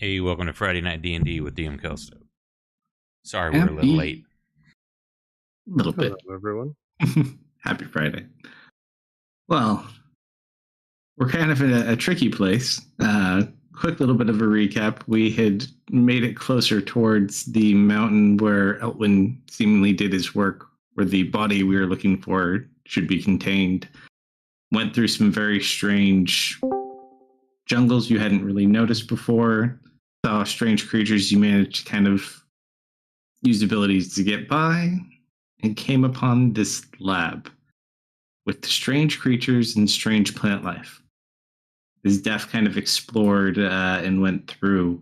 Hey, welcome to Friday Night D&D with DM Kalsto. Sorry we're a little late. A little bit. Hello, everyone. Happy Friday. Well, we're kind of in a tricky place. Quick little bit of a recap. We had made it closer towards the mountain where Elwyn seemingly did his work, where the body we were looking for should be contained. Went through some very strange jungles you hadn't really noticed before. Saw strange creatures you managed to kind of use abilities to get by, and came upon this lab with strange creatures and strange plant life. As Def kind of explored and went through,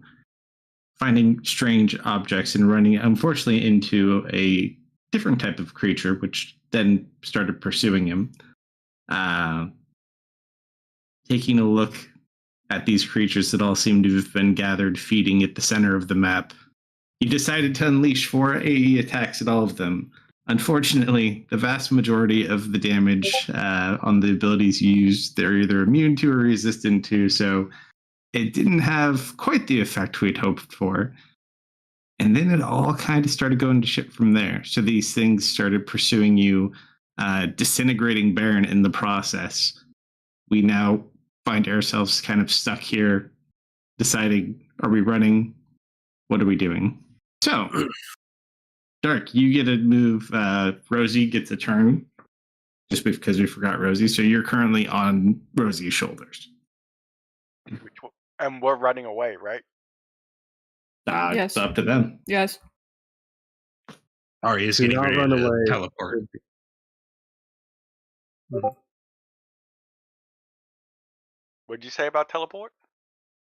finding strange objects and running, unfortunately, into a different type of creature, which then started pursuing him. Taking a look at these creatures that all seem to have been gathered feeding at the center of the map, he decided to unleash 4 AE attacks at all of them. Unfortunately, the vast majority of the damage on the abilities you use, they're either immune to or resistant to, so it didn't have quite the effect we'd hoped for. And then it all kind of started going to shit from there. So these things started pursuing you, disintegrating Baron in the process. We now find ourselves kind of stuck here, deciding, are we running? What are we doing? So, Dark, you get a move. Rosie gets a turn, just because we forgot Rosie. So you're currently on Rosie's shoulders. And we're running away, right? Yes. It's up to them. Yes. Ari is Do getting not ready run to away. teleport. What'd you say about teleport?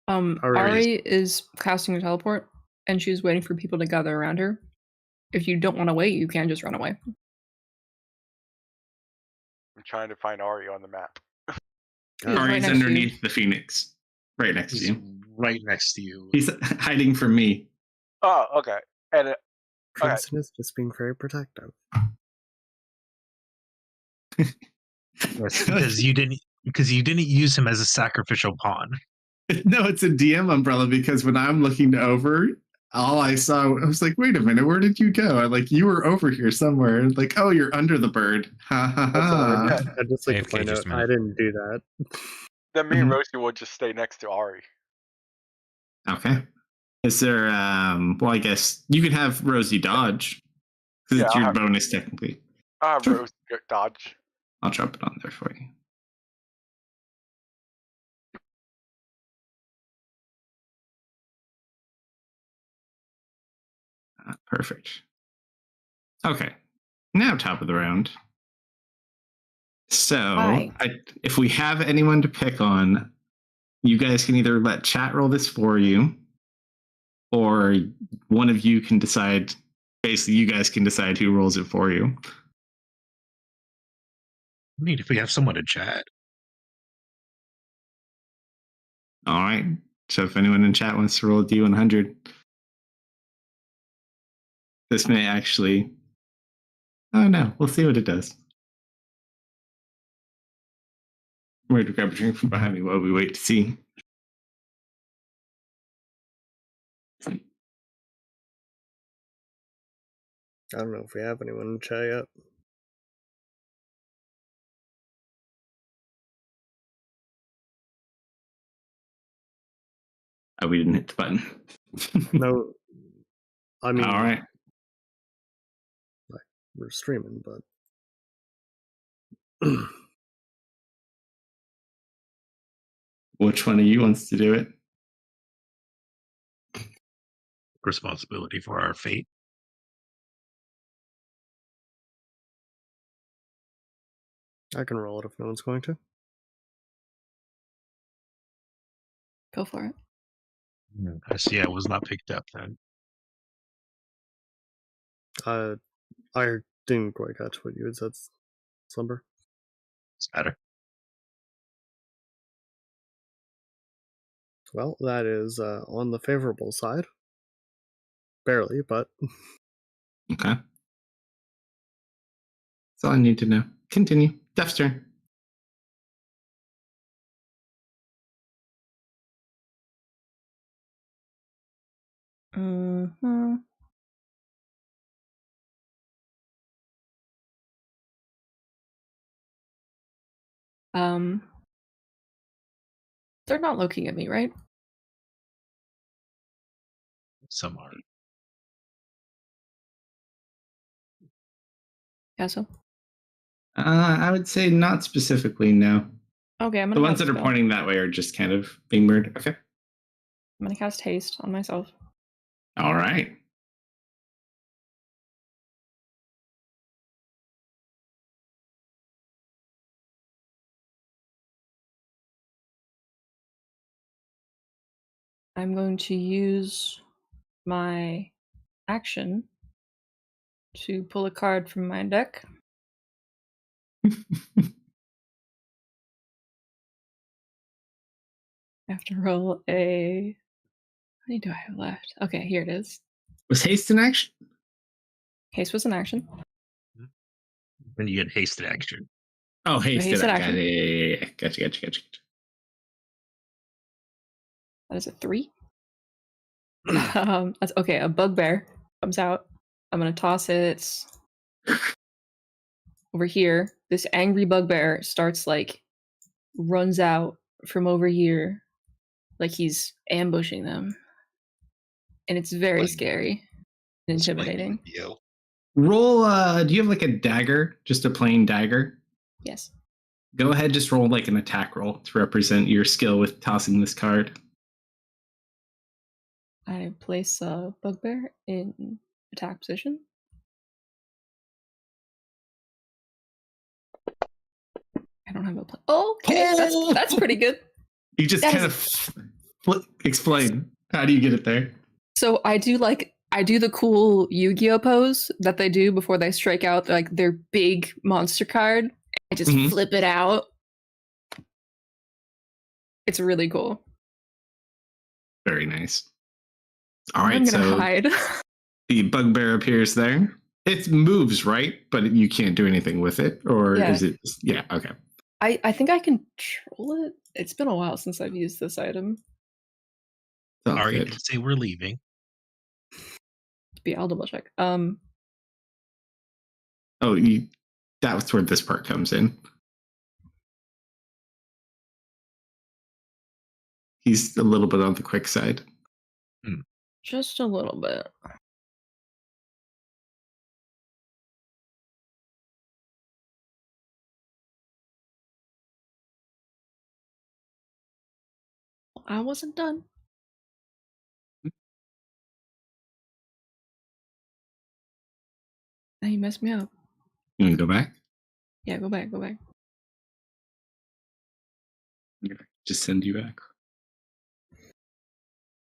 Ari is casting a teleport, and she's waiting for people to gather around her. If you don't want to wait, you can just run away. I'm trying to find Ari on the map. Ari's underneath the Phoenix. Right next to you. Right next to you. He's hiding from me. Oh, okay. And Princeton is just being very protective. Because you didn't use him as a sacrificial pawn. No, it's a DM umbrella, because when I'm looking over, all I saw, I was like, wait a minute, where did you go? I'm like, you were over here somewhere. Like, oh, you're under the bird. Ha ha ha. I'd just like to point out, I didn't do that. Then me and Rosie will just stay next to Ari. Okay. Is there, well, I guess you could have Rosie dodge, because it's your bonus technically. Sure. Rosie dodge. I'll drop it on there for you. Perfect. Okay. Now top of the round. So if we have anyone to pick on, you guys can either let chat roll this for you, or one of you can decide. Basically, you guys can decide who rolls it for you. I mean, if we have someone to chat. All right. So if anyone in chat wants to roll a D100, this may actually... Oh, no. We'll see what it does. I'm going to grab a drink from behind me while we wait to see. I don't know if we have anyone in chat yet. Oh, we didn't hit the button. No. I mean... All right. Like, we're streaming, but... Which one of you wants to do it? Responsibility for our fate. I can roll it if no one's going to. Go for it. I see I was not picked up then. I didn't quite catch what you had said, Slumber. It's better. Well, that is on the favorable side. Barely, but... Okay. That's all I need to know. Continue. Def's turn. Mm-hmm. They're not looking at me, right? Some are. Yeah, so. I would say not specifically, no. Okay, I'm gonna The ones cast that are spell. pointing that way are just kind of being weird. Okay. I'm gonna cast haste on myself. All right. I'm going to use my action to pull a card from my deck. I have to roll a. How many do I have left? Okay, here it is. Was haste in action? Haste was an action. When you get hasted action. Oh, hasted hasted action. action. Yeah. Gotcha. That is a 3. That's okay. A bugbear comes out. I'm gonna toss it over here. This angry bugbear starts runs out from over here, like he's ambushing them, and it's very scary and intimidating. Roll. Do you have like a dagger? Just a plain dagger? Yes. Go ahead. Just roll like an attack roll to represent your skill with tossing this card. I place a bugbear in attack position. I don't have a plan. Okay, that's pretty good. You just That kind of explain. How do you get it there? So I do the cool Yu-Gi-Oh pose that they do before they strike out their big monster card. I just flip it out. It's really cool. Very nice. All right, I'm gonna so hide. the bugbear appears there. It moves, right? But you can't do anything with it, or is it? Yeah. Okay. I think I control it. It's been a while since I've used this item. Ari did say we're leaving. I'll double check. Oh, that's where this part comes in. He's a little bit on the quick side. Just a little bit. I wasn't done. Now you messed me up. You want to go back? Yeah, go back. Just send you back.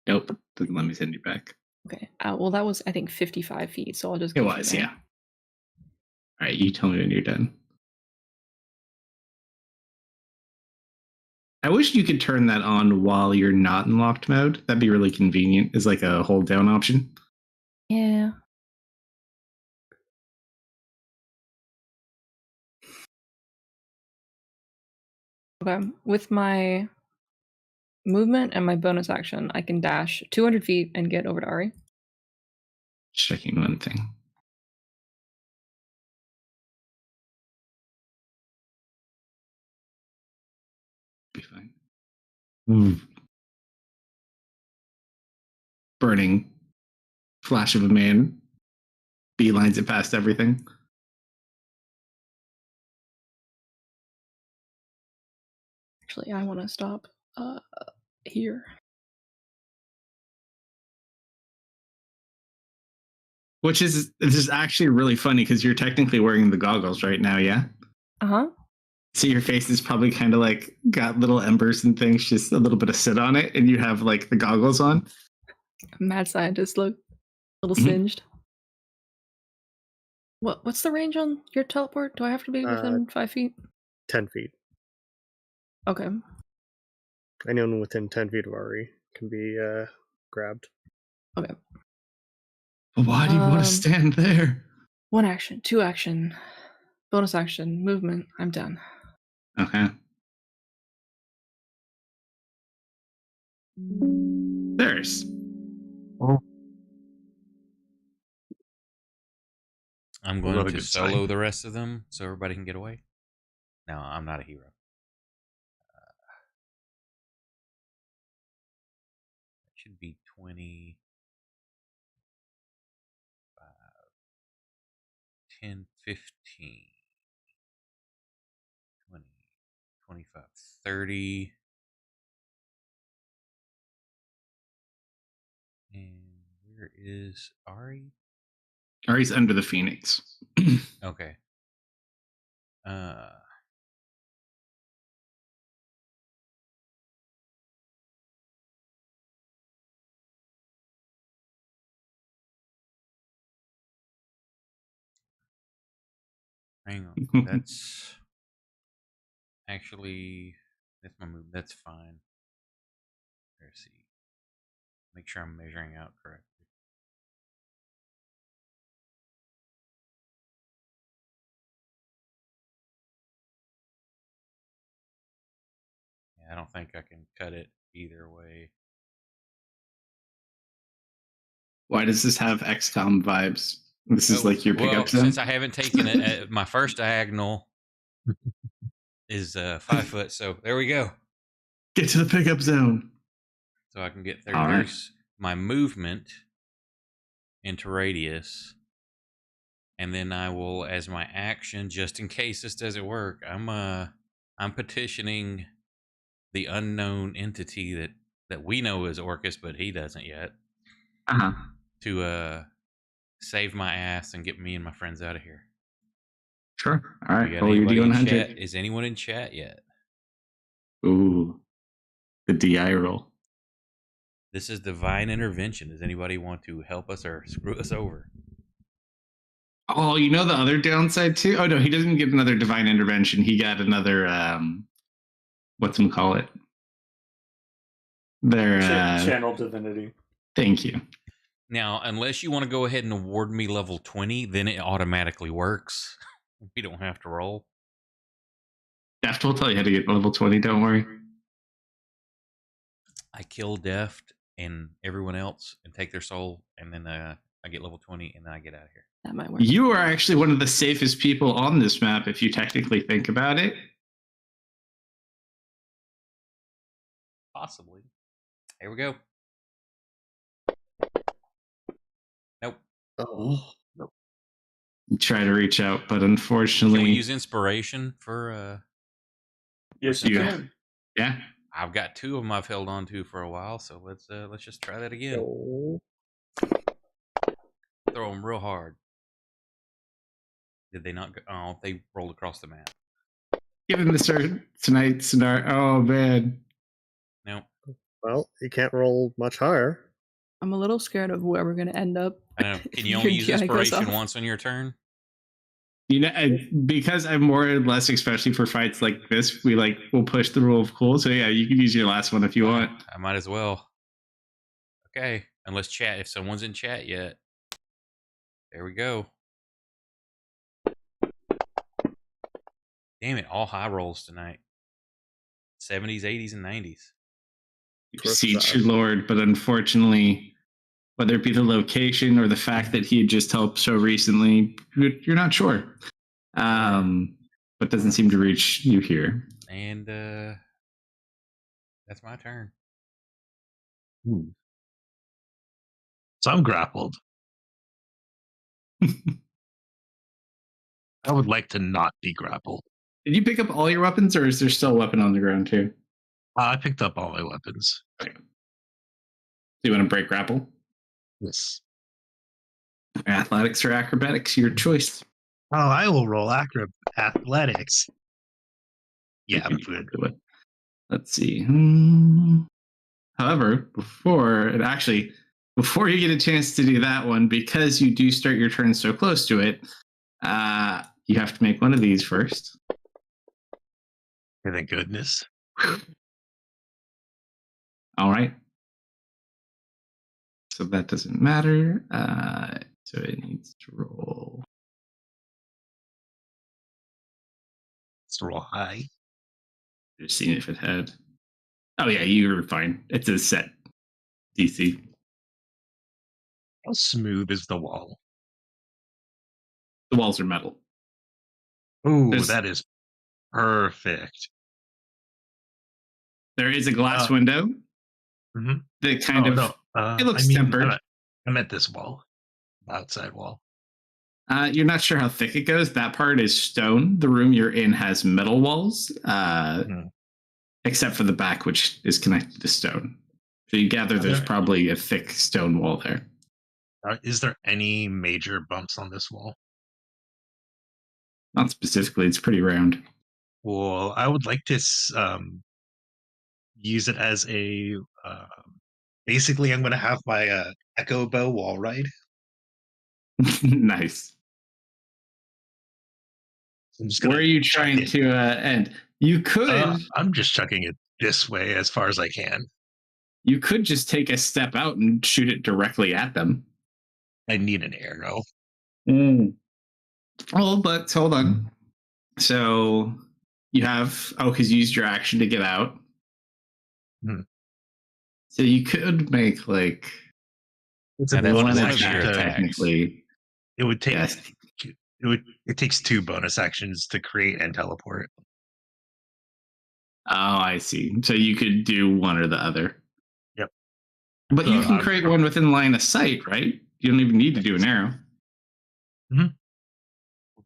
Nope, doesn't let me send you back. Okay. Well, that was I think 55 feet, so I'll just. It was, yeah. All right, you tell me when you're done. I wish you could turn that on while you're not in locked mode. That'd be really convenient. It's like a hold down option. Yeah. Okay. With my movement and my bonus action, I can dash 200 feet and get over to Ari. Checking one thing. Be fine. Burning flash of a man beelines it past everything. Actually, I want to stop here. Which is this is actually really funny because you're technically wearing the goggles right now, yeah? Uh-huh. So your face is probably kind of like got little embers and things, just a little bit of soot on it, and you have like the goggles on. Mad scientist look. A little singed. What's the range on your teleport? Do I have to be within 5 feet? 10 feet. Okay. Anyone within 10 feet of Ari can be grabbed. Okay. Why do you want to stand there? 1 action, 2 action, bonus action, movement. I'm done. Okay. There's. Oh. I'm Really going to good solo sign. the rest of them so everybody can get away. No, I'm not a hero. It should be 20, 10, 15, 20, 25, 30. And where is Ari? Ari's under the Phoenix. Okay. Hang on. That's actually, that's my move. That's fine. Let's see. Make sure I'm measuring out correctly. Yeah, I don't think I can cut it either way. Why does this have XCOM vibes? This is like your pickup zone? Since I haven't taken it, my first diagonal is 5 foot. So there we go. Get to the pickup zone. So I can get there. All right. There's my movement into radius. And then I will, as my action, just in case this doesn't work, I'm petitioning the unknown entity that we know is Orcus, but he doesn't yet, to save my ass and get me and my friends out of here. Sure. All right. We got Roll your anybody in D100. chat? Is anyone in chat yet? Ooh, the DI roll. This is divine intervention. Does anybody want to help us or screw us over? Oh, you know the other downside too? Oh no, he doesn't get another divine intervention. He got another whatchamacallit? Their channel divinity. Thank you. Now, unless you want to go ahead and award me level 20, then it automatically works. We don't have to roll. Deft will tell you how to get level 20, don't worry. I kill Deft and everyone else and take their soul, and then I get level 20, and then I get out of here. That might work. You are actually one of the safest people on this map if you technically think about it. Possibly. Here we go. Nope. Oh, You try to reach out, but Can unfortunately, we use inspiration for Yes, you you Yeah. can. yeah. I've got 2 of them I've held on to for a while, so let's just try that again. oh. Throw them real hard. Did they not go? Oh, they rolled across the map. Given the tonight's scenario, oh man. No. Well, you can't roll much higher. I'm a little scared of where we're going to end up. I don't know. Can you Your only use GI goes inspiration off. once on your turn? You know, because I'm more or less, especially for fights like this, we'll push the rule of cool. So yeah, you can use your last one if you want. I might as well. Okay, unless chat. If someone's in chat yet, there we go. Damn it! All high rolls tonight. 70s, 80s, and 90s. You beseech your lord, but unfortunately, whether it be the location or the fact that he had just helped so recently, you're not sure. But doesn't seem to reach you here. And that's my turn. So I'm grappled. I would like to not be grappled. Did you pick up all your weapons, or is there still a weapon on the ground too? I picked up all my weapons. So you want to break grapple? Yes. Athletics or acrobatics, your choice. Oh, I will roll athletics. Yeah, I'm You can good. do it. Let's see. However, before you get a chance to do that one, because you do start your turn so close to it, you have to make one of these first. Thank goodness. All right. So that doesn't matter. So it needs to roll. Let's roll high. Just seeing if it had. Oh yeah, you were fine. It's a set DC. How smooth is the wall? The walls are metal. Ooh, There's- that is perfect. There is a glass Uh, window Mhm. that kind of it looks I mean, tempered. I meant this wall, outside wall. You're not sure how thick it goes. That part is stone. The room you're in has metal walls, except for the back, which is connected to stone. So you gather there's probably a thick stone wall there. Is there any major bumps on this wall? Not specifically. It's pretty round. Well, I would like to use it as a. Basically, I'm going to have my Echo Bow wall ride. Nice. I'm just Where gonna are you chuck trying it. to end? You could. I'm just chucking it this way as far as I can. You could just take a step out and shoot it directly at them. I need an arrow. Oh, but hold on. So you have because you used your action to get out. Hmm. So you could make like It's Now, a that's bonus one of action your to, attacks. technically. It would take. Yes. It takes 2 bonus actions to create and teleport. Oh, I see. So you could do one or the other. Yep. But you So can create one within line of sight, right? You don't even need to do an arrow.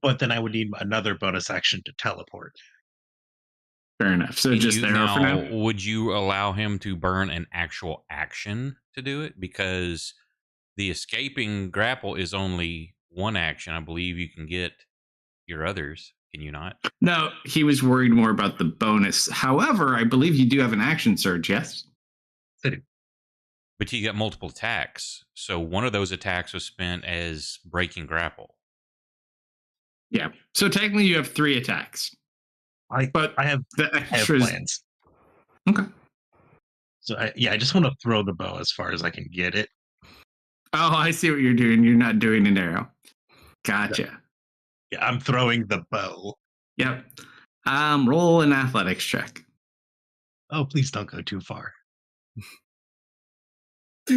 But then I would need another bonus action to teleport. Fair enough. So Can just you, arrow for now. would you allow him to burn an actual action to do it? Because the escaping grapple is only one action. I believe you can get your others. Can you not? No, he was worried more about the bonus. However, I believe you do have an action surge, yes? I do. But you got multiple attacks. So one of those attacks was spent as breaking grapple. Yeah. So technically you have 3 attacks. But I have the extras. plans. Okay. So I just want to throw the bow as far as I can get it. Oh, I see what you're doing. You're not doing an arrow. Gotcha. Yeah, I'm throwing the bow. Yep. Roll an athletics check. Oh, please don't go too far. Hey,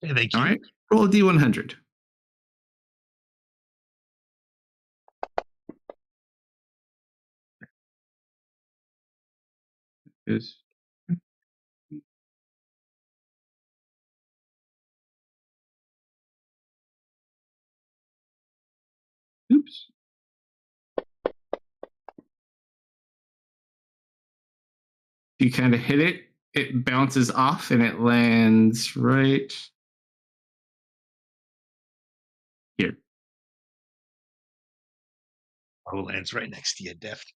thank you. All right. Roll a D100. Is oops. You kind of hit it, it bounces off and it lands right here. Oh, lands right next to you, Deft.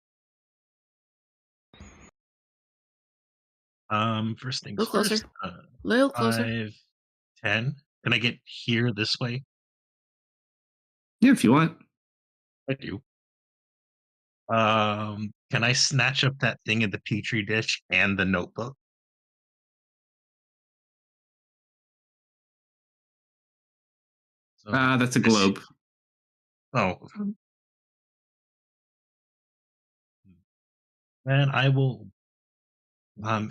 First things Little closer. first. Little closer. 5, 10. Can I get here this way? Yeah, if you want. I do. Can I snatch up that thing in the petri dish and the notebook? So That's a globe. Oh. And I will.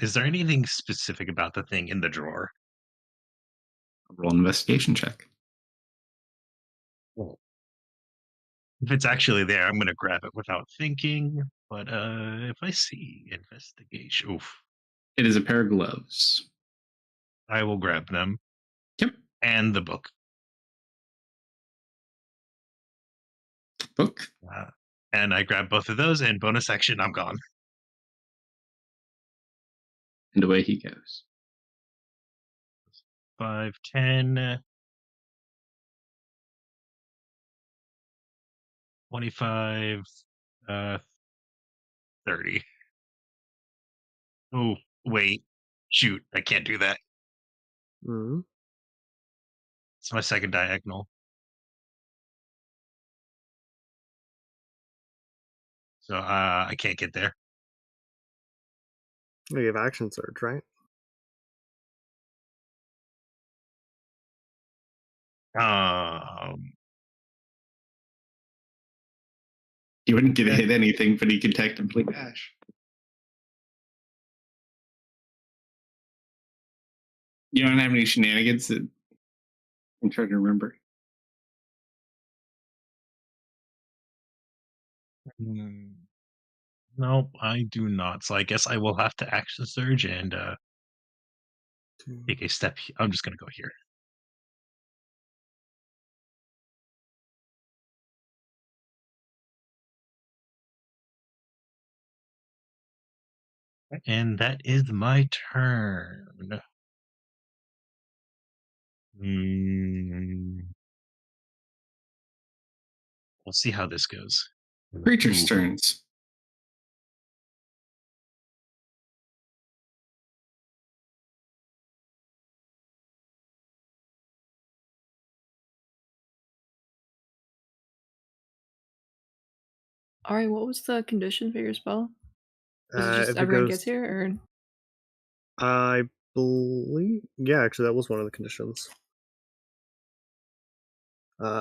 Is there anything specific about the thing in the drawer? Roll an investigation check. Well, if it's actually there, I'm going to grab it without thinking. But if I see investigation, oof, It is a pair of gloves. I will grab them. Yep. And the book. Book. And I grab both of those, and bonus action, I'm gone. And away he goes. 5, 10, 25, 30. Oh, wait. Shoot, I can't do that. Mm-hmm. It's my second diagonal. So I can't get there. You have action surge, right? He wouldn't get hit anything, but he could technically dash. You don't have any shenanigans that I'm trying to remember. Nope, I do not. So I guess I will have to action surge and take a step. I'm just gonna go here. And that is my turn. We'll see how this goes. Creatures' Ooh. turns. Alright, what was the condition for your spell? Was it If just it everyone goes- gets here, or I believe, yeah, actually, that was one of the conditions.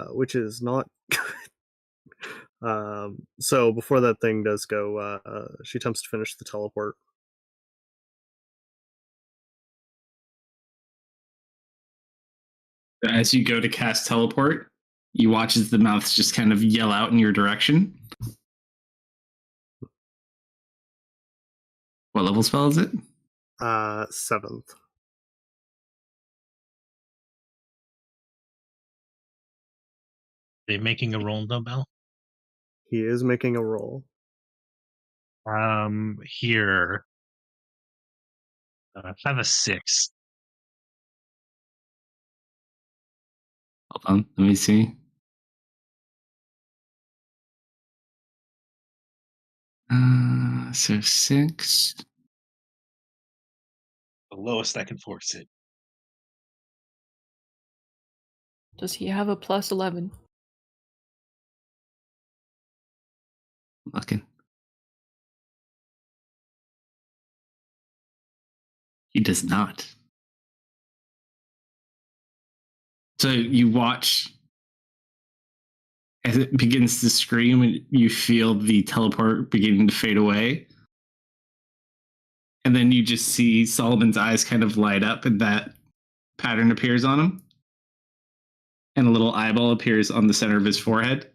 Which is not good. So before that thing does go, she attempts to finish the teleport. As you go to cast teleport, you watch as the mouths just kind of yell out in your direction. What level spell is it? 7th. They making a roll, no bell? He is making a roll. Here. I have a 6. Hold on, let me see. So 6. The lowest I can force it. does he have a plus 11? Looking. He does not. So you watch as it begins to scream, and you feel the teleport beginning to fade away. And then you just see Solomon's eyes kind of light up, and that pattern appears on him. And a little eyeball appears on the center of his forehead.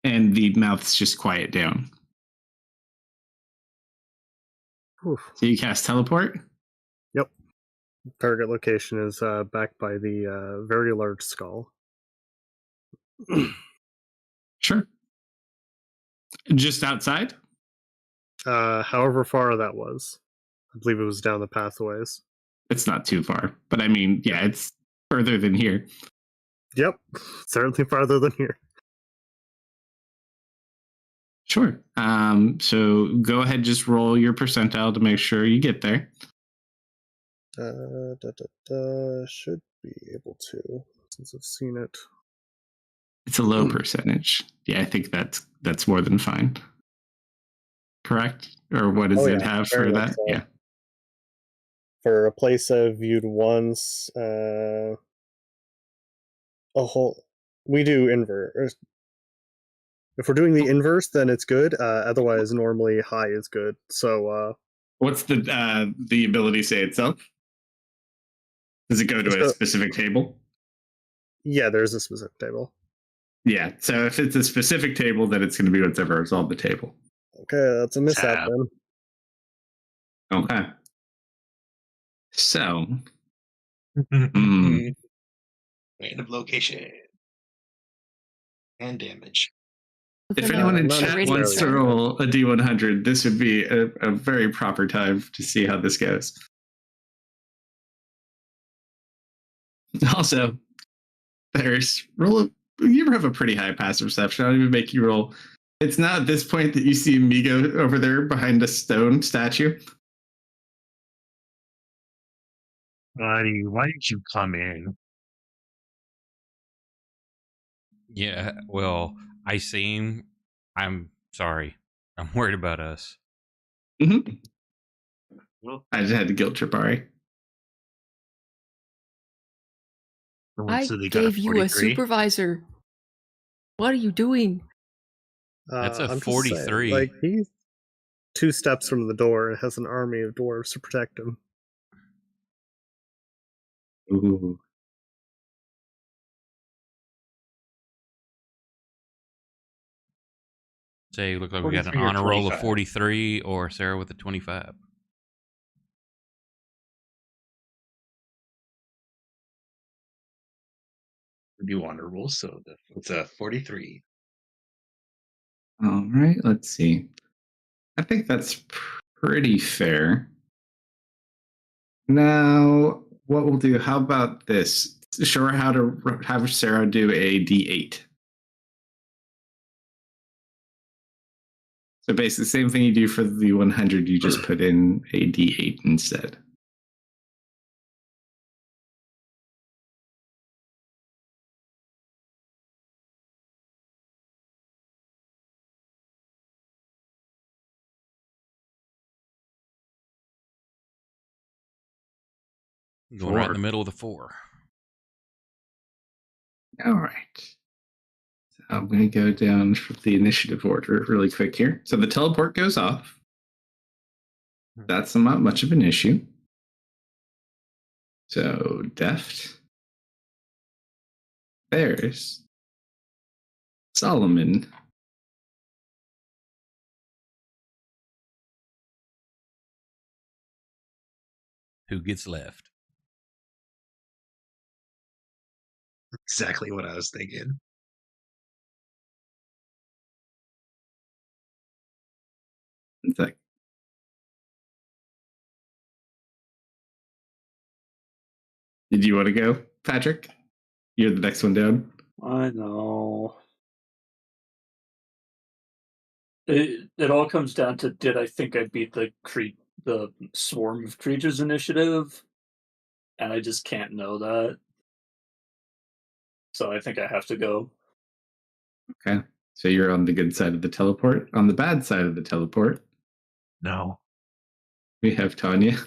And the mouths just quiet down. Oof. So you cast teleport. Yep. Target location is back by the very large skull. Sure. Just outside? However far that was. I believe it was down the pathways. It's not too far. But I mean, yeah, it's further than here. Yep. Certainly farther than here. Sure. So go ahead, just roll your percentile to make sure you get there. Should be able to, since I've seen it. It's a low percentage. Yeah, I think that's more than fine. Correct? Or what does it have very for much that? so. Yeah. For a place I've viewed once, a whole. We do inverse. If we're doing the inverse, then it's good. Otherwise, normally high is good. So, What's the ability say itself? Does it go to a specific table? yeah, there's a specific table. Yeah. So if it's a specific table, then it's going to be whatever is on the table. Okay, that's a mishap Tab. then. Okay. So Random location. And damage. if Within anyone in not chat radius wants to of- roll a D100, this would be a very proper time to see how this goes. Also, there's you ever have a pretty high passive perception? I'll even make you roll. It's not at this point that you see Migo over there behind a stone statue. Buddy, why did you come in? Yeah, well, I see him. I'm sorry. I'm worried about us. Mm-hmm. I just had to guilt trip Ari. I So they got gave you a 43? supervisor. What are you doing? That's a I'm just saying, 43. like, he's 2 steps from the door and has an army of dwarves to protect him. Ooh. Say, look like we got an 43 or honor roll of 25. 43 or Sarah with a 25. Do honor roll, so it's a 43. All right, let's see. I think that's pretty fair. Now, what we'll do, how about this? Show her how to have Sarah do a D8. So basically, the same thing you do for the 100, you just put in a D8 instead. Going right in 4. the middle of the 4. All right. So I'm going to go down for the initiative order really quick here. So the teleport goes off. That's not much of an issue. So Deft. There's Solomon. Who gets left? Exactly what I was thinking. It's like, did you want to go, Patrick? You're the next one down. I know. It all comes down to, did I think I beat the swarm of creatures initiative? And I just can't know that. So I think I have to go. Okay. So you're on the good side of the teleport. On the bad side of the teleport, No. we have Tanya,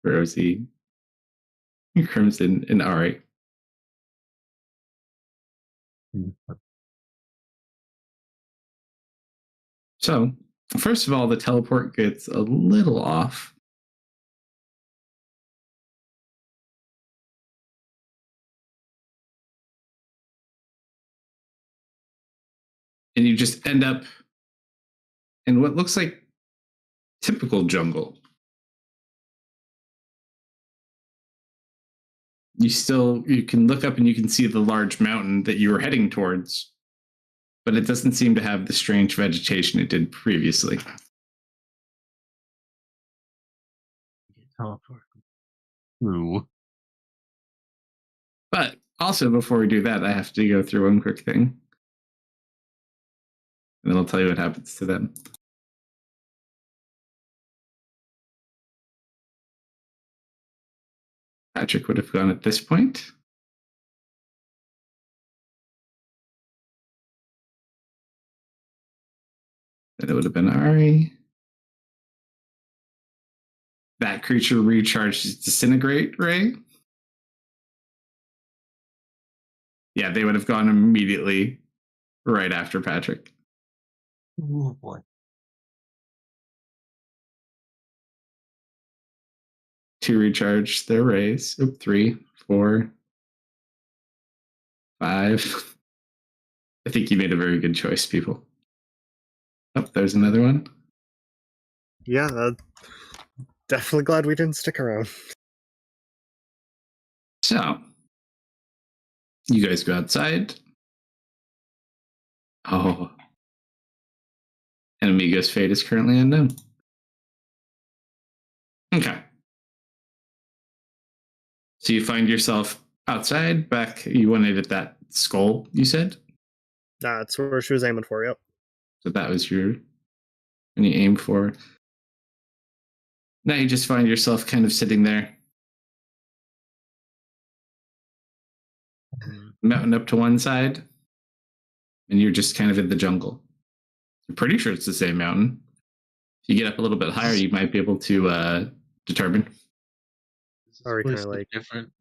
Rosie, Crimson, and Ari. So, first of all, the teleport gets a little off. And you just end up in what looks like typical jungle. You can look up and you can see the large mountain that you were heading towards, but it doesn't seem to have the strange vegetation it did previously. Ooh. But also, before we do that, I have to go through one quick thing. And then I'll tell you what happens to them. Patrick would have gone at this point. Then it would have been Ari. That creature recharges Disintegrate Ray. Yeah, they would have gone immediately right after Patrick. Oh boy. 2 recharge their rays. 3, 4, 5. I think you made a very good choice, people. Oh, there's another one. Yeah, definitely glad we didn't stick around. So, you guys go outside. Oh. And Amigo's fate is currently unknown. Okay. So you find yourself outside, back. You wanted at that skull, you said? That's where she was aiming for, yep. So that was your. And you aim for. Now you just find yourself kind of sitting there. Mountain up to one side. And you're just kind of in the jungle. I'm pretty sure it's the same mountain. If you get up a little bit higher, you might be able to determine. Ari kind of like different.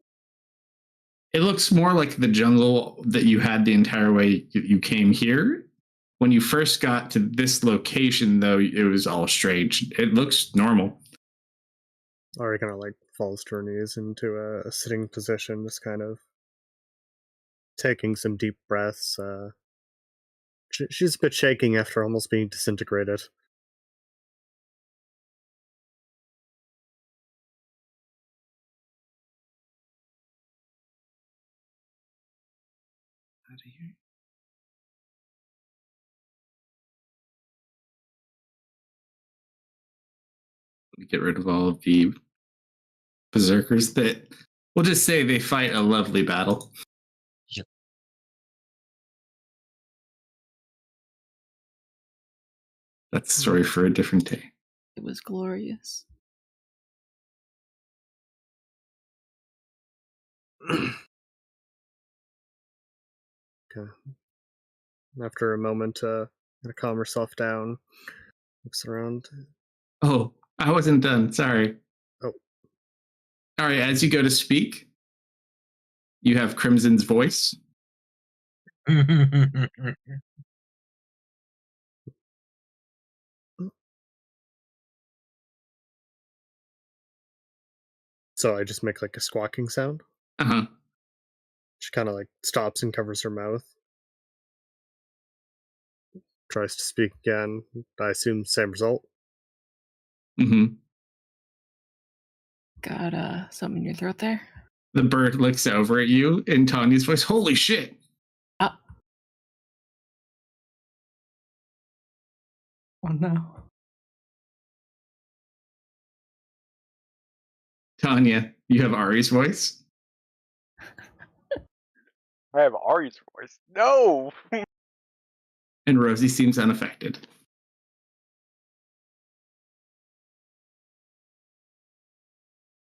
It looks more like the jungle that you had the entire way you came here. When you first got to this location, though, it was all strange. It looks normal. Ari kind of like falls to her knees into a sitting position, just kind of taking some deep breaths. She's a bit shaking after almost being disintegrated. Out of here. Get rid of all of the berserkers that we'll just say they fight a lovely battle. Yep. That's a story for a different day. It was glorious. Okay. After a moment, to calm herself down, looks around. Oh, I wasn't done. Sorry. Oh. All right, as you go to speak, you have Crimson's voice. So I just make like a squawking sound. Uh-huh. She kind of like stops and covers her mouth. Tries to speak again. I assume same result. Mm-hmm. Got something in your throat there? The bird looks over at you in Tanya's voice. Holy shit. Ah. Oh no. Tanya, you have Ari's voice. I have Ari's voice. No! And Rosie seems unaffected.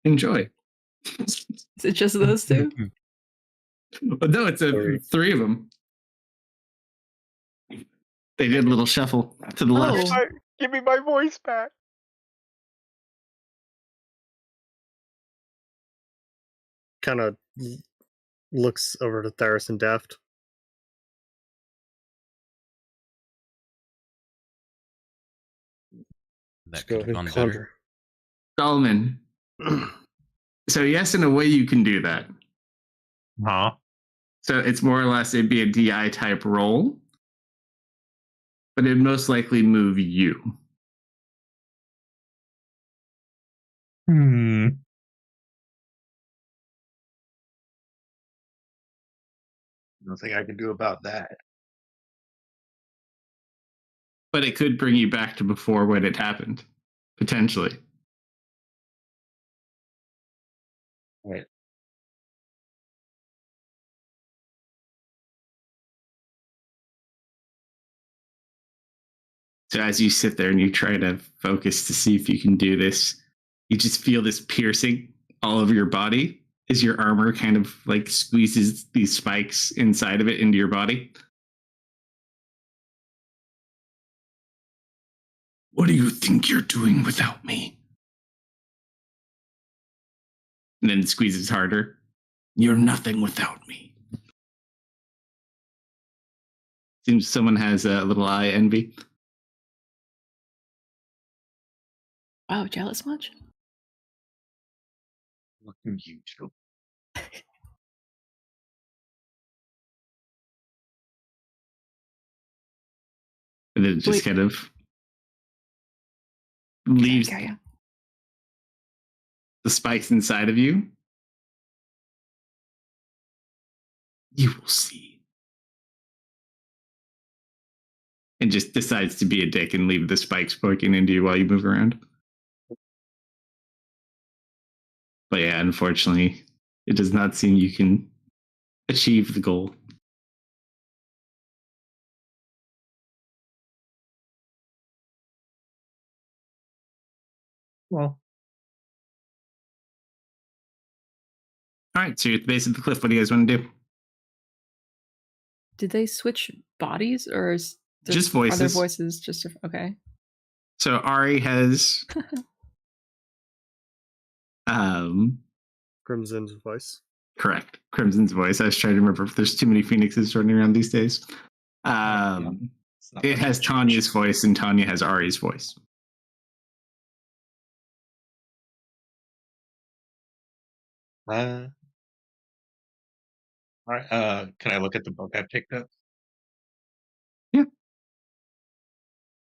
Enjoy. Is it just those two? But no, it's three of them. They did a little shuffle to the left. Oh. Give me my voice back. Kind of looks over to Theris and Deft. That Go could have ahead gone and better. Solomon. So yes, in a way you can do that. Huh? So it's more or less it'd be a DI type roll, but it'd most likely move you. Nothing I can do about that. But it could bring you back to before when it happened, potentially. Right. So as you sit there and you try to focus to see if you can do this, you just feel this piercing all over your body as your armor kind of like squeezes these spikes inside of it into your body. What do you think you're doing without me? And then it squeezes harder. You're nothing without me. Seems someone has a little eye envy. Wow, jealous much? Looking you too. And then it just Wait. kind of leaves Carry on. the spikes inside of you. You will see. And just decides to be a dick and leave the spikes poking into you while you move around. But yeah, unfortunately, it does not seem you can achieve the goal. Well, All right, so you're at the base of the cliff. What do you guys want to do? Did they switch bodies or is Just are their voices. voices just okay? So Ari has Crimson's voice. correct. Crimson's voice. I was trying to remember if there's too many phoenixes running around these days. it's not It much has change. Tanya's voice and Tanya has Ari's voice. All right. Can I look at the book I picked up? Yeah.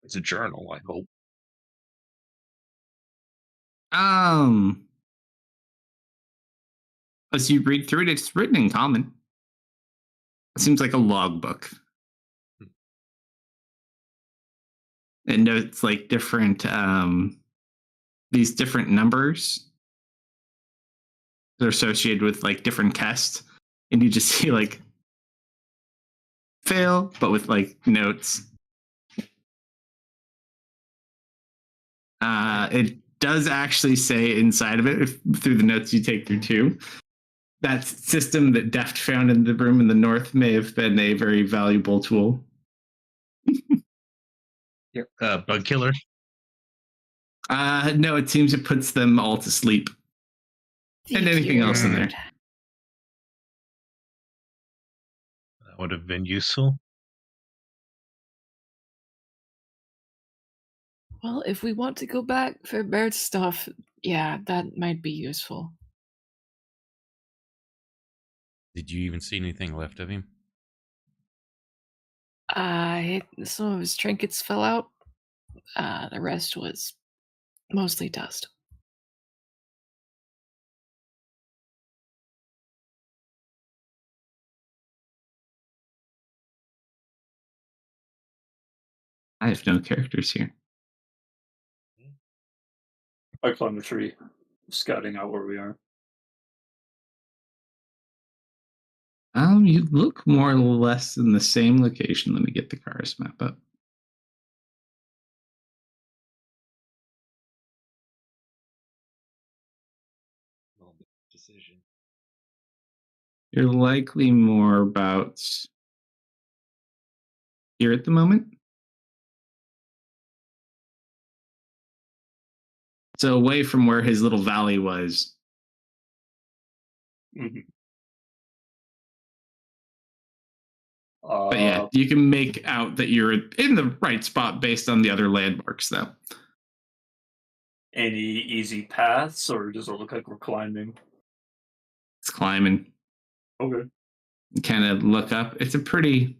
It's a journal, I hope. As you read through it, it's written in common. It seems like a logbook. It notes like different these different numbers. They're associated with like different tests. And you just see like fail, but with like notes. It does actually say inside of it, through the notes you take through too, that system that Deft found in the room in the north may have been a very valuable tool. Bug killer. No, it seems it puts them all to sleep. And anything else in there. That would have been useful. Well, if we want to go back for Baird's stuff, yeah, that might be useful. Did you even see anything left of him? Some of his trinkets fell out. The rest was mostly dust. I have no characters here. I climb the tree, scouting out where we are. You look more or less in the same location. Let me get the Karis map up. Decision. You're likely more about here at the moment. So away from where his little valley was. Mm-hmm. But yeah, you can make out that you're in the right spot based on the other landmarks, though. Any easy paths, or does it look like we're climbing? It's climbing. Okay. You kind of look up. It's a pretty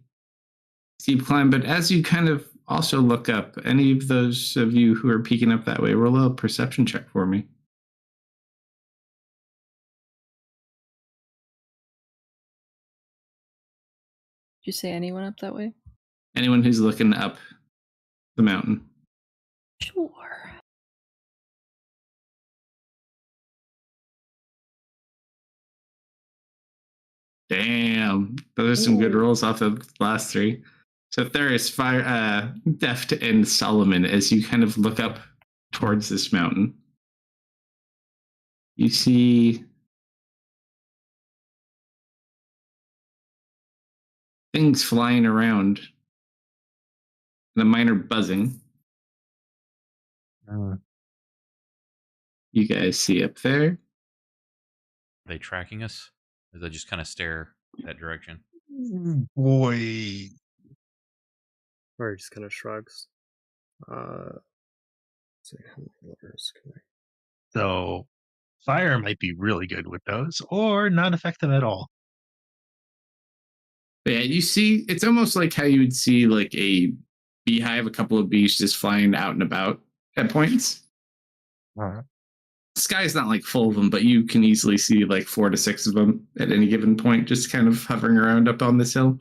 steep climb, but as you kind of also look up, any of those of you who are peeking up that way, roll a perception check for me. Did you say anyone up that way? Anyone who's looking up the mountain. Sure. Damn, those are some good rolls off of the last three. So Theris, Fire, Deft, and Solomon, as you kind of look up towards this mountain, you see things flying around and a minor buzzing. You guys see up there? Are they tracking us? Or they just kind of stare that direction? Boy. Or he just kind of shrugs. Let's see how many levers can I. So fire might be really good with those, or not effective at all. But yeah, you see, it's almost like how you would see like a beehive, a couple of bees just flying out and about at points. Uh-huh. The sky's not like full of them, but you can easily see like 4 to 6 of them at any given point, just kind of hovering around up on this hill.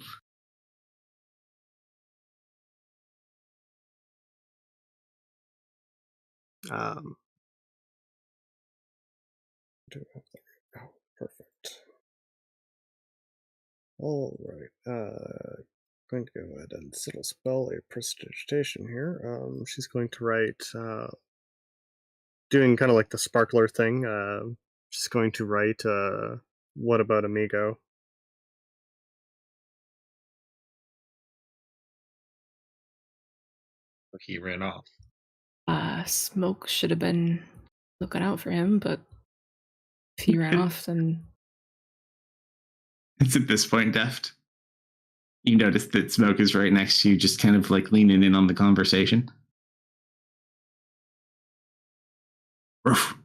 Do have that. Oh, perfect. All right. Going to go ahead and settle spell a prestidigitation here. She's going to write, doing kind of like the sparkler thing. She's going to write, "What about Amigo?" He ran off. Smoke should have been looking out for him, but if he ran off, then It's at this point, Deft. You notice that Smoke is right next to you, just kind of like leaning in on the conversation. Ruff.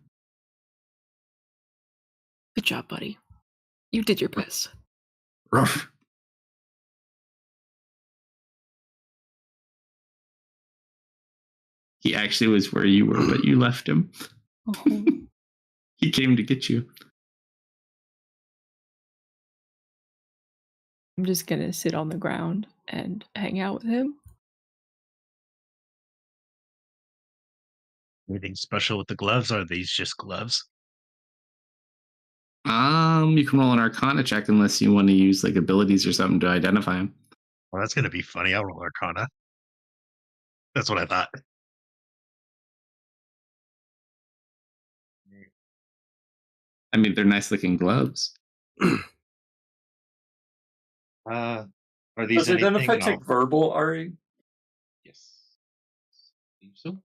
good job, buddy. You did your best. Ruff. He actually was where you were, but you left him. Oh. He came to get you. I'm just gonna sit on the ground and hang out with him. Anything special with the gloves? Or are these just gloves? You can roll an Arcana check unless you want to use like abilities or something to identify him. Well, that's going to be funny. I'll roll Arcana. That's what I thought. I mean, they're nice looking gloves. Are these Does identify anything? take verbal, Ari? Yes. I think so.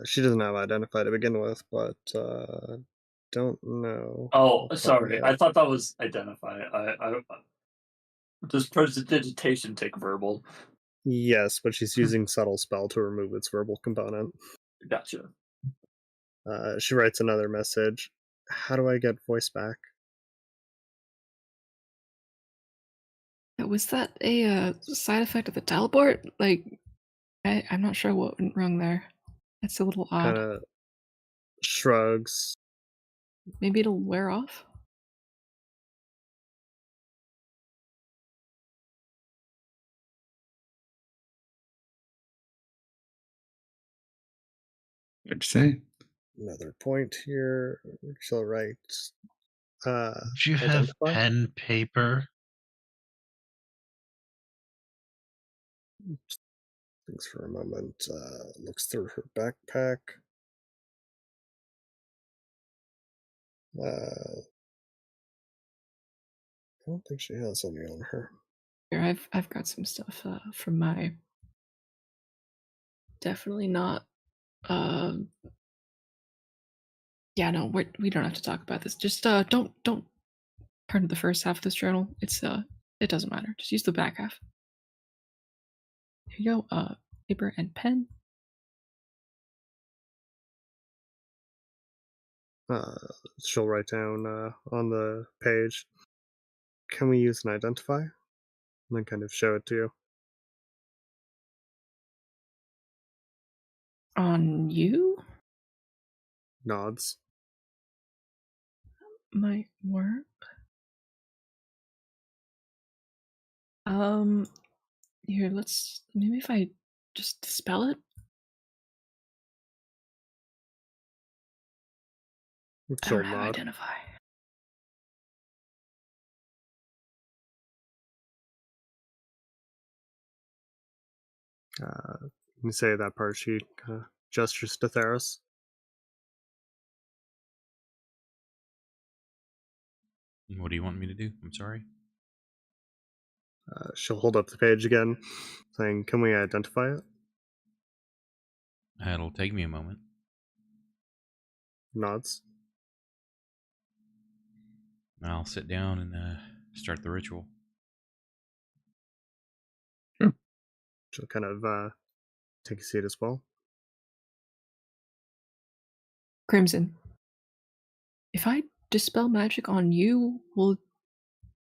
She doesn't have identify to begin with, but don't know. Oh, off the top of sorry. my head. I thought that was identify. Does prestidigitation take verbal? Yes, but she's using subtle spell to remove its verbal component. Gotcha. She writes another message. How do I get voice back? Was that a side effect of the teleport? Like, I'm not sure what went wrong there. That's a little odd. Kind of shrugs. Maybe it'll wear off? What'd you say? Another point here. She'll write. Do you have Identify? pen, paper? Thinks for a moment. Looks through her backpack. I don't think she has any on her. Here, I've got some stuff from my. Definitely not. Yeah, no, we don't have to talk about this. Just don't turn to the first half of this journal. It doesn't matter. Just use the back half. Here you go. Paper and pen. She'll write down on the page. Can we use an identify? And then kind of show it to you. On you Nods. might work. Here, maybe if I just dispel it. I She'll don't have nod. identify. You say that part, she kind of gestures to Theros. What do you want me to do? I'm sorry. She'll hold up the page again, saying, "Can we identify it?" It'll take me a moment. Nods. I'll sit down and start the ritual. She'll kind of take a seat as well. Crimson. If I dispel magic on you, will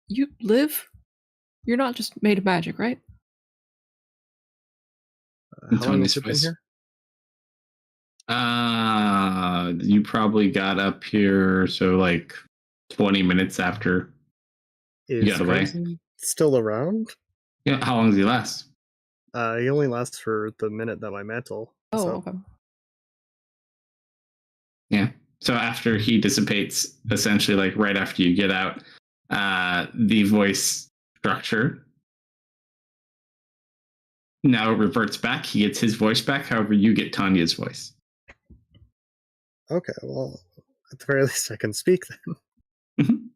you live? You're not just made of magic, right? How long has it been here? You probably got up here, so like 20 minutes after you Is got away. Crimson still around? Yeah, how long does he last? He only lasts for the minute that my mantle is Oh, up. okay. Yeah. So after he dissipates, essentially like right after you get out, the voice structure now reverts back. He gets his voice back. However, you get Tanya's voice. Okay, well, at the very least I can speak then. Mhm.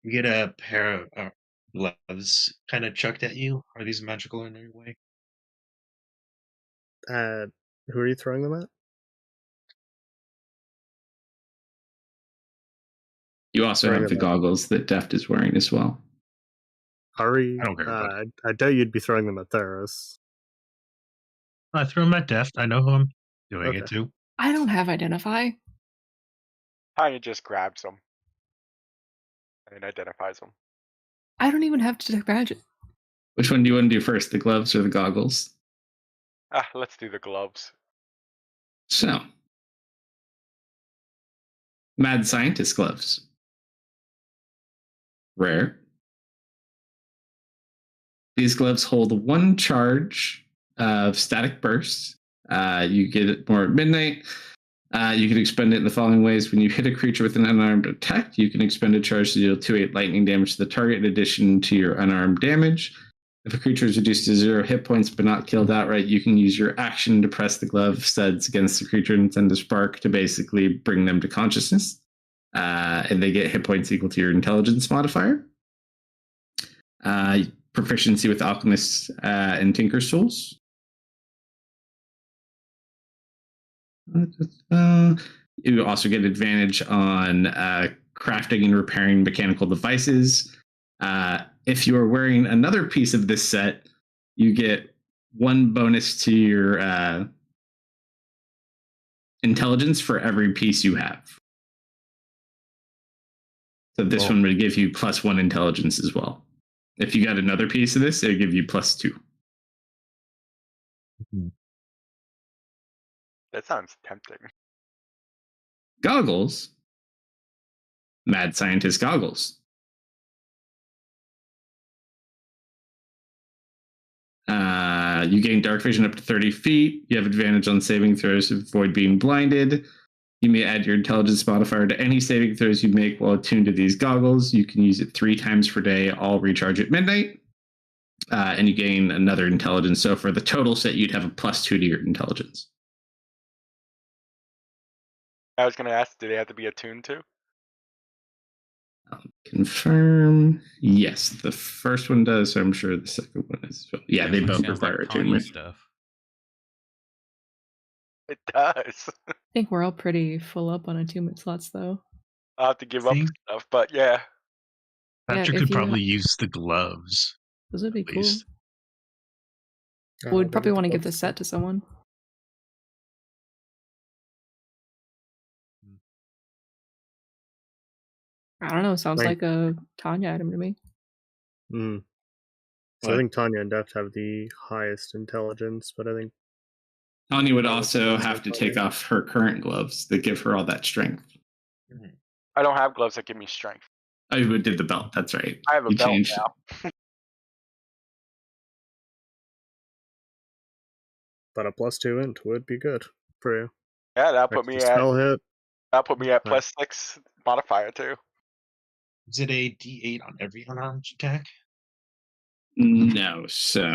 You get a pair of gloves kind of chucked at you. Are these magical in any way? Who are you throwing them at? You also Throwing have the them at goggles that Deft is wearing as well. Ari. I don't care, bud. I doubt you'd be throwing them at Theros. I threw them at Deft. I know who I'm doing it Okay. to. I don't have identify. Tanya just grabs them and identifies them. I don't even have detect magic. Which one do you want to do first, the gloves or the goggles? Let's do the gloves. So, Mad Scientist gloves. Rare. These gloves hold 1 charge of static burst. You get it more at midnight. You can expend it in the following ways. When you hit a creature with an unarmed attack, you can expend a charge to deal 2/8 lightning damage to the target in addition to your unarmed damage. If a creature is reduced to 0 hit points but not killed outright, you can use your action to press the glove studs against the creature and send a spark to basically bring them to consciousness. And they get hit points equal to your intelligence modifier. Proficiency with alchemists and tinker's tools. You also get advantage on crafting and repairing mechanical devices. If you are wearing another piece of this set, you get 1 bonus to your intelligence for every piece you have. So this one would give you +1 intelligence as well. If you got another piece of this, it would give you +2. That sounds tempting. Goggles. Mad Scientist goggles. You gain dark vision up to 30 feet. You have advantage on saving throws to avoid being blinded. You may add your intelligence modifier to any saving throws you make while attuned to these goggles. You can use it 3 times per day. All recharge at midnight. And you gain another intelligence. So for the total set, you'd have a +2 to your intelligence. I was going to ask, do they have to be attuned to? Confirm. Yes, the first one does. So I'm sure the second one is. Yeah, they both require attunement. Stuff. It does. I think we're all pretty full up on attunement slots, though. I'll have to give up stuff, but yeah. Patrick if could you- probably use the gloves. Those would be at cool. least. We'd probably want to give this set to someone. I don't know. Sounds Right. like a Tanya item to me. So What? I think Tanya and Deft have the highest intelligence, but I think Tanya would also have to take off her current gloves that give her all that strength. I don't have gloves that give me strength. Oh, you did the belt. That's right. I have a You belt changed now. but a +2 int would be good for you. Yeah, that'll put me Extra at spell hit. +6 Right. modifier too. Is it a D8 on every unarmed attack? No, so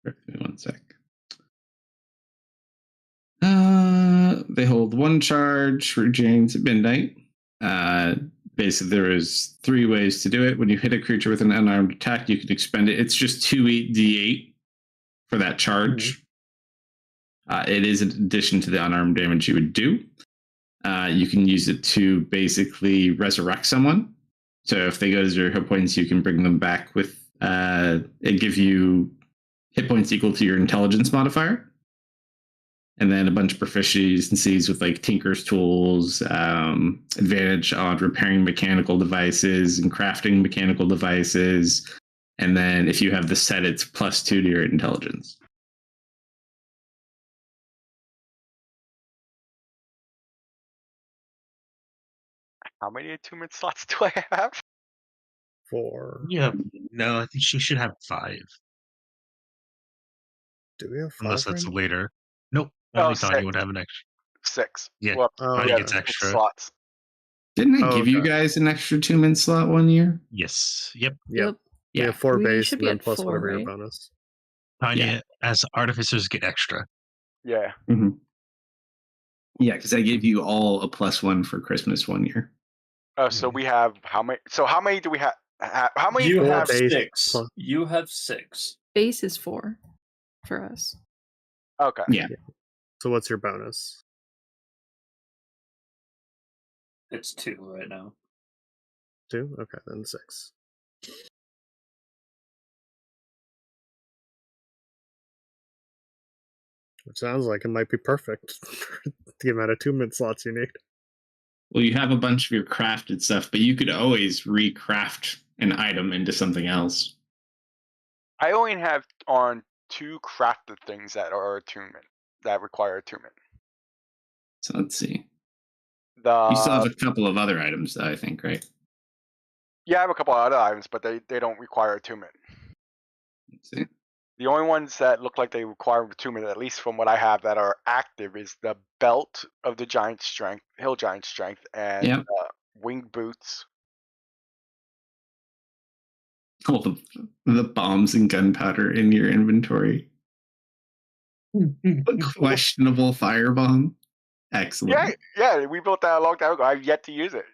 give me 1 sec. They hold 1 charge for James at midnight. Basically, there is 3 ways to do it. When you hit a creature with an unarmed attack, you can expend it. It's just 2d8 for that charge. It is in addition to the unarmed damage you would do. You can use it to basically resurrect someone. So if they go to 0 hit points, you can bring them back with it give you hit points equal to your intelligence modifier. And then a bunch of proficiencies with like tinker's tools, advantage on repairing mechanical devices and crafting mechanical devices. And then if you have the set, it's +2 to your intelligence. How many attunement slots do I have? 4. Yeah. No, I think she should have 5. Do we have 5? Unless that's right now? later. Nope. Oh, Only Tanya 6. would have an extra. 6. Yeah, Well, Tanya yeah, gets 6 extra. slots. Didn't I Oh, give you okay. guys an extra 2-min slot one year? Yes. Yep. Yep. We Yeah. have 4 We base should and be then at plus 4, whatever your right? bonus. Tanya, as artificers, get extra. Yeah. Mm-hmm. Yeah, because I gave you all a +1 for Christmas one year. Oh, so we have how many? So how many do we have? How many You do we have have? base 6. plus- You have 6. Base is 4 for us. Okay. Yeah. So what's your bonus? It's 2 right now. 2? Okay, then 6. Which sounds like it might be perfect for the amount of 2-min slots you need. Well, you have a bunch of your crafted stuff, but you could always recraft an item into something else. I only have on 2 crafted things that are attunement, that require attunement. So let's see. You still have The a couple of other items, though, I think, right? Yeah, I have a couple of other items, but they don't require attunement. Let's see. The only ones that look like they require attunement, at least from what I have, that are active, is the belt of the giant strength, hill giant strength, and Yep. winged boots. All the bombs and gunpowder in your inventory. A questionable firebomb. Excellent. Yeah, we built that a long time ago. I've yet to use it.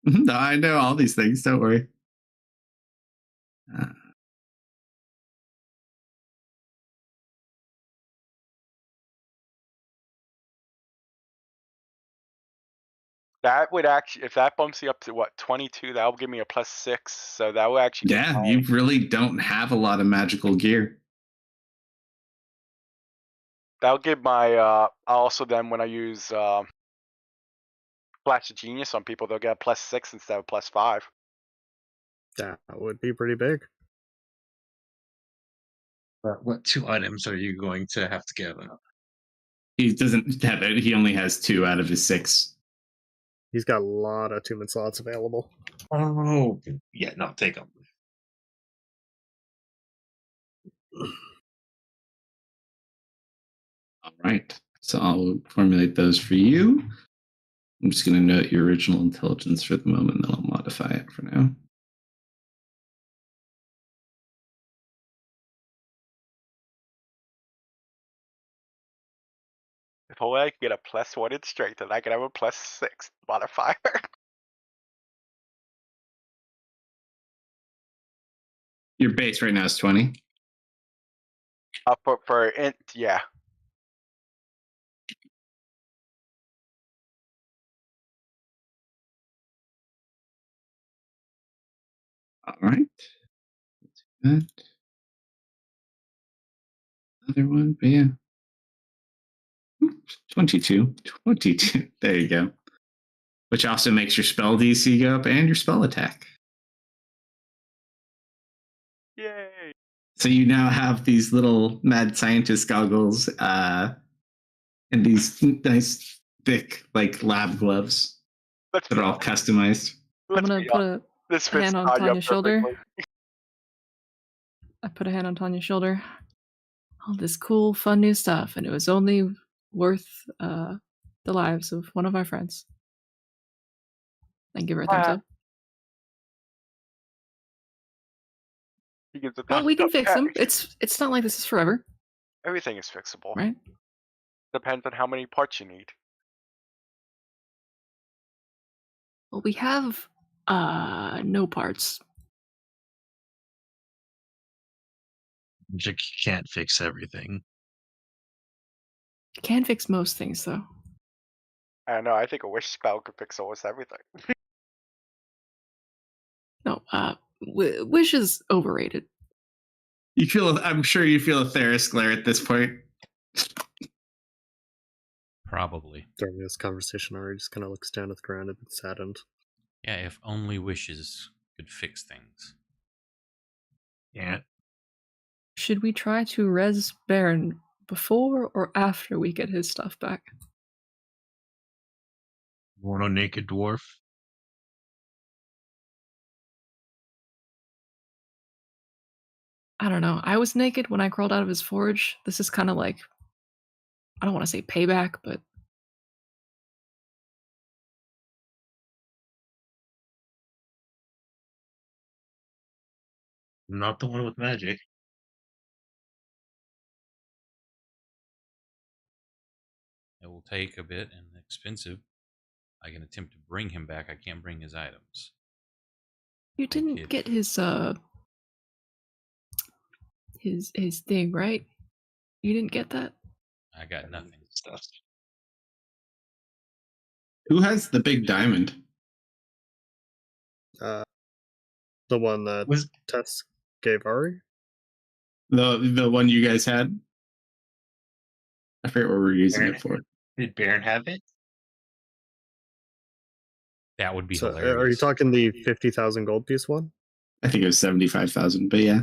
No, I know all these things. Don't worry. That would actually, if that bumps you up to what, 22, that will give me a +6. So that will actually. Yeah, you really don't have a lot of magical gear. That'll give my also then when I use Flash of Genius on people, they'll get a +6 instead of +5. That would be pretty big. What 2 items are you going to have to give up? He doesn't have it. He only has 2 out of his 6. He's got a lot of attunement slots available. Oh, yeah, no, take them. All right. So I'll formulate those for you. I'm just going to note your original intelligence for the moment, then I'll modify it for now. If only I could get a +1 in strength, and I could have a +6 modifier. Your base right now is 20. For int, yeah. All right. Let's do that. Another one, but yeah. 22. 22. There you go. Which also makes your spell DC go up and your spell attack. Yay! So you now have these little mad scientist goggles and these nice thick like lab gloves Let's that be are all honest. customized. I'm Let's gonna be put honest. a This fits hand on Tanya Tanya's shoulder. perfectly. I put a hand on Tanya's shoulder. All this cool, fun new stuff, and it was only worth the lives of one of our friends. And give her a thumbs up. He gives a Well, thumbs we can up fix back. them. It's not like this is forever, Everything is fixable. right? Depends on how many parts you need. Well, we have no parts. Magic can't fix everything. Can fix most things, though. I don't know. I think a wish spell could fix almost everything. No, wish is overrated. You feel? I'm sure you feel a Theris glare at this point. Probably. During this conversation, Ari just kind of looks down at the ground a bit saddened. Yeah, if only wishes could fix things. Yeah. Should we try to res Baron before or after we get his stuff back? Want a naked dwarf? I don't know. I was naked when I crawled out of his forge. This is kind of like, I don't want to say payback, but I'm not the one with magic. It will take a bit and expensive. I can attempt to bring him back. I can't bring his items. you didn't kid. get his thing, right? You didn't get that? I got nothing. Stuff. Who has the big diamond? The one that Was Tess gave Ari? The one you guys had? I forget what we're using Baron, it for. did Baron have it? That would be So, hilarious. are you talking the 50,000 gold piece one? I think it was 75,000, but yeah.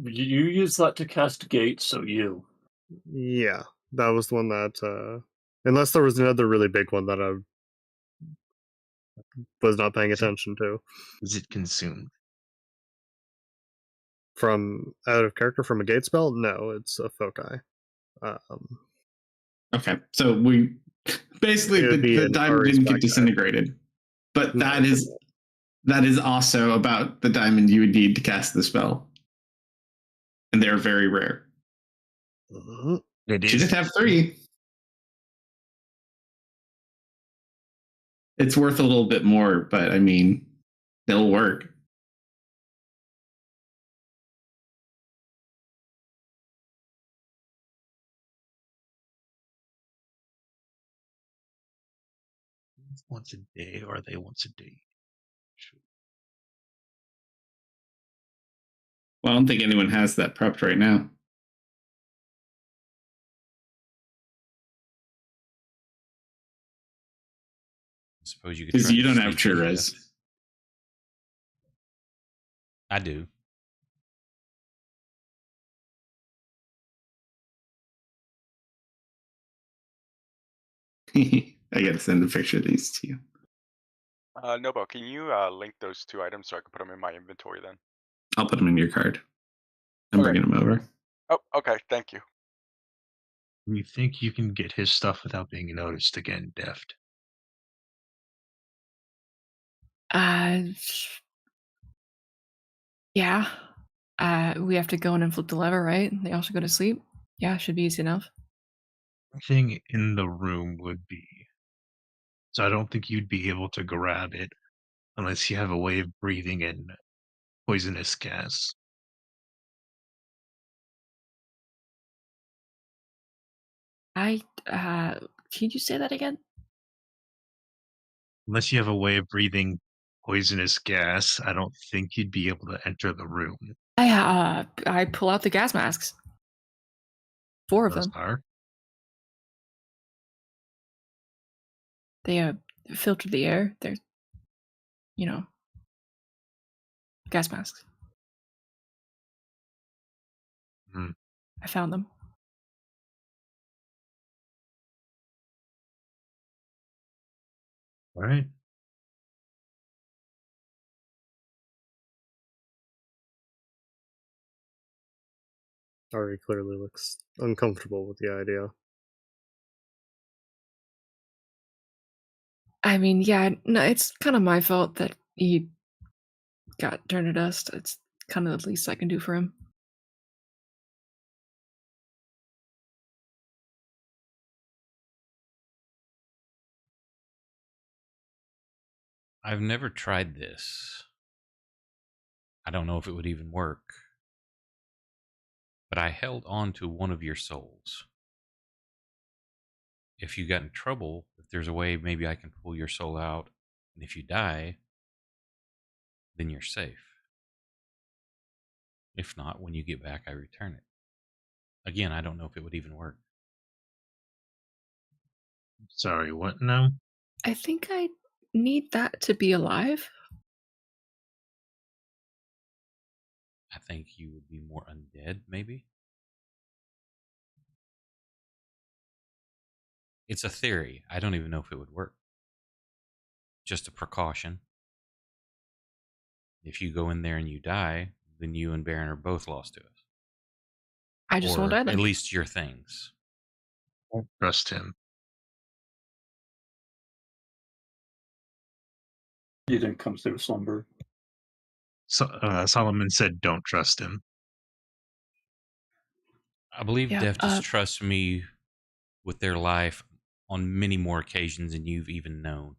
You use that to cast gate, so you. Yeah, that was the one that. Unless there was another really big one that I was not paying attention to. Is it consumed? From out of character from a gate spell? No, it's a foci. Okay, so we basically It would be the an diamond Ari's didn't get backpack. disintegrated, but No, that is also about the diamond you would need to cast the spell, and they're very rare. Mhm. It You is. just have 3. It's worth a little bit more, but I mean, it'll work. Once a day, or are they once a day? Well, I don't think anyone has that prepped right now. I suppose you could Because try you to don't have sneak true in, res. Deft. I do. I gotta send a picture of these to you. Nobo, can you link those 2 items so I can put them in my inventory then? I'll put them in your card. I'm Okay. bringing them over. Oh, okay. Thank you. You think you can get his stuff without being noticed again, Deft? Yeah. We have to go in and flip the lever, right? They also go to sleep. Yeah, should be easy enough. Everything in the room would be. So I don't think you'd be able to grab it unless you have a way of breathing in poisonous gas. Can you say that again? Unless you have a way of breathing poisonous gas, I don't think you'd be able to enter the room. I pull out the gas masks. 4 of Those them. are. They filter the air. They're, gas masks. Hmm. I found them. All right. Ari clearly looks uncomfortable with the idea. I mean, yeah, no, it's kind of my fault that he got turned to dust. It's kind of the least I can do for him. I've never tried this. I don't know if it would even work. But I held on to one of your souls. If you got in trouble, if there's a way maybe I can pull your soul out, and if you die, then you're safe. If not, when you get back, I return it. Again, I don't know if it would even work. Sorry, what now? I think I need that to be alive. I think you would be more undead, maybe. It's a theory. I don't even know if it would work. Just a precaution. If you go in there and you die, then you and Baron are both lost to us. I just won't Or die at then. least your things. Don't trust him. You didn't come through slumber. So, Solomon said, "Don't trust him." I believe Yeah, Deft has trusted me with their life on many more occasions than you've even known.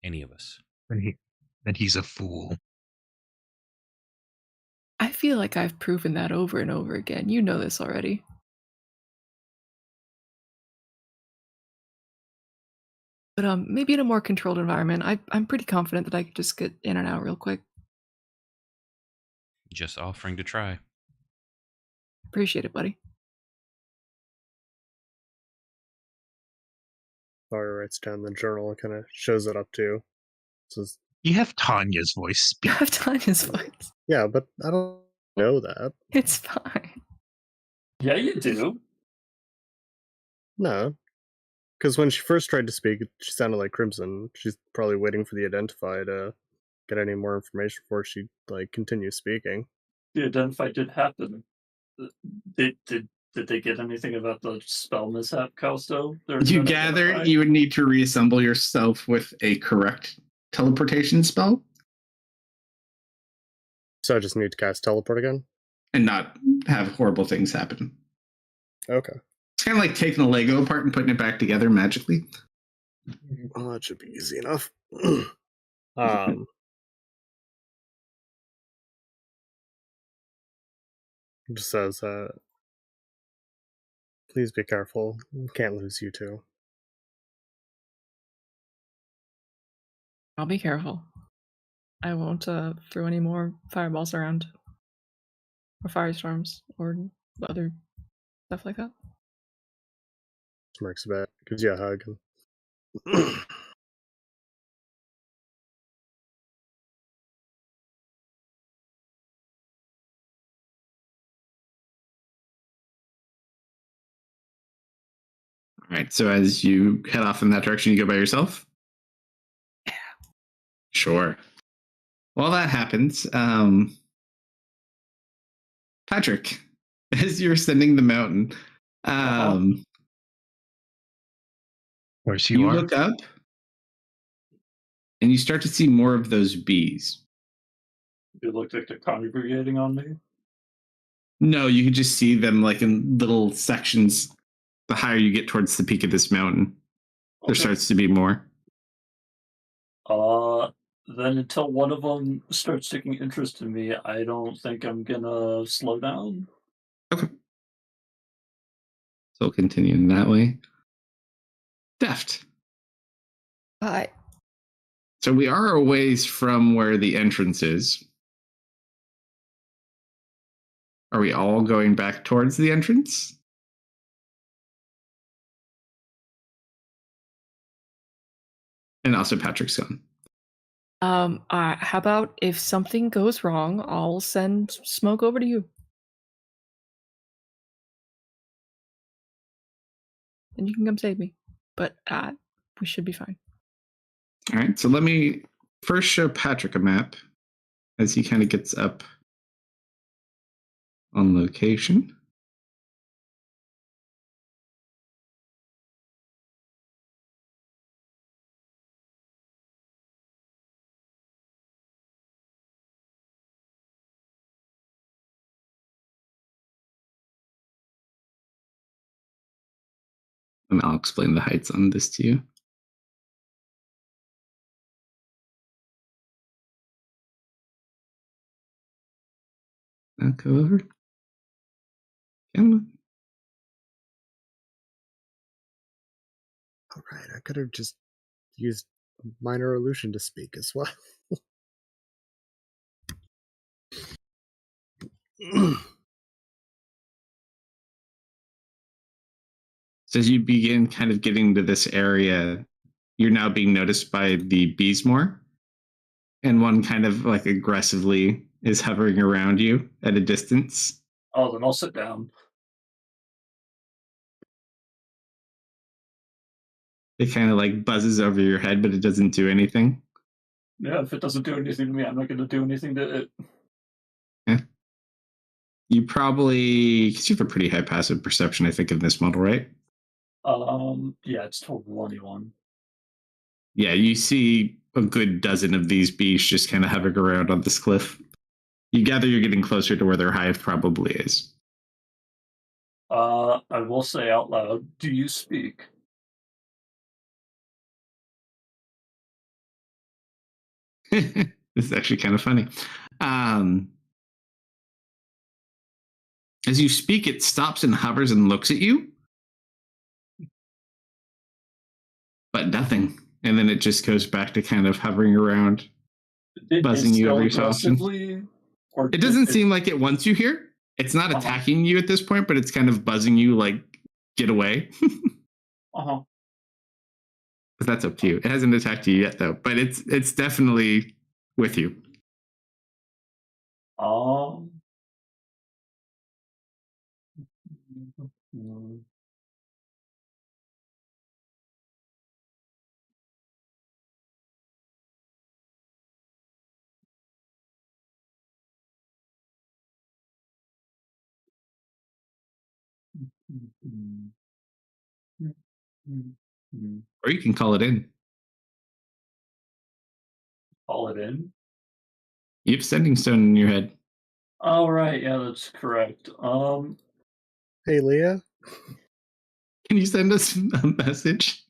Any of us. And he's a fool. I feel like I've proven that over and over again. You know this already. But maybe in a more controlled environment, I'm pretty confident that I could just get in and out real quick. Just offering to try. Appreciate it, buddy. Ari writes down the journal and kind of shows it up too. Says, You have Tanya's voice You speak. have Tanya's voice. yeah, but I don't Know that. It's fine. Yeah, you do. No. Because when she first tried to speak, she sounded like Crimson. She's probably waiting for the Identify to get any more information before she continues speaking. The Identify did happen. Did they get anything about the spell mishap, Kalsto? You gather you would need to reassemble yourself with a correct teleportation spell So I just need to cast Teleport again? and not have horrible things happen. Okay. It's kind of like taking a Lego apart and putting it back together magically. Oh, that should be easy enough. It just says, please be careful. Can't lose you two. I'll be careful. I won't throw any more fireballs around. Or firestorms or other stuff like that. Smirks a bit. Gives you a hug. And All right, so as you head off in that direction, you go by yourself? Yeah. Sure. While that happens, Patrick, as you're ascending the mountain, Of course you are. look up and you start to see more of those bees. It looked like they're congregating on me. No, you can just see them like in little sections. The higher you get towards the peak of this mountain, there starts to be more. Then until one of them starts taking interest in me, I don't think I'm gonna slow down. Okay. So we'll continue in that way. Deft. But So we are a ways from where the entrance is. Are we all going back towards the entrance? And also Patrick's gone. how about if something goes wrong, I'll send smoke over to you. And you can come save me. But we should be fine. All right, so let me first show Patrick a map as he kind of gets up on location. And I'll explain the heights on this to you. I'll go over. Come. all right, I could have just used minor illusion to speak as well. So as you begin kind of getting to this area, you're now being noticed by the bees more. And one kind of like aggressively is hovering around you at a distance. Oh, then I'll sit down. It kind of like buzzes over your head, but it doesn't do anything. Yeah, if it doesn't do anything to me, I'm not gonna do anything to it. Yeah. You probably, because you have a pretty high passive perception, I think, in this model, right? Yeah, it's 21. Yeah, you see a good dozen of these bees just kind of hovering around on this cliff. You gather you're getting closer to where their hive probably is. I will say out loud, do you speak? This is actually kind of funny. As you speak, it stops and hovers and looks at you, but nothing. And then it just goes back to kind of hovering around, buzzing you every so often. It doesn't seem like it wants you here. It's not attacking you at this point, but it's kind of buzzing you like, get away. Uh-huh. But that's up to you. It hasn't attacked you yet, though. But it's definitely with you. Mm. Mm. Mm. Or you can call it in. Call it in. You have sending stone in your head. Oh right, yeah, that's correct. Hey, Leah. Can you send us a message?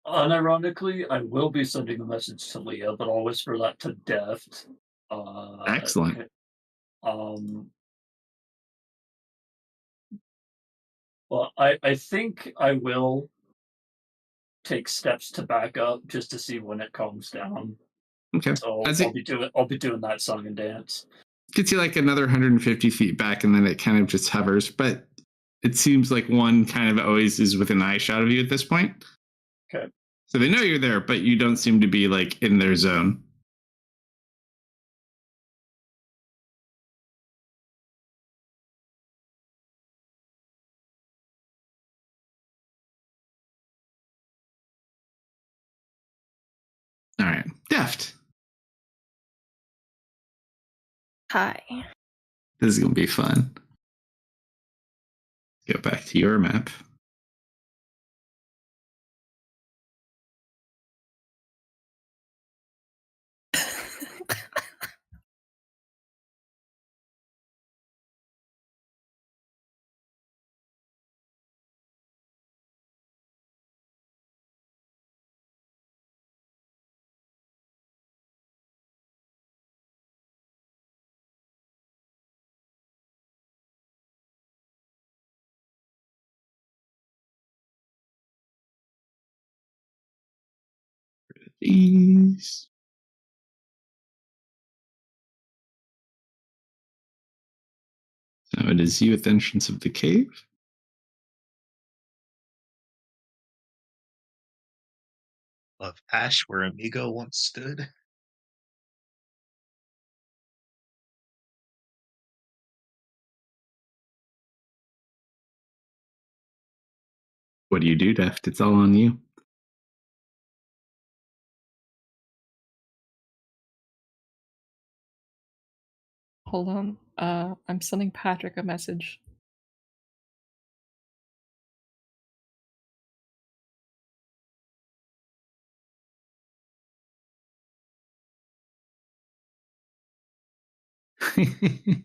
Unironically, I will be sending a message to Leah, but I'll whisper that to Deft. Excellent. Okay. Well, I think I will take steps to back up just to see when it calms down. Okay. So As I'll it be doing that song and dance. gets you like another 150 feet back, and then it kind of just hovers. But it seems like one kind of always is within eye shot of you at this point. Okay. So they know you're there, but you don't seem to be like in their zone. All right. Deft. Hi. This is going to be fun. Go back to your map. These. So it is you at the entrance of the cave. Of Ash, where Amigo once stood. What do you do, Deft? It's all on you. Hold on. I'm sending Patrick a message. Many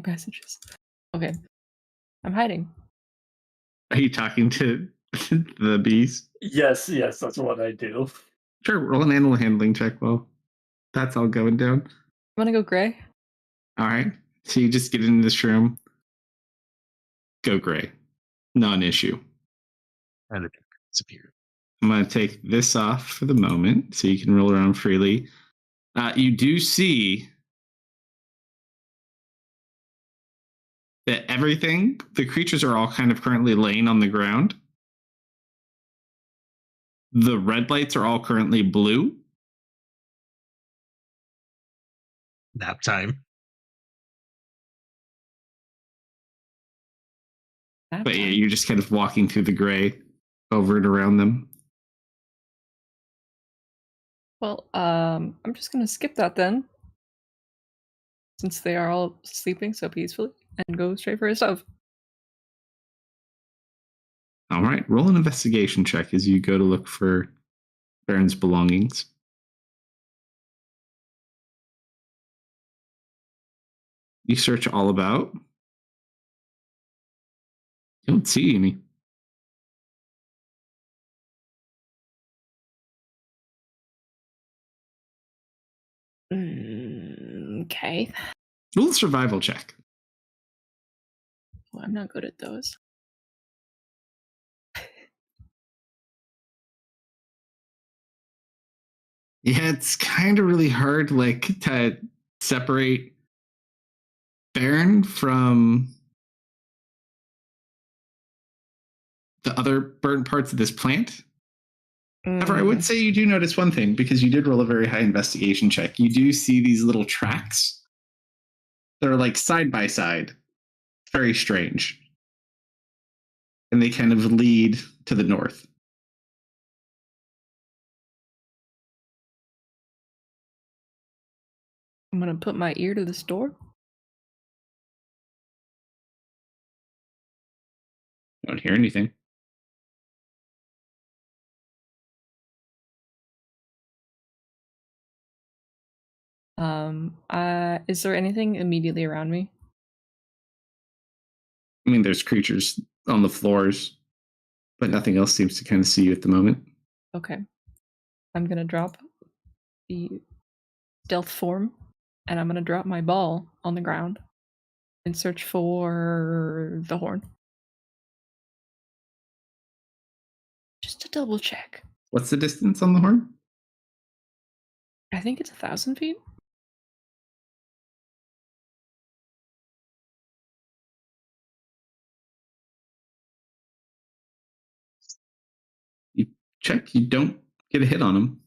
messages. Okay. I'm hiding. Are you talking to the bees? Yes, that's what I do. Sure, roll an animal handling check while that's all going down. I'm gonna go gray. All right. So you just get in this room. Go gray. Non-issue. And it disappeared. I'm going to take this off for the moment so you can roll around freely. You do see that everything, the creatures are all kind of currently laying on the ground. The red lights are all currently blue. Nap time. But yeah, you're just kind of walking through the gray over and around them. Well, I'm just gonna skip that then, since they are all sleeping so peacefully, and go straight for his stuff. All right, roll an investigation check as you go to look for Baron's belongings. You search all about. You don't see any. Okay. Roll a survival check. Well, I'm not good at those. Yeah, it's kind of really hard, like, to separate Baron from the other burnt parts of this plant. However, I would say you do notice one thing, because you did roll a very high investigation check. You do see these little tracks. They're like side by side. Very strange. And they kind of lead to the north. I'm gonna put my ear to this door. I don't hear anything. Is there anything immediately around me? I mean, there's creatures on the floors, but nothing else seems to kind of see you at the moment. Okay. I'm gonna drop the stealth form, and I'm gonna drop my ball on the ground and search for the horn. Just to double check. What's the distance on the horn? I think it's 1,000 feet. You check, you don't get a hit on them.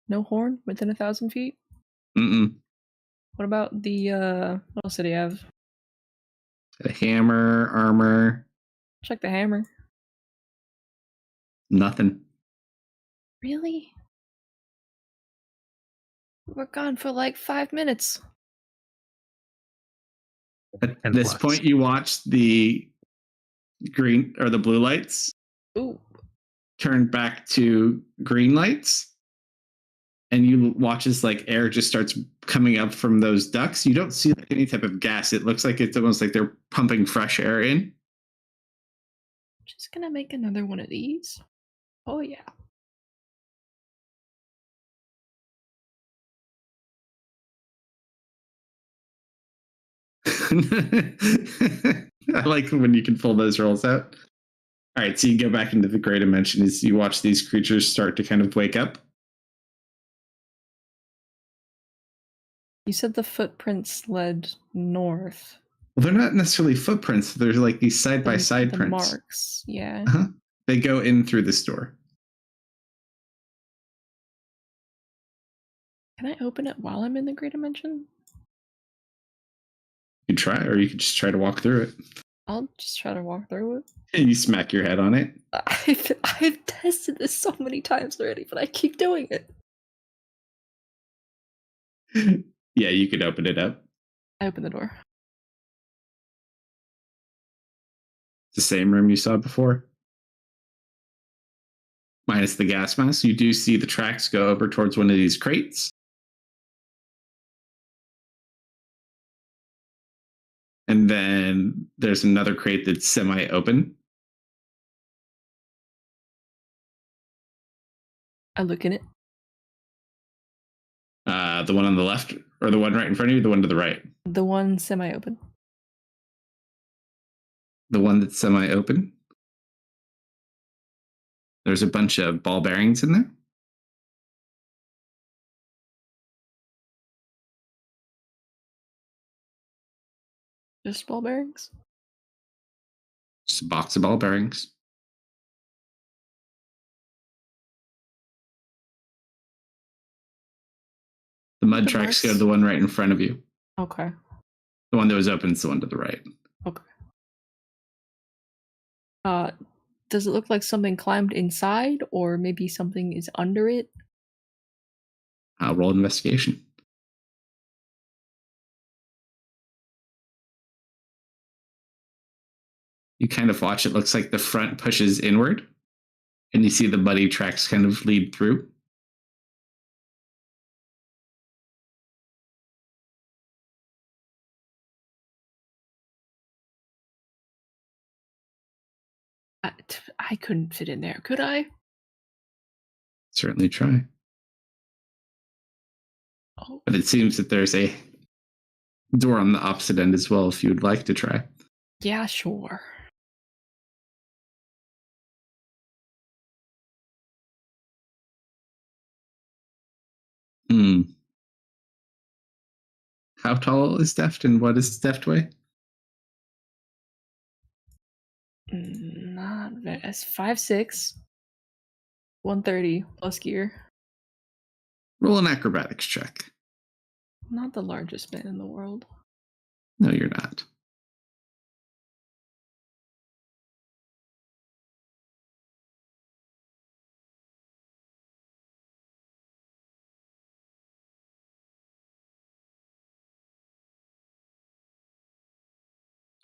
No horn within 1,000 feet. Mm-mm. What about the what else did he have? A hammer, armor, Check the hammer. nothing. Really? We're gone for like 5 minutes. At And this plus. point, you watch the green or the blue lights Ooh. turn back to green lights, and you watch as like air just starts coming up from those ducts. You don't see like any type of gas. It looks like it's almost like they're pumping fresh air in. Just gonna make another one of these. Oh yeah. I like when you can pull those rolls out. All right, so you go back into the gray dimension as you watch these creatures start to kind of wake up. You said the footprints led north. Well, they're not necessarily footprints. They're like these side by side The prints. marks, yeah. Uh-huh. They go in through this door. Can I open it while I'm in the Great Dimension? You could try, or you could just try to walk through it. I'll just try to walk through it. And you smack your head on it. I've tested this so many times already, but I keep doing it. Yeah, you could open it up. I open the door. It's the same room you saw before. Minus the gas mask. You do see the tracks go over towards one of these crates. And then there's another crate that's semi-open. I look in it. The one on the left, or the one right in front of you, the one to the right? The one semi-open. The one that's semi-open. There's a bunch of ball bearings in there. Just ball bearings? Just a box of ball bearings. The mud The tracks go marks? to the one right in front of you. Okay. The one that was open is the one to the right. Okay. Does it look like something climbed inside, or maybe something is under it? I'll roll investigation. You kind of watch, it looks like the front pushes inward, and you see the muddy tracks kind of lead through. I couldn't fit in there, could I? Certainly try. Oh, But it seems that there's a door on the opposite end as well if you would like to try. yeah, sure. Hmm. How tall is Deft, and what is Deft weigh? Not vast. 5'6", 130 plus gear. Roll an acrobatics check. Not the largest man in the world. No, you're not.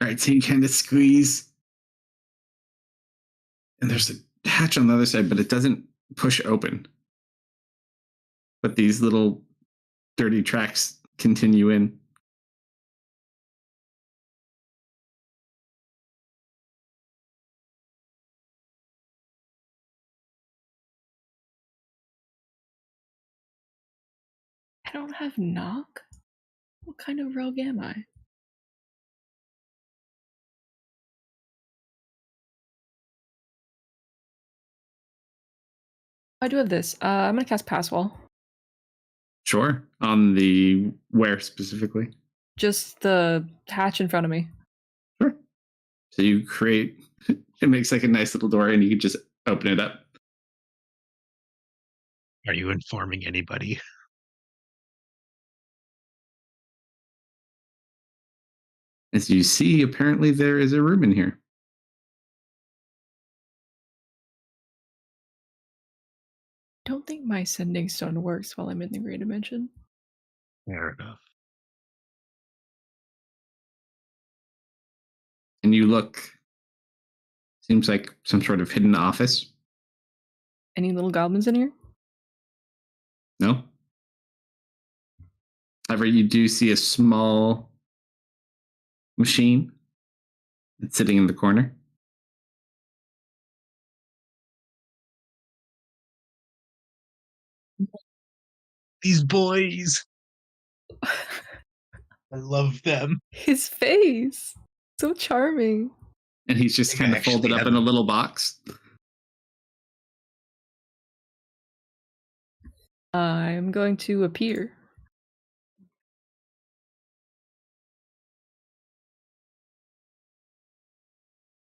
All right, so you kind of squeeze, and there's a hatch on the other side, but it doesn't push open. But these little dirty tracks continue in. I don't have knock? What kind of rogue am I? I do have this. I'm gonna cast Pass Wall. Sure. On the where specifically? Just the hatch in front of me. Sure. So you create, it makes like a nice little door, and you can just open it up. Are you informing anybody? As you see, apparently there is a room in here. Don't think my sending stone works while I'm in the Grey Dimension. Fair enough. And you look, seems like some sort of hidden office. Any little goblins in here? No? However, you do see a small machine that's sitting in the corner. These boys! I love them. His face! So charming. And he's just They kind of actually folded up have in a little box. I'm going to appear.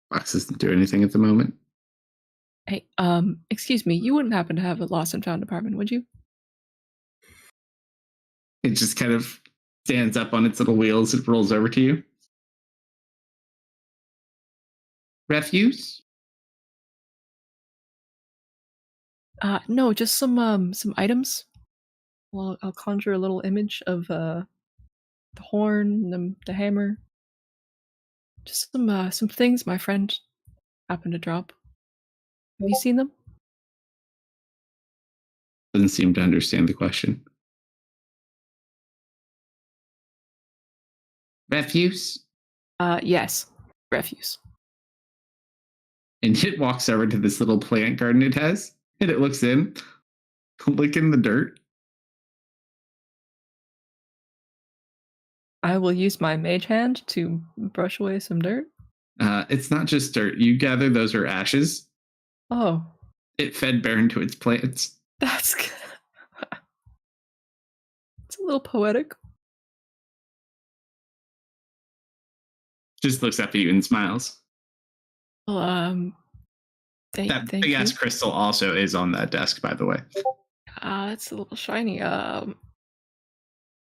Box doesn't do anything at the moment. Hey, excuse me, you wouldn't happen to have a lost and found department, would you? It just kind of stands up on its little wheels. It rolls over to you. Refuse? No, just some items. Well, I'll conjure a little image of the horn, the hammer. Just some things my friend happened to drop. Have you seen them? Doesn't seem to understand the question. Refuse? Yes. Refuse. And it walks over to this little plant garden it has, and it looks in, licking the dirt. I will use my mage hand to brush away some dirt. It's not just dirt. You gather those are ashes. Oh, It fed Baron to its plants. that's good. It's a little poetic. Just looks up at you and smiles. Well, thank That big ass you. crystal also is on that desk, by the way. That's a little shiny.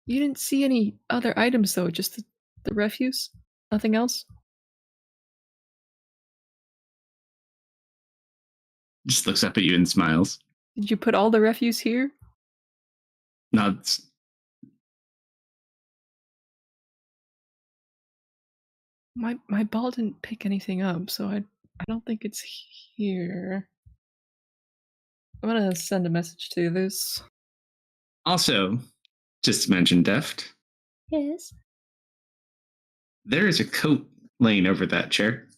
You didn't see any other items though, just the refuse? Nothing else? Just looks up at you and smiles. Did you put all the refuse here? Nods. My ball didn't pick anything up, so I don't think it's here. I'm gonna send a message to this. Also, just to mention Deft, Yes. there is a coat laying over that chair.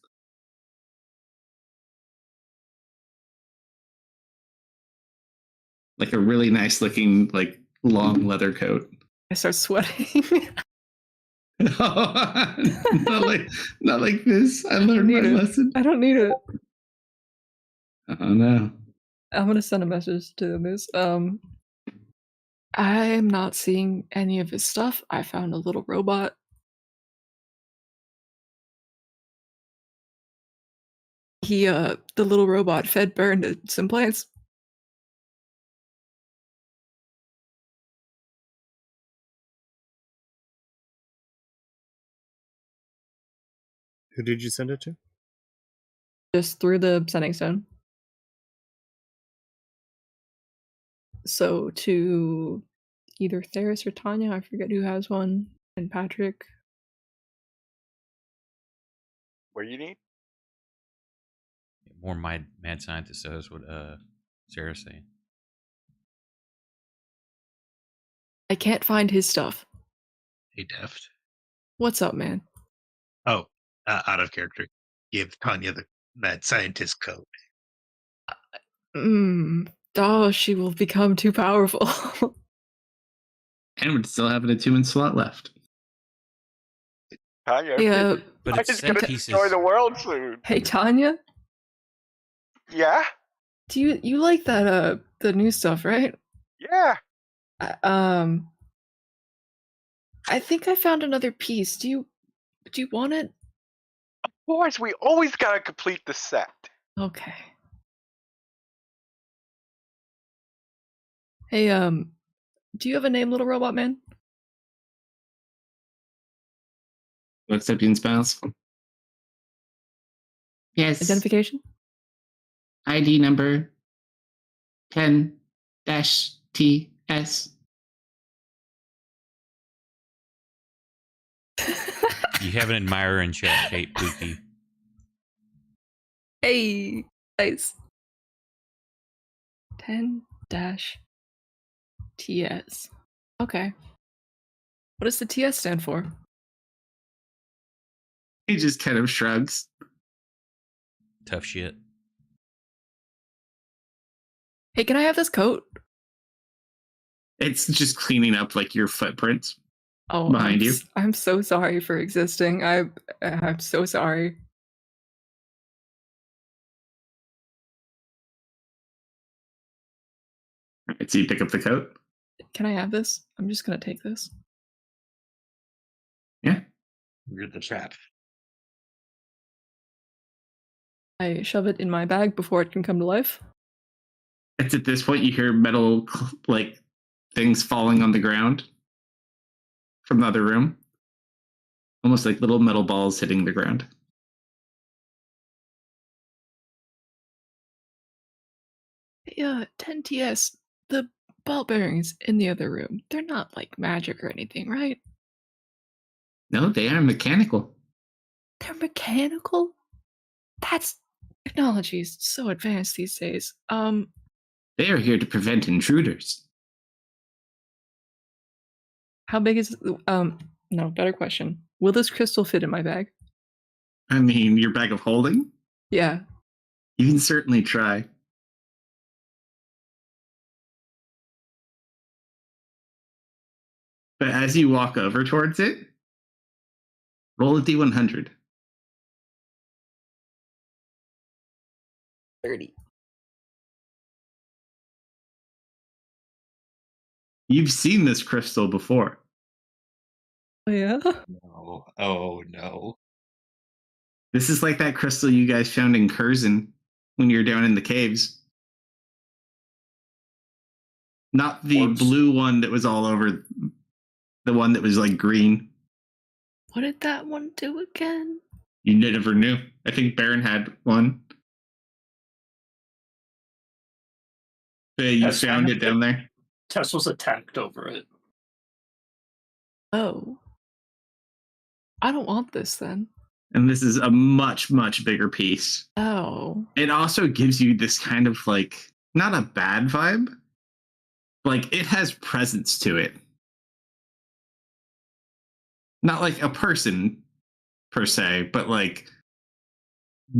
Like a really nice looking, like long leather coat. I start sweating. not like this. I learned my need it. lesson. I don't need it. Oh no. I'm gonna send a message to this. I am not seeing any of his stuff. I found a little robot. the little robot fed Burn to some plants. Who did you send it to? Just through the sending stone. So to either Theris or Tanya, I forget who has one, and Patrick. Where you need? More mad scientist says what Sarah's saying. I can't find his stuff. Hey, Deft. What's up, man? Oh, out of character. Give Tanya the mad scientist code. Oh, she will become too powerful. And we'd still have an attunement slot left. Tanya, Yeah, But I'm it's just set gonna pieces. destroy the world soon. hey Tanya, Yeah, do you like that the new stuff, right? yeah. I think I found another piece. Do you want it? Of course, we always gotta complete the set. Okay. Hey, do you have a name, little robot man? Accepting spouse. Yes. Identification? ID number 10-TS. You have an admirer in chat, Kate Pookie. Hey, nice. 10-TS. Okay. What does the TS stand for? He just kind of shrugs. Tough shit. Hey, can I have this coat? It's just cleaning up like your footprints Oh, behind you. I'm so sorry for existing. I'm so sorry. Right, so you pick up the coat. Can I have this? I'm just gonna take this. Yeah. You're the trap. I shove it in my bag before it can come to life. It's at this point you hear metal like things falling on the ground from the other room. Almost like little metal balls hitting the ground. Yeah, 10TS. The ball bearings in the other room. They're not like magic or anything, right? No, they are mechanical. They're mechanical? That's technology is so advanced these days. They are here to prevent intruders. How big is no, better question. Will this crystal fit in my bag? I mean, your bag of holding? Yeah. You can certainly try. But as you walk over towards it, roll a D100. 30. You've seen this crystal before. Oh, yeah? No. Oh, no. This is like that crystal you guys found in Curzon when you were down in the caves. Not the Works. blue one that was all over, the one that was like green. What did that one do again? You never knew. I think Baron had one. You Yes, found it down there. Tess was attacked over it. Oh. I don't want this then. And this is a much, much bigger piece. Oh. It also gives you this kind of like, not a bad vibe. Like it has presence to it. Not like a person per se, but like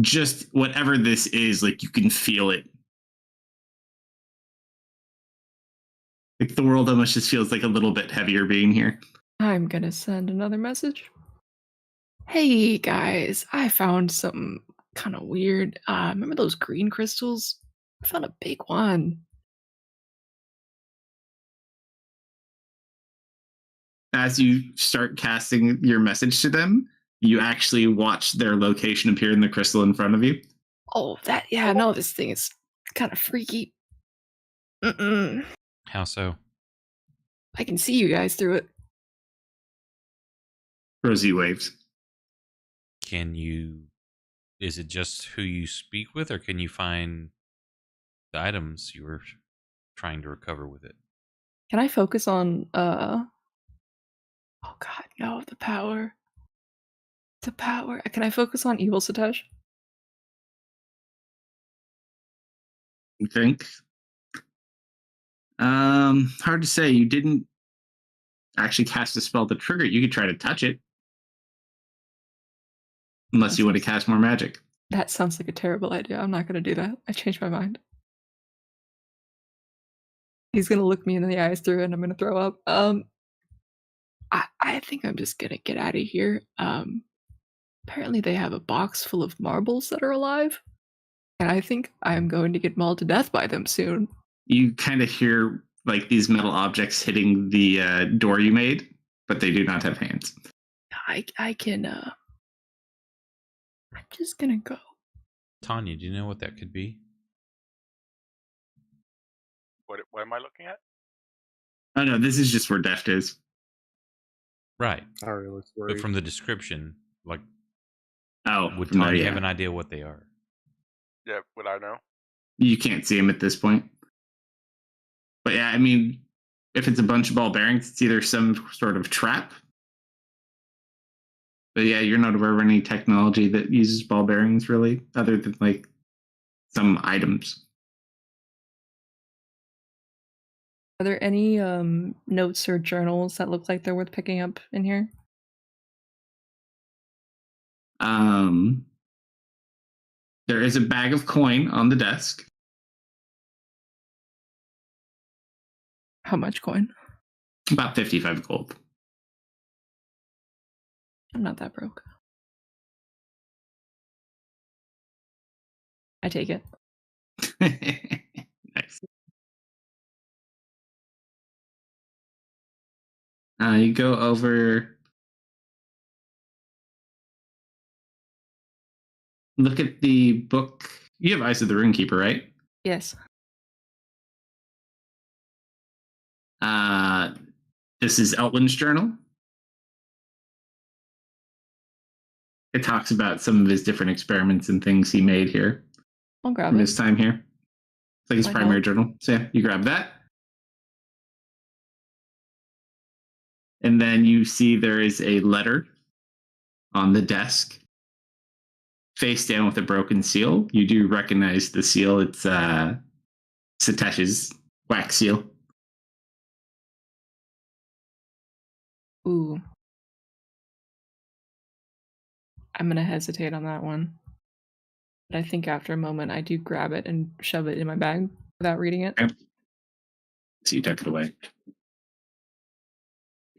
just whatever this is, like you can feel it. Like the world almost just feels like a little bit heavier being here. I'm gonna send another message. Hey guys, I found something kind of weird. Remember those green crystals? I found a big one. As you start casting your message to them, you actually watch their location appear in the crystal in front of you. Oh, that, yeah, no, this thing is kind of freaky. Mm-mm. How so? I can see you guys through it. Rosie waves. Can you? Is it just who you speak with, or can you find the items you were trying to recover with it? Can I focus on, oh god, no, the power. The power. Can I focus on evil Satesh? You think? Hard to say. You didn't actually cast a spell to trigger it. You could try to touch it. Unless you want to cast more magic. That sounds like a terrible idea. I'm not gonna do that. I changed my mind. He's gonna look me in the eyes through it and I'm gonna throw up. I think I'm just gonna get out of here. Apparently they have a box full of marbles that are alive. And I think I'm going to get mauled to death by them soon. You kind of hear like these metal objects hitting the door you made, but they do not have hands. I can I'm just gonna go. Tanya, do you know what that could be? What am I looking at? Oh no, this is just where Deft is. Right. I don't really But worry. from the description, like, Oh, would no, Tanya yeah. have an idea what they are? Yeah, would I know? You can't see them at this point. But yeah, I mean, if it's a bunch of ball bearings, it's either some sort of trap. But yeah, you're not aware of any technology that uses ball bearings really, other than like some items. Are there any notes or journals that look like they're worth picking up in here? There is a bag of coin on the desk. How much coin? About 55 gold. I'm not that broke. I take it. Nice. You go over. Look at the book. You have Eyes of the Runekeeper, right? Yes. This is Elwin's journal. It talks about some of his different experiments and things he made here I'll grab from it. his time here. It's like his Why primary not? journal. So yeah, you grab that. And then you see there is a letter on the desk, face down with a broken seal. You do recognize the seal. It's Satesh's wax seal. Ooh. I'm gonna hesitate on that one. But I think after a moment I do grab it and shove it in my bag without reading it. Okay. So you tuck it away.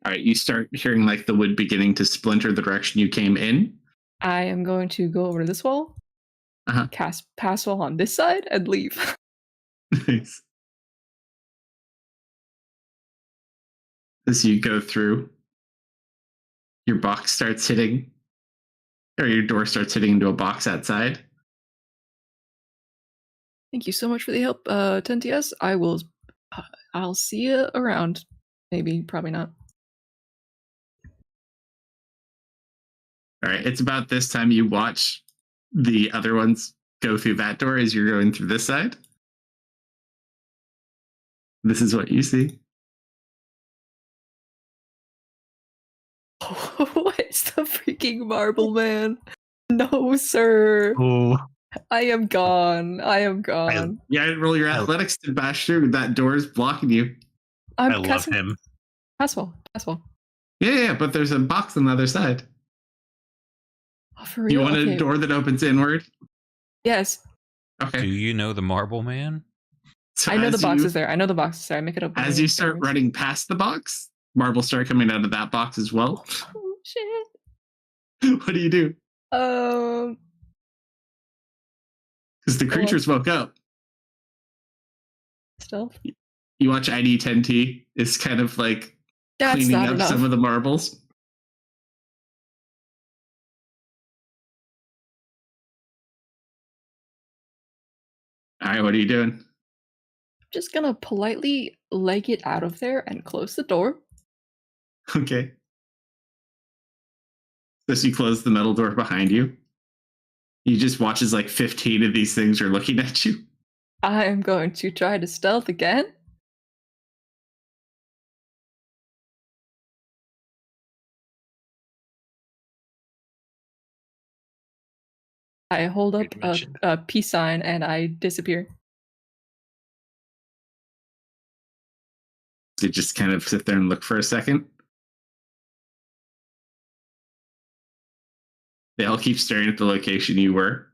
All right, you start hearing like the wood beginning to splinter the direction you came in. I am going to go over to this wall, cast pass wall on this side, and leave. Nice. As you go through, your box starts hitting, or your door starts hitting into a box outside. Thank you so much for the help, 10TS. I'll see you around. Maybe, probably not. All right, it's about this time you watch the other ones go through that door as you're going through this side. This is what you see. What's the freaking marble man? No, sir. Oh, I am gone. I am gone. Yeah, roll your athletics to bash through. That door is blocking you. I'm I love casting him. pass wall. Pass wall. Yeah, but there's a box on the other side. Oh, for real? You want Okay. a door that opens inward? Yes. Okay. Do you know the Marble Man? So I know the as box you- is there. I know the box is there. I make it open. As you start running past the box, marbles start coming out of that box as well. Oh, shit. What do you do? Because the creatures woke up. Stealth? You watch ID10T is kind of like That's cleaning not up enough. some of the marbles. right, what are you doing? Just gonna politely leg it out of there and close the door. Okay. As you close the metal door behind you, you just watch as like 15 of these things are looking at you. I am going to try to stealth again. I hold up Good mention. a peace sign and I disappear. You just kind of sit there and look for a second. They all keep staring at the location you were.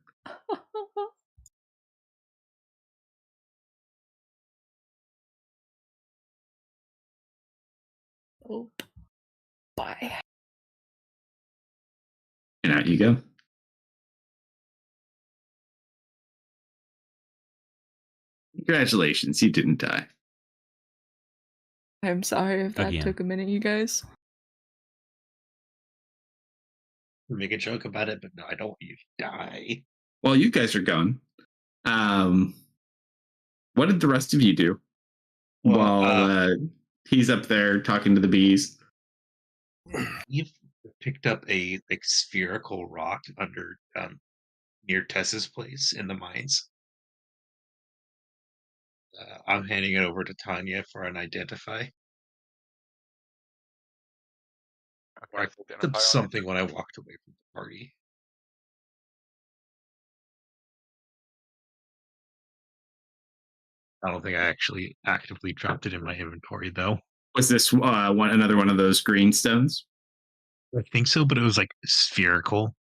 Oh, bye. And out you go. Congratulations, you didn't die. I'm sorry if that Again. took a minute, you guys. We make a joke about it, but no, I don't want you to die. Well, you guys are gone. What did the rest of you do Well, while he's up there talking to the bees? You've picked up a like spherical rock under near Tessa's place in the mines. I'm handing it over to Tanya for an identify. Or I picked up something when I walked away from the party. I don't think I actually actively dropped it in my inventory though. Was this another one of those green stones? I think so, but it was like spherical.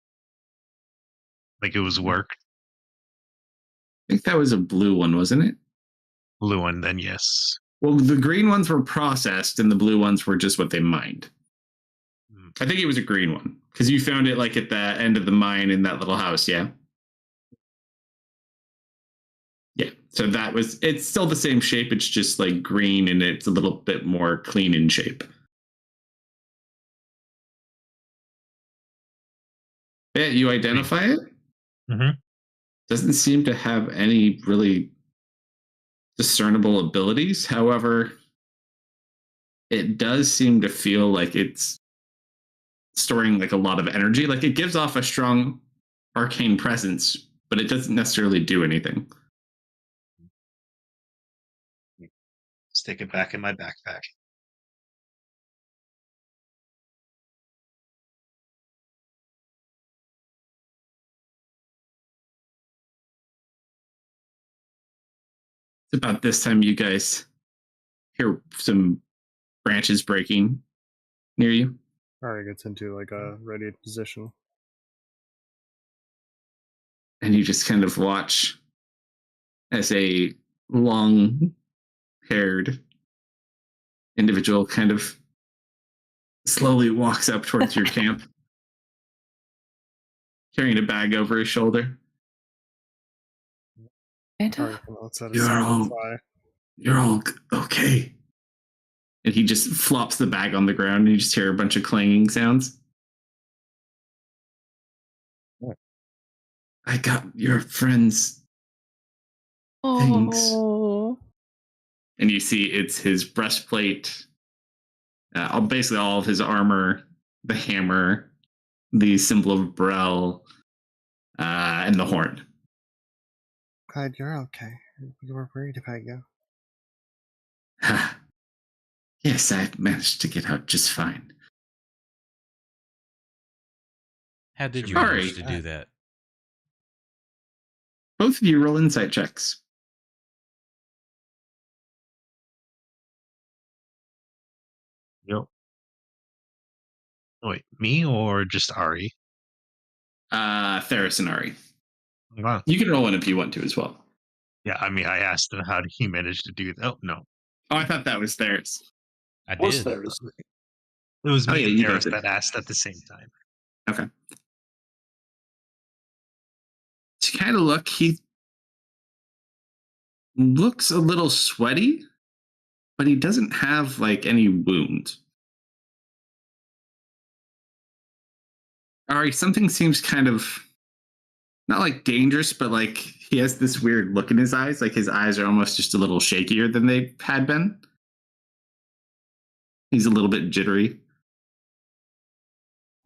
Like it was worked. I think that was a blue one, wasn't it? Blue one, then yes. Well, the green ones were processed and the blue ones were just what they mined. I think it was a green one because you found it like at the end of the mine in that little house, yeah? Yeah, so it's still the same shape. It's just like green and it's a little bit more clean in shape. Yeah, you identify it? Mm-hmm. Doesn't seem to have any really discernible abilities. However, it does seem to feel like it's storing like a lot of energy. Like it gives off a strong arcane presence, but it doesn't necessarily do anything. Stick it back in my backpack. It's about this time you guys hear some branches breaking near you. Alright, gets into like a ready position. And you just kind of watch as a long-haired individual kind of slowly walks up towards your camp, carrying a bag over his shoulder. Santa? You're all okay. And he just flops the bag on the ground and you just hear a bunch of clanging sounds. What? I got your friends things. Oh. And you see it's his breastplate, basically all of his armor, the hammer, the symbol of Brel, and the horn. Glad you're okay. We were worried about you. Yes, I managed to get out just fine. How did you Sorry. manage to do that? Both of you roll insight checks. Yep. Wait, me or just Ari? Theris and Ari. Wow. You can roll one if you want to as well. Yeah, I mean, I asked him how did he manage to do that. Oh, no. Oh, I thought that was Theris. I Was did. there? It was Oh, me yeah, and you Theris did. that asked at the same time. Okay. To kind of look, he looks a little sweaty, but he doesn't have like any wounds. Ari, something seems kind of not like dangerous, but like he has this weird look in his eyes. Like his eyes are almost just a little shakier than they had been. He's a little bit jittery.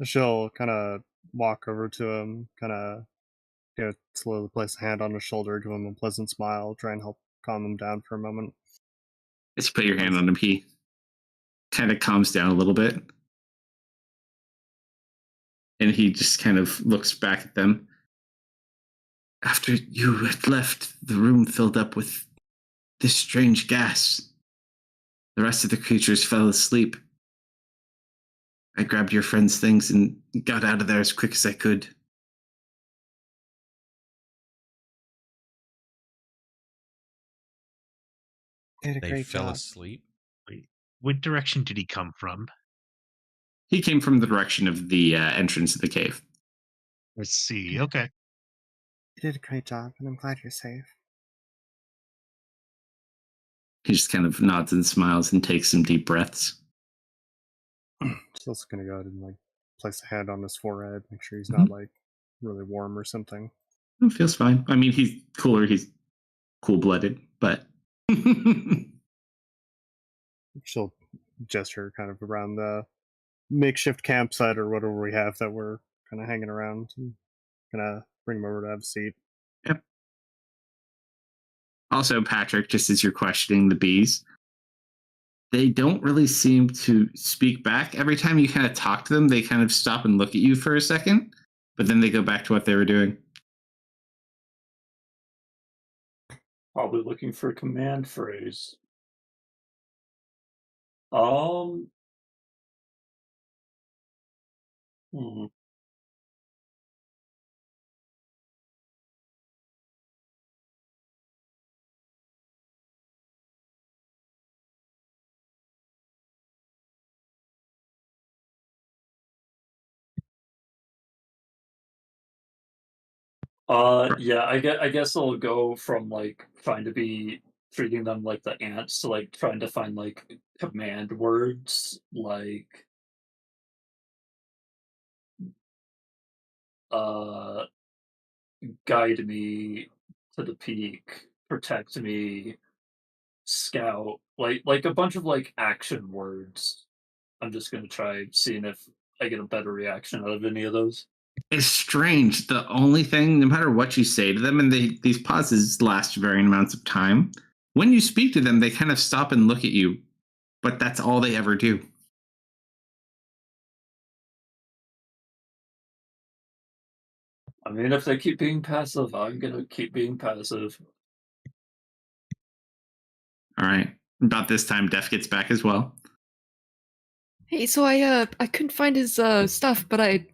She'll kind of walk over to him, kind of slowly place a hand on his shoulder, give him a pleasant smile, try and help calm him down for a moment. As you put your hand on him, he kind of calms down a little bit. And he just kind of looks back at them. After you had left, the room filled up with this strange gas. The rest of the creatures fell asleep. I grabbed your friend's things and got out of there as quick as I could. Did a They great fell job. asleep. Wait, what direction did he come from? He came from the direction of the entrance of the cave. Let's see. Okay. You did a great job, and I'm glad you're safe. He just kind of nods and smiles and takes some deep breaths. She's also gonna go ahead and like place a hand on his forehead, make sure he's not like really warm or something. It feels fine. I mean, he's cooler. He's cool-blooded, but She'll gesture kind of around the makeshift campsite or whatever we have that we're kind of hanging around, and gonna bring him over to have a seat. Yep. Also, Patrick, just as you're questioning the bees, they don't really seem to speak back. Every time you kind of talk to them, they kind of stop and look at you for a second, but then they go back to what they were doing. Probably looking for a command phrase. Hmm. Yeah, I guess I'll go from like trying to be treating them like the ants to like trying to find like command words like uh guide me to the peak, protect me, scout, like a bunch of like action words. I'm just gonna try seeing if I get a better reaction out of any of those. It's strange. The only thing, no matter what you say to them, and these pauses last varying amounts of time, when you speak to them, they kind of stop and look at you, but that's all they ever do. I mean, if they keep being passive, I'm gonna keep being passive. All right. About this time, Def gets back as well. Hey, so I couldn't find his stuff, but I.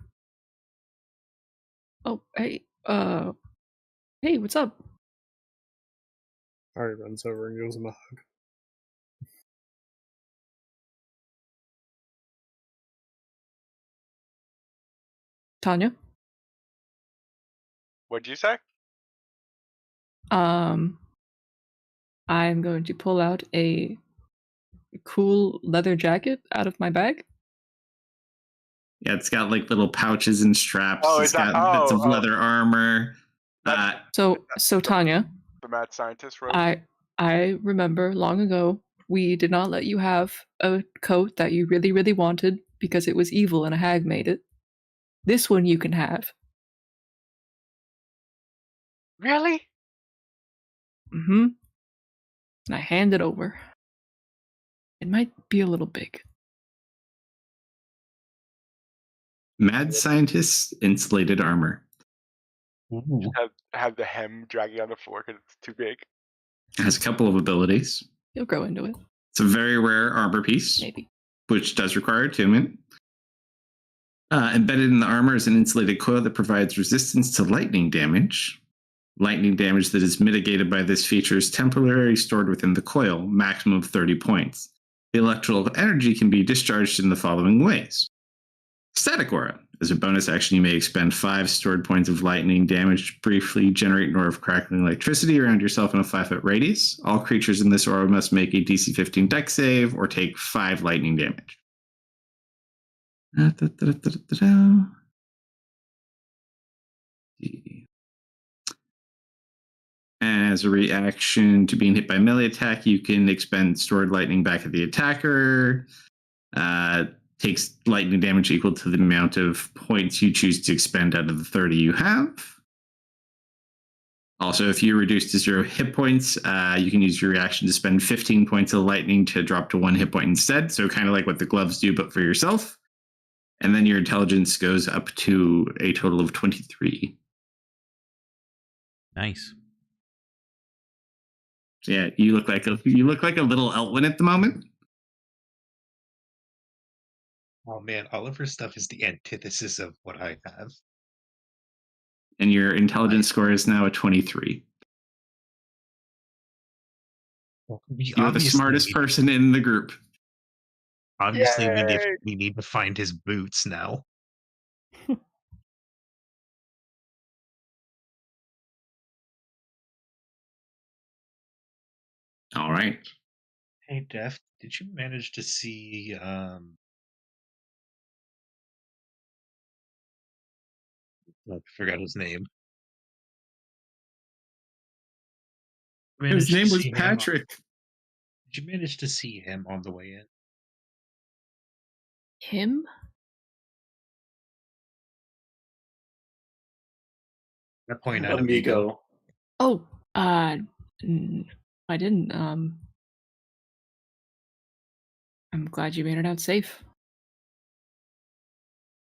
Oh, hey, what's up? Ari runs over and gives him a hug. Tanya. What'd you say? I'm going to pull out a cool leather jacket out of my bag. Yeah, it's got like little pouches and straps. Oh, It's is that- got bits of oh. leather armor. So Tanya, The mad scientist robe? I remember long ago we did not let you have a coat that you really, really wanted because it was evil and a hag made it. This one you can have. Really? Mm-hmm. And I hand it over. It might be a little big. Mad scientist insulated armor. Ooh. Have the hem dragging on the floor because it's too big. It has a couple of abilities. You'll grow into it, It's a very rare armor piece, maybe. which does require attunement. Embedded in the armor is an insulated coil that provides resistance to lightning damage. Lightning damage that is mitigated by this feature is temporarily stored within the coil, maximum of 30 points. The electrical energy can be discharged in the following ways. Static Aura. As a bonus action, you may expend 5 stored points of lightning damage to briefly generate an aura of crackling electricity around yourself in a 5-foot radius. All creatures in this aura must make a DC 15 dex save or take 5 lightning damage. And as a reaction to being hit by melee attack, you can expend stored lightning back at the attacker. Takes lightning damage equal to the amount of points you choose to expend out of the 30 you have. Also, if you're reduced to 0 hit points, you can use your reaction to spend 15 points of lightning to drop to 1 hit point instead. So kind of like what the gloves do, but for yourself. And then your intelligence goes up to a total of 23. Nice. So yeah, you look like a little Elwyn at the moment. Oh man, Oliver's stuff is the antithesis of what I have. And your intelligence score is now a 23. Well, You're the smartest person in the group. Obviously, Yay! we need to find his boots now. All right. Hey, Def, did you manage to see I forgot his name. His name was Patrick. Did you manage to see him on the way in? Him? That point at Amigo. Oh, I didn't. I'm glad you made it out safe.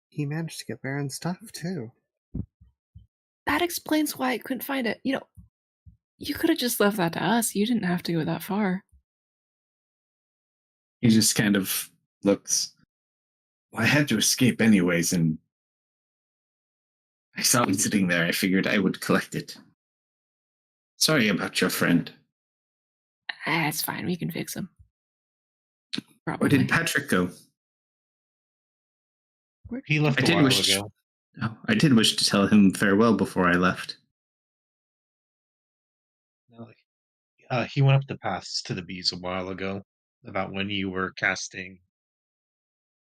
He managed to get Baron's stuff too. That explains why I couldn't find it. You know, you could have just left that to us. You didn't have to go that far. He just kind of looks. Well, I had to escape anyways, and I saw him sitting there. I figured I would collect it. Sorry about your friend. That's fine. We can fix him. Where Probably. did Patrick go? He left I a did while wish. ago. Oh, I did wish to tell him farewell before I left. No, he went up the paths to the bees a while ago. About when you were casting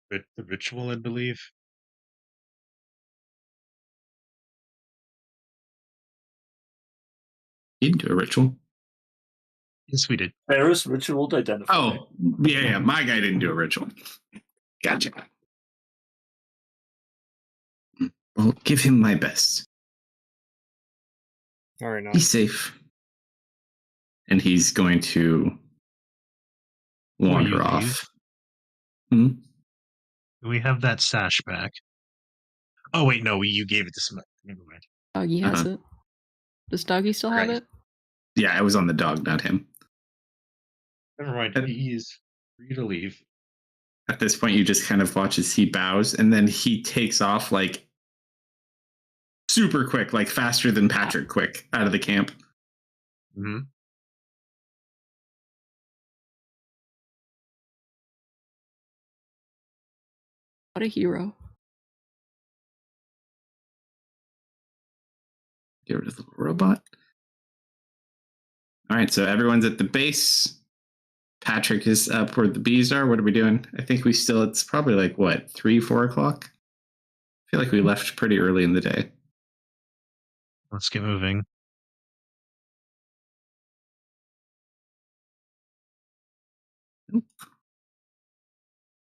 the ritual, I believe. He didn't do a ritual. Yes, we did. Ferris ritual to identify. Oh, yeah. My guy didn't do a ritual. Gotcha. Well, give him my best. All right, now. Be safe. And he's going to wander off. Hmm? We have that sash back. Oh wait, no, you gave it to somebody. Never mind. Doggy has it. Does Doggy still have Right. it? Yeah, I was on the dog, not him. Never mind. He is free to leave. At this point, you just kind of watch as he bows, and then he takes off like super quick, like faster than Patrick quick, out of the camp. Mm-hmm. What a hero. Get rid of the robot. All right, so everyone's at the base. Patrick is up where the bees are. What are we doing? I think it's probably like, what, 3, 4 o'clock? I feel like we left pretty early in the day. Let's get moving.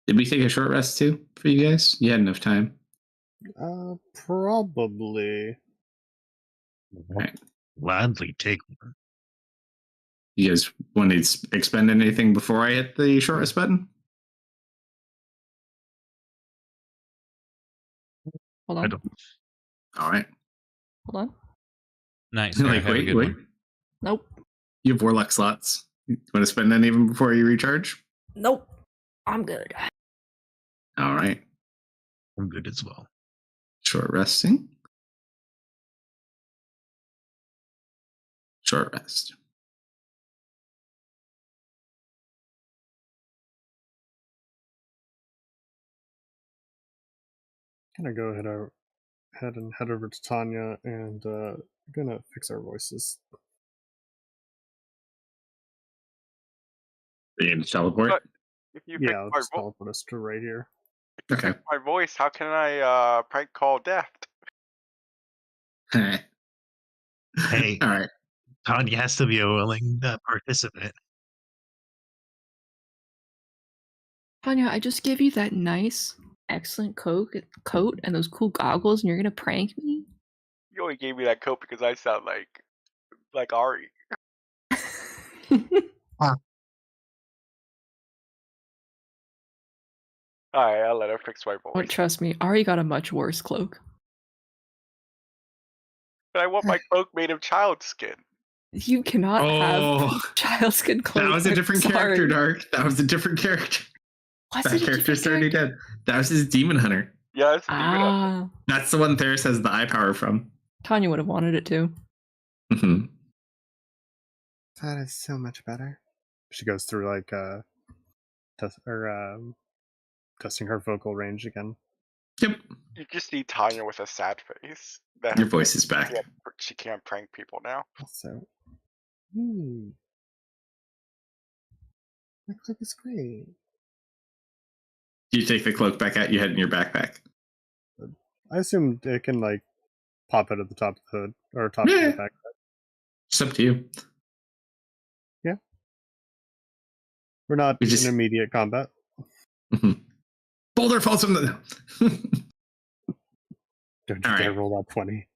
Did we take a short rest too for you guys? You had enough time. Probably. Right. Gladly take one. You guys want to expend anything before I hit the short rest button? Hold I on. don't. All right. Hold on. Nice. Sarah, have a good one. Nope. You have warlock slots. You want to spend any of them before you recharge? Nope. I'm good. All right. I'm good as well. Short resting. Short rest. Gonna go ahead and head over to Tanya and gonna fix our voices. Are you going to teleport? But if you fix Yeah, I'll my just teleport us to right here. Okay. my voice, how can I prank call Deft? Hey. All right. Tanya has to be a willing participant. Tanya, I just gave you that nice, excellent coat and those cool goggles, and you're gonna prank me? You only gave me that coat because I sound like Ari. Alright, I'll let her fix my Oh, voice. trust me, Ari got a much worse cloak. But I want my cloak made of child skin. You cannot have child skin cloak. That was a different character, Dark. That was a different character. Was That it a character's different already dead. That was his demon hunter. Yeah, that's demon hunter. That's the one Theris has the eye power from. Tanya would have wanted it too. Mm-hmm. That is so much better. She goes through like testing her vocal range again. Yep. You just need Tanya with a sad face. Your voice is back. She can't prank people now. Also, that clip is great. You take the cloak back out, you had in your backpack. I assume it can like pop out of the top of the hood or top of the backpack. It's up to you. Yeah. We're not in immediate combat. Boulder falls from the. Don't you dare roll that 20.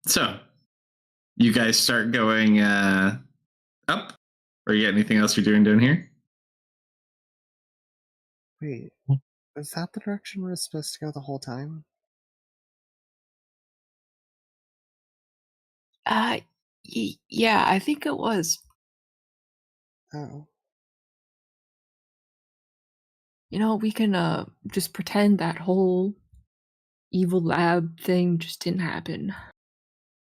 So, you guys start going up? Or you got anything else you're doing down here? Wait, is that the direction we're supposed to go the whole time? Yeah, I think it was. Oh. You know, we can just pretend that whole evil lab thing just didn't happen.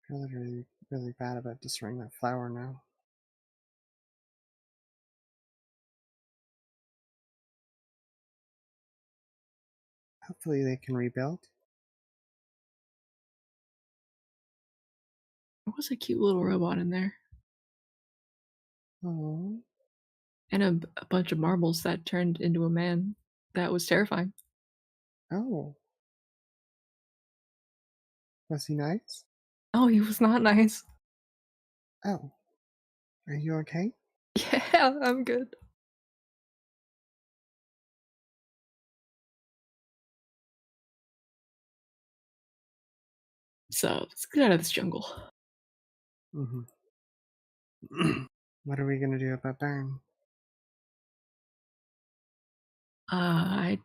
I'm really, really bad about destroying that flower now. Hopefully they can rebuild. There was a cute little robot in there. Oh. And a bunch of marbles that turned into a man. That was terrifying. Oh. Was he nice? Oh, he was not nice. Oh. Are you okay? Yeah, I'm good. So, let's get out of this jungle. Mm-hmm. What are we gonna do about Baron? I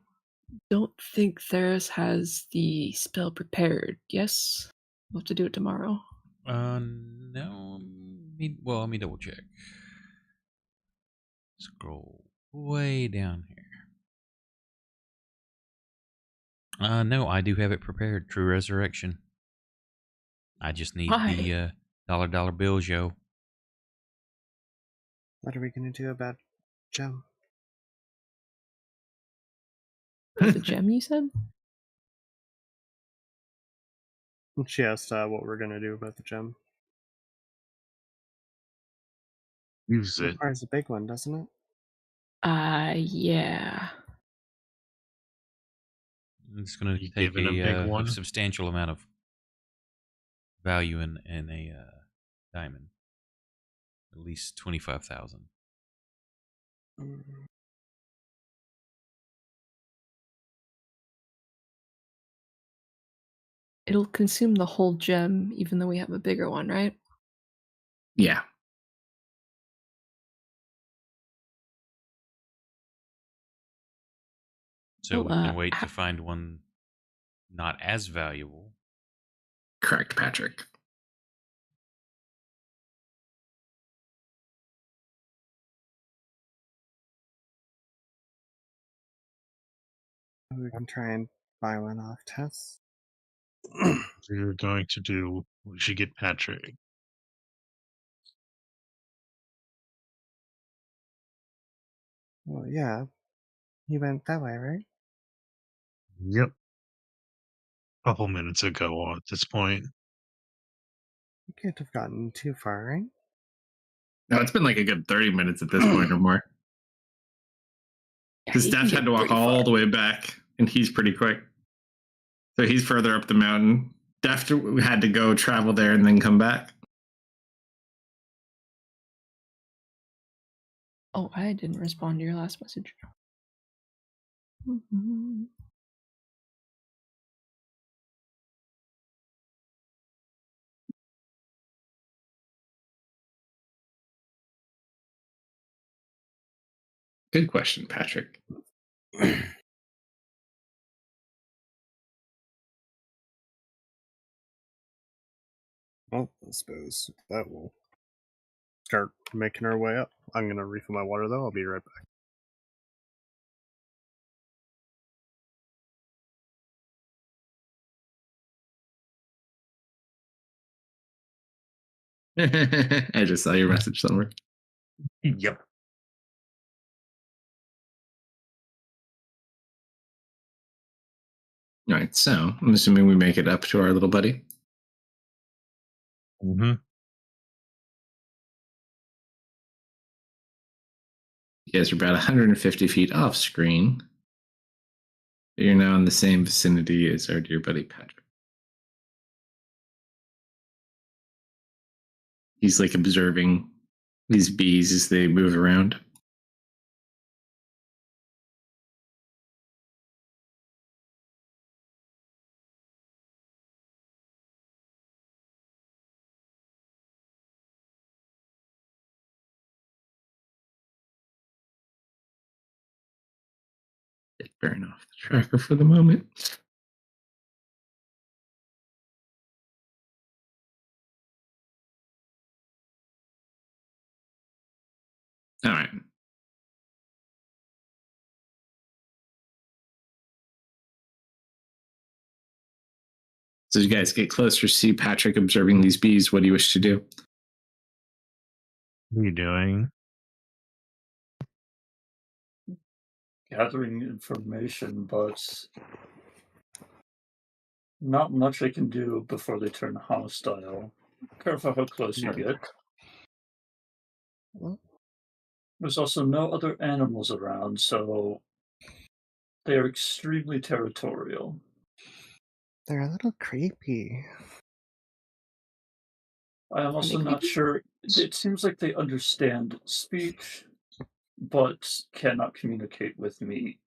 don't think Theris has the spell prepared. Yes? We'll have to do it tomorrow. No. Let me double check. Scroll way down here. No, I do have it prepared. True Resurrection. I just need the dollar bills, yo. What are we gonna do about Gem? The gem, you said? She asked what we're gonna do about the gem. Use It it. requires a big one, doesn't it? Yeah. It's going to take a substantial amount of value in a diamond. At least 25,000. It'll consume the whole gem, even though we have a bigger one, right? Yeah. So we can wait to find one not as valuable. Correct, Patrick. We can try and buy one off Tess. So you're going to do. We should get Patrick. Well, yeah. You went that way, right? Yep. A couple minutes ago at this point. You can't have gotten too far, right? No, it's been like a good 30 minutes at this point or more. Because Steph had to walk all the way back, and he's pretty quick. So he's further up the mountain. Steph had to go travel there and then come back. Oh, I didn't respond to your last message. Good question, Patrick. Well, I suppose that will start making our way up. I'm going to refill my water, though. I'll be right I just saw your message somewhere. Yep. All right, so I'm assuming we make it up to our little buddy. Mm-hmm. You guys are about 150 feet off screen. You're now in the same vicinity as our dear buddy Patrick. He's like observing these bees as they move around. Burn off the tracker for the moment. All right. So you guys get closer, see Patrick observing these bees. What do you wish to do? What are you doing? Gathering information, but not much I can do before they turn hostile. Careful how close you get. There's also no other animals around, so they are extremely territorial. They're a little creepy. I am also not sure. It seems like they understand speech, but cannot communicate with me.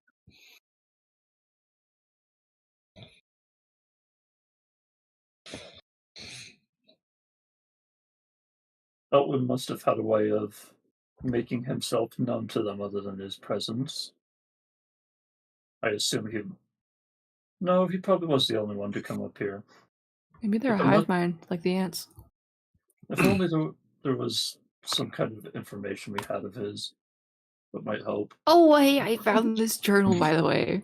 Elwyn must have had a way of making himself known to them other than his presence. I assume he... No, he probably was the only one to come up here. Maybe they're a If hive mind, like the ants. If only there was some kind of information we had of his that might help. Oh, hey, I found this journal, by the way.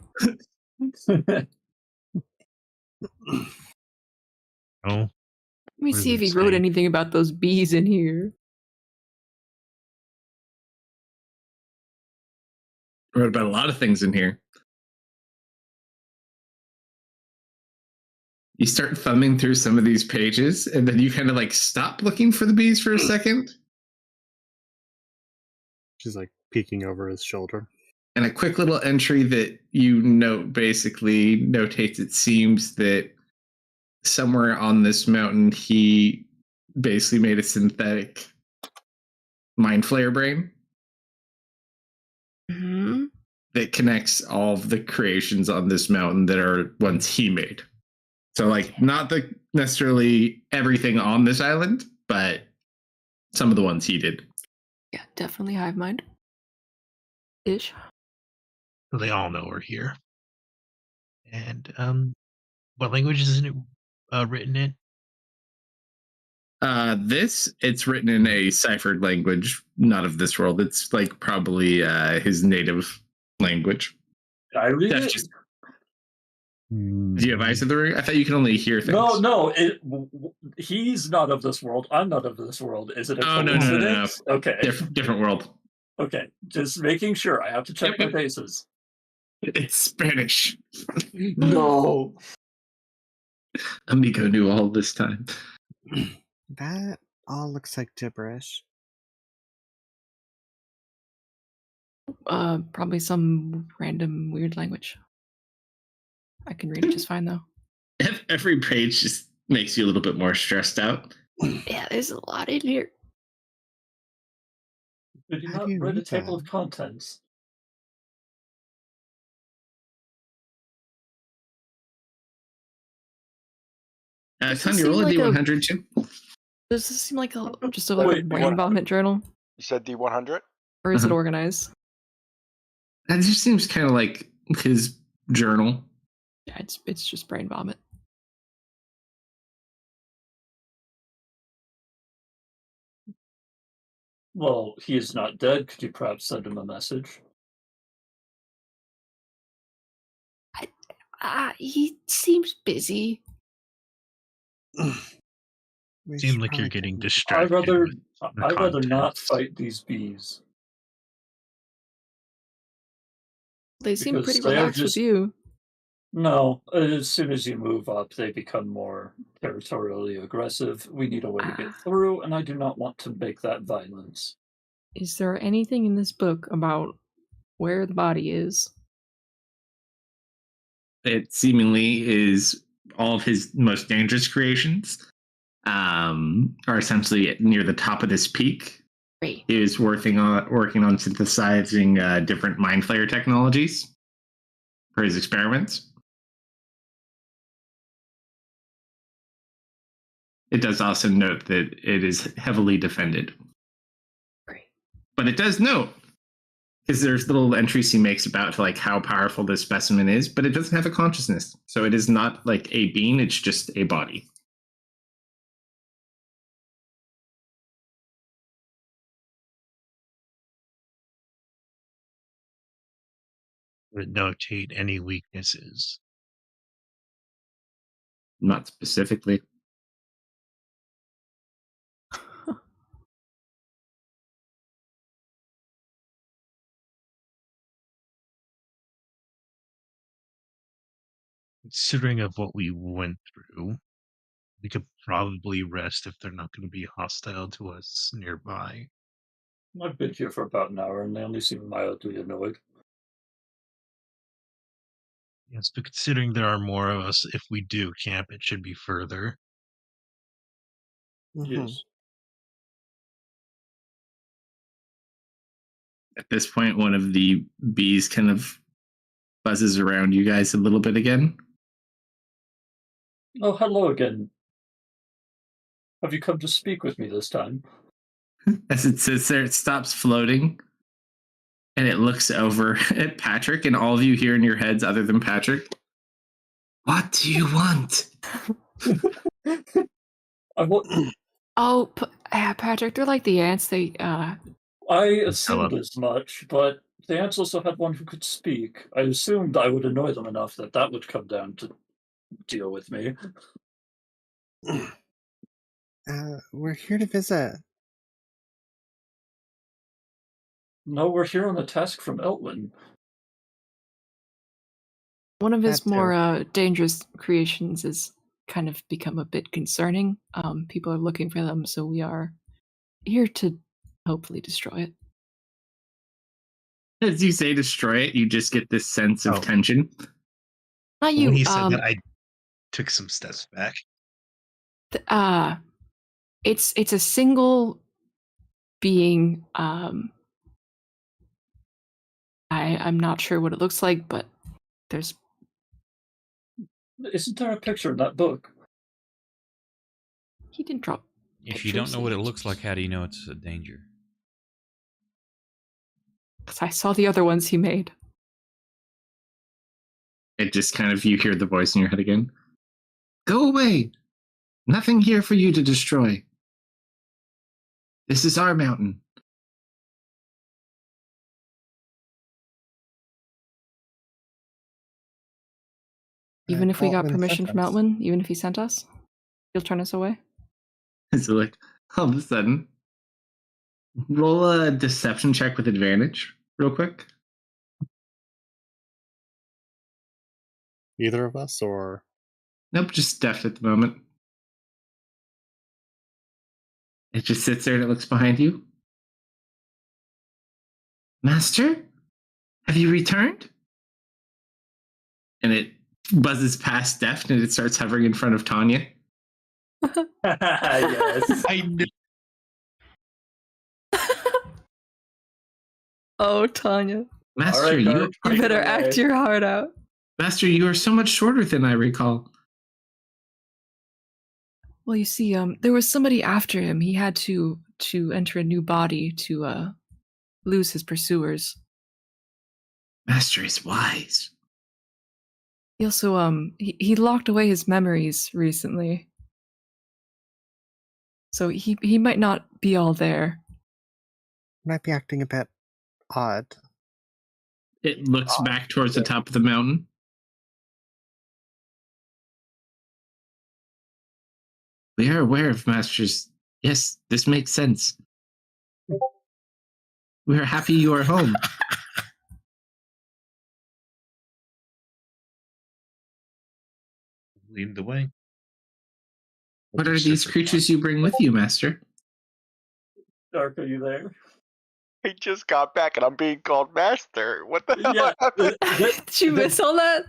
Oh, Let me What does see if it he wrote say? anything about those bees in here. Wrote about a lot of things in here. You start thumbing through some of these pages, and then you kind of like stop looking for the bees for a second. She's like peeking over his shoulder. And a quick little entry that you note basically notates it seems that somewhere on this mountain he basically made a synthetic mind flare brain that connects all of the creations on this mountain that are ones he made. So like not the necessarily everything on this island, but some of the ones he did. Yeah, definitely hive mind. Ish. So they all know we're here. And what language is it written in? It's written in a ciphered language, not of this world. It's like probably his native language. Did I read That's it? just. Do you have eyes of the ring? I thought you could only hear things. No. He's not of this world. I'm not of this world. Is it a coincidence? No. Okay. Different world. Okay. Just making sure. I have to check my bases. It's Spanish. No. Amigo knew all this time. That all looks like gibberish. Probably some random weird language. I can read it just fine, though. Every page just makes you a little bit more stressed out. Yeah, there's a lot in here. Did you How not do you read a read table that? of contents? Does this Tanya, seem roll a like D100 too. Does this seem like just Wait, like a wait, brain what? vomit journal, You said D100? or is it Uh-huh. organized? That just seems kind of like his journal. Yeah, it's just brain vomit. Well, he is not dead. Could you perhaps send him a message? He seems busy. We Seem should like you're probably getting get- distracted with the I'd rather not contents. fight these bees They seem because pretty they are relaxed with just you. no. As soon as you move up, they become more territorially aggressive. We need a way to get through, and I do not want to make that violence. Is there anything in this book about where the body is? It seemingly is all of his most dangerous creations are essentially near the top of this peak. Great. He is working on synthesizing different mind flayer technologies for his experiments. It does also note that it is heavily defended. Great. But it does note, because there's little entries he makes about like how powerful this specimen is, but it doesn't have a consciousness. So it is not like a being, it's just a body. Would notate any weaknesses. Not specifically. Considering of what we went through, we could probably rest if they're not going to be hostile to us nearby. I've been here for about an hour, and they only seem mildly annoyed. Yes, but considering there are more of us, if we do camp, it should be further. Mhm. Yes. At this point, one of the bees kind of buzzes around you guys a little bit again. Oh, hello again. Have you come to speak with me this time? As it sits there, it stops floating and it looks over at Patrick, and all of you hear in your heads, other than Patrick, what do you want? I want. Oh, Patrick, they're like the ants. They I assumed as much, but the ants also had one who could speak. I assumed I would annoy them enough that that would come down to deal with me. We're here to visit. No, we're here on a task from Elwyn. one of his That too. more dangerous creations has kind of become a bit concerning. People are looking for them, so we are here to hopefully destroy it. As you say destroy it, you just get this sense of Oh. tension. Not When you. he said that, I took some steps back. It's a single being. I'm not sure what it looks like, but there's. Isn't there a picture in that book? He didn't drop. If you don't know what it looks like, pictures. how do you know it's a danger? 'Cause I saw the other ones he made. It just kind of, you hear the voice in your head again. Go away. Nothing here for you to destroy. This is our mountain. Even if we got Altman permission sent from us. Outman, even if he sent us, he'll turn us away. So like, all of a sudden, roll a deception check with advantage real quick. Either of us, or Nope, just Deft at the moment. It just sits there and it looks behind you. Master? Have you returned? And it buzzes past Deft and it starts hovering in front of Tanya. Yes. I knew Oh, Tanya. Master, All right, you Dark, You take it better away. act your heart out. Master, you are so much shorter than I recall. Well, you see, there was somebody after him. He had to enter a new body to lose his pursuers. Master is wise. He also he locked away his memories recently, so he might not be all there. Might be acting a bit odd. It looks back towards the top of the mountain. We are aware of Masters. Yes, this makes sense. We are happy you are home. Lead the way. What are these creatures you bring with you, Master? Dark, are you there? I just got back and I'm being called master. What the hell Yeah, happened? Did you miss all that?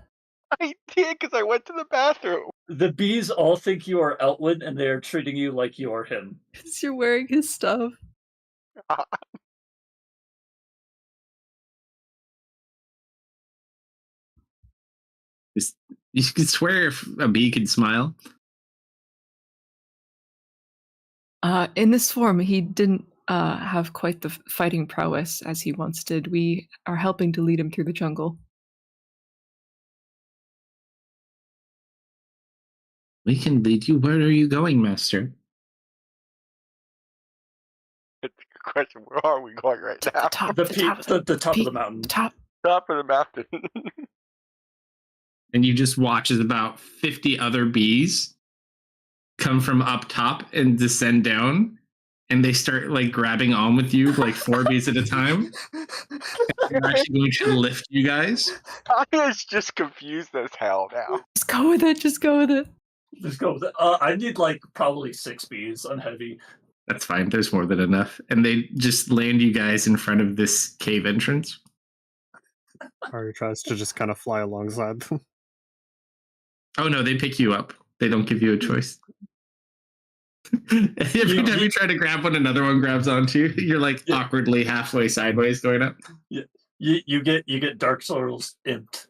I did because I went to the bathroom. the bees all think you are Elwyn, and they are treating you like you are him. Because you're wearing his stuff. You can swear if a bee can smile. In this form, he didn't have quite the fighting prowess as he once did. We are helping to lead him through the jungle. We can lead you. Where are you going, Master? That's a good question. Where are we going right now? The top, The the peak, top, the top of peak, the mountain. the top. Top of the mountain. And you just watch as about 50 other bees come from up top and descend down, and they start like grabbing on with you, like 4 bees at a time. They're actually going to lift you guys. Tanya's just confused as hell now. Just go with it. Just go with it. Just go with it. I need like probably 6 bees on heavy. That's fine. There's more than enough. And they just land you guys in front of this cave entrance. Ari tries to just kind of fly alongside them. Oh no, they pick you up. They don't give you a choice. Every time you try to grab one, another one grabs onto you. You're like awkwardly halfway sideways going up. You get Dark Souls imped.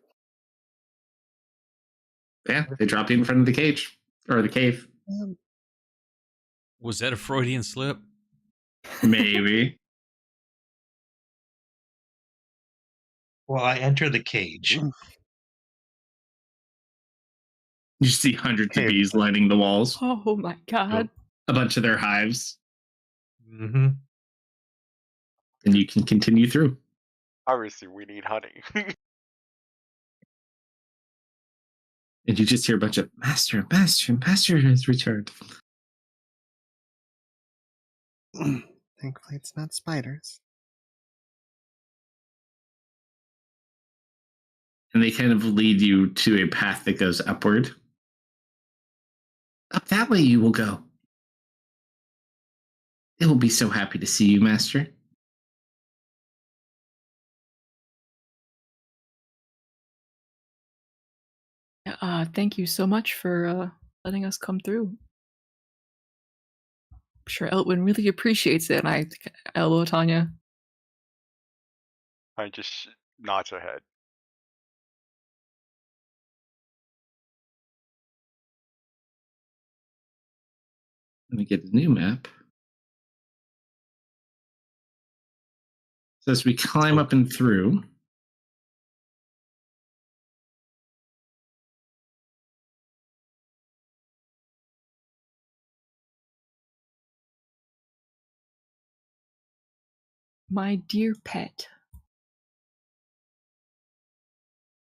Yeah, they drop you in front of the cage or the cave. Was that a Freudian slip? Maybe. Well, I enter the cage. You see hundreds of Cave. bees lining the walls. Oh my god. A bunch of their hives. Mm-hmm. And you can continue through. Obviously, we need honey. And you just hear a bunch of Master has returned. Thankfully, it's not spiders. And they kind of lead you to a path that goes upward. Up that way you will go. They will be so happy to see you, Master. Thank you so much for letting us come through. I'm sure Elwyn really appreciates it, and I elbow Tanya. I just nods her head. Let me get a new map. So as we climb up and through, My dear pet.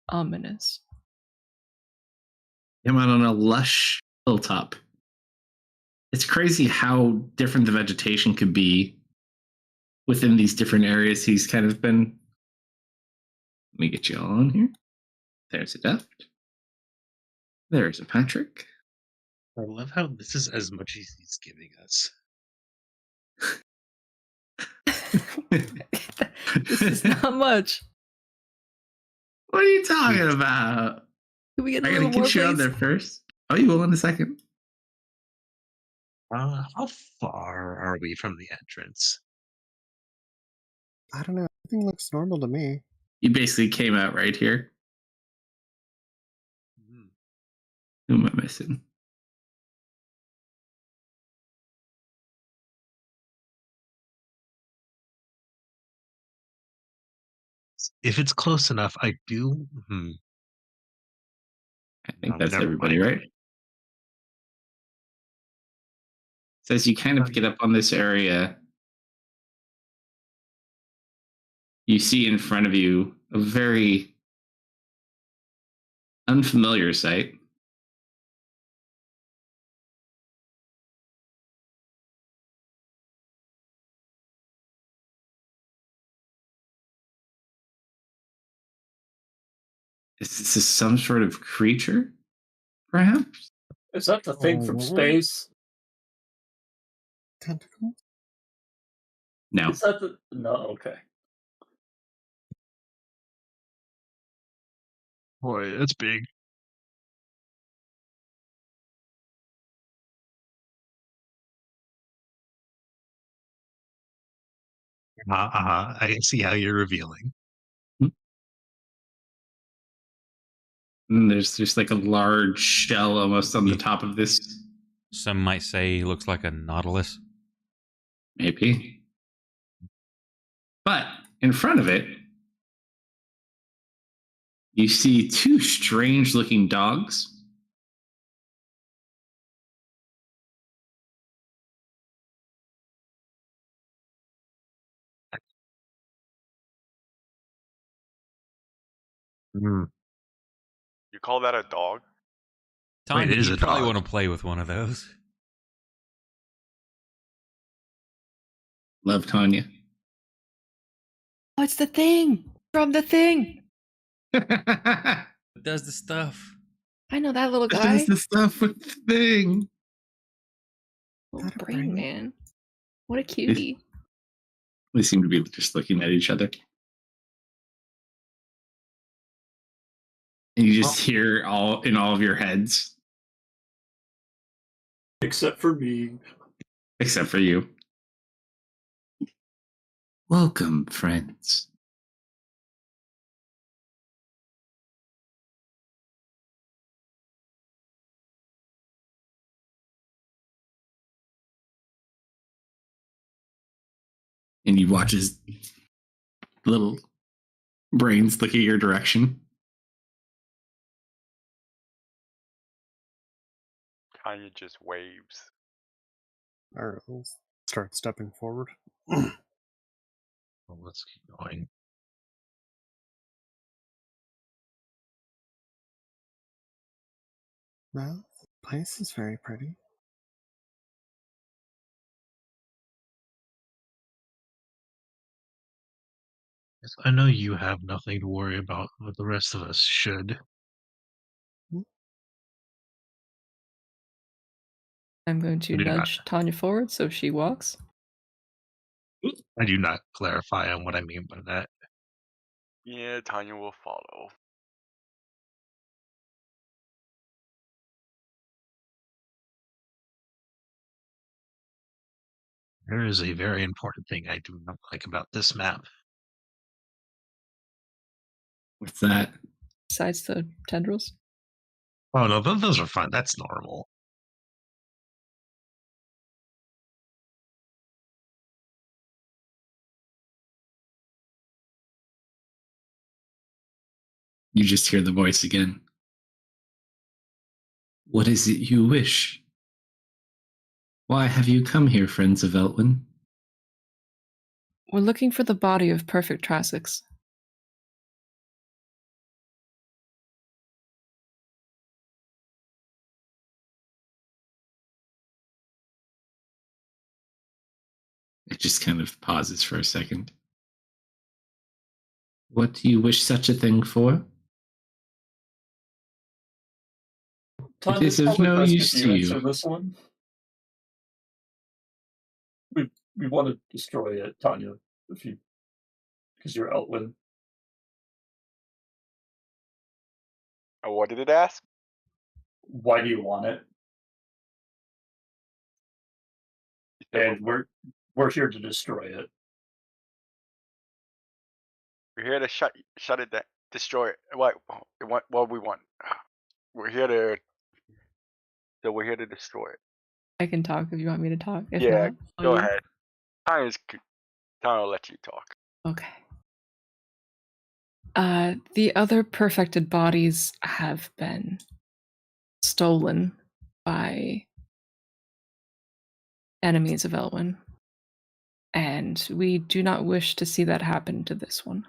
Ominous. I'm out on a lush hilltop. It's crazy how different the vegetation could be within these different areas he's kind of been. Let me get you all on here. There's a Deft. There's a Patrick. I love how this is as much as he's giving us. This is not much. What are you talking about? Can we get a I little gotta more, get you on please? there first. Oh, you will in a second. How far are we from the entrance? I don't know. Everything looks normal to me. You basically came out right here. Mhm. Who am I missing? If it's close enough, I do. I think No, that's never everybody, mind. right? Says you kind of get up on this area. You see in front of you a very unfamiliar sight. Is this some sort of creature, perhaps? Is that the thing from space? Tentacles? No. Is that the no? Okay. Boy, that's big. I see how you're revealing. And there's just like a large shell almost on the top of this. Some might say he looks like a nautilus. Maybe. But in front of it, you see two strange looking dogs. Mm. You call that a dog? Wait, Tanya, it is you a probably dog. want to play with one of those. Love Tanya. Oh, it's the thing from the thing. That It does the stuff. I know that little is guy. the stuff with the thing. Oh, That a brain brain? man. What a cutie. They seem to be just looking at each other. And you just hear all of your heads, Except for me. except for you. Welcome, friends. And you watch his little brains look at your direction. Tanya just waves. Alright, we'll start stepping forward. Well, let's keep going. Well, the place is very pretty. Yes, I know you have nothing to worry about, but the rest of us should. I'm going to I do not. nudge Tanya forward so she walks. I do not clarify on what I mean by that. Yeah, Tanya will follow. There is a very important thing I do not like about this map. What's that? Besides the tendrils. Oh no, those are fine. That's normal. You just hear the voice again. What is it you wish? Why have you come here, friends of Elwyn? We're looking for the body of Perfect Trassix. It just kind of pauses for a second. What do you wish such a thing for? Tanya, is it's of probably no best use if to you you. answer this one. We want to destroy it, Tanya, because you're Elwyn. What did it ask? Why do you want it? And we're here to destroy it. We're here to shut it down, destroy it. What we want? We're here to destroy it. I can talk if you want me to talk. If Yeah, not, I'll go you. ahead. Time will let you talk. Okay. The other perfected bodies have been stolen by enemies of Elwyn, and we do not wish to see that happen to this one.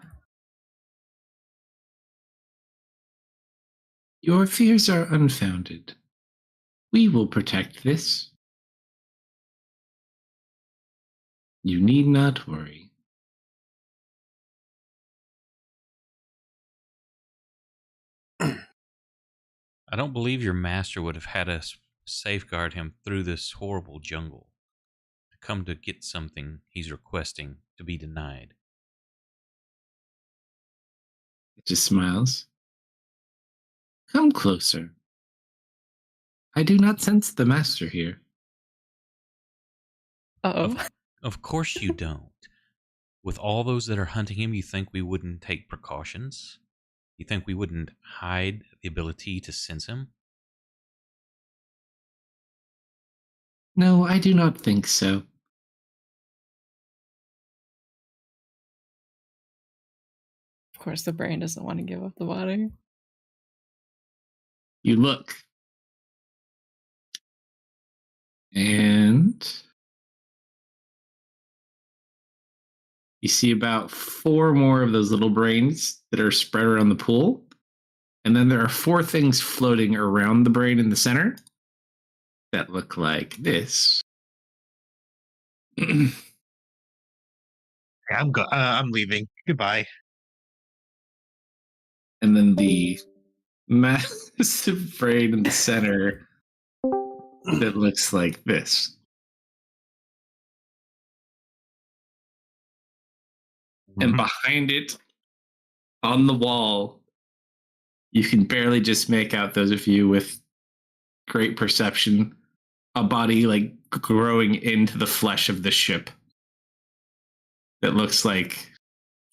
Your fears are unfounded. We will protect this. You need not worry. I don't believe your master would have had us safeguard him through this horrible jungle to come to get something he's requesting to be denied. It just smiles. Come closer. I do not sense the master here. Uh-oh. Of course you don't. With all those that are hunting him, you think we wouldn't take precautions? You think we wouldn't hide the ability to sense him? No, I do not think so. Of course, the brain doesn't want to give up the body. You look. And you see about 4 more of those little brains that are spread around the pool. And then there are 4 things floating around the brain in the center that look like this. I'm leaving. Goodbye. And then the massive brain in the center that looks like this. And behind it, on the wall, you can barely just make out, those of you with great perception, a body like growing into the flesh of the ship. That looks like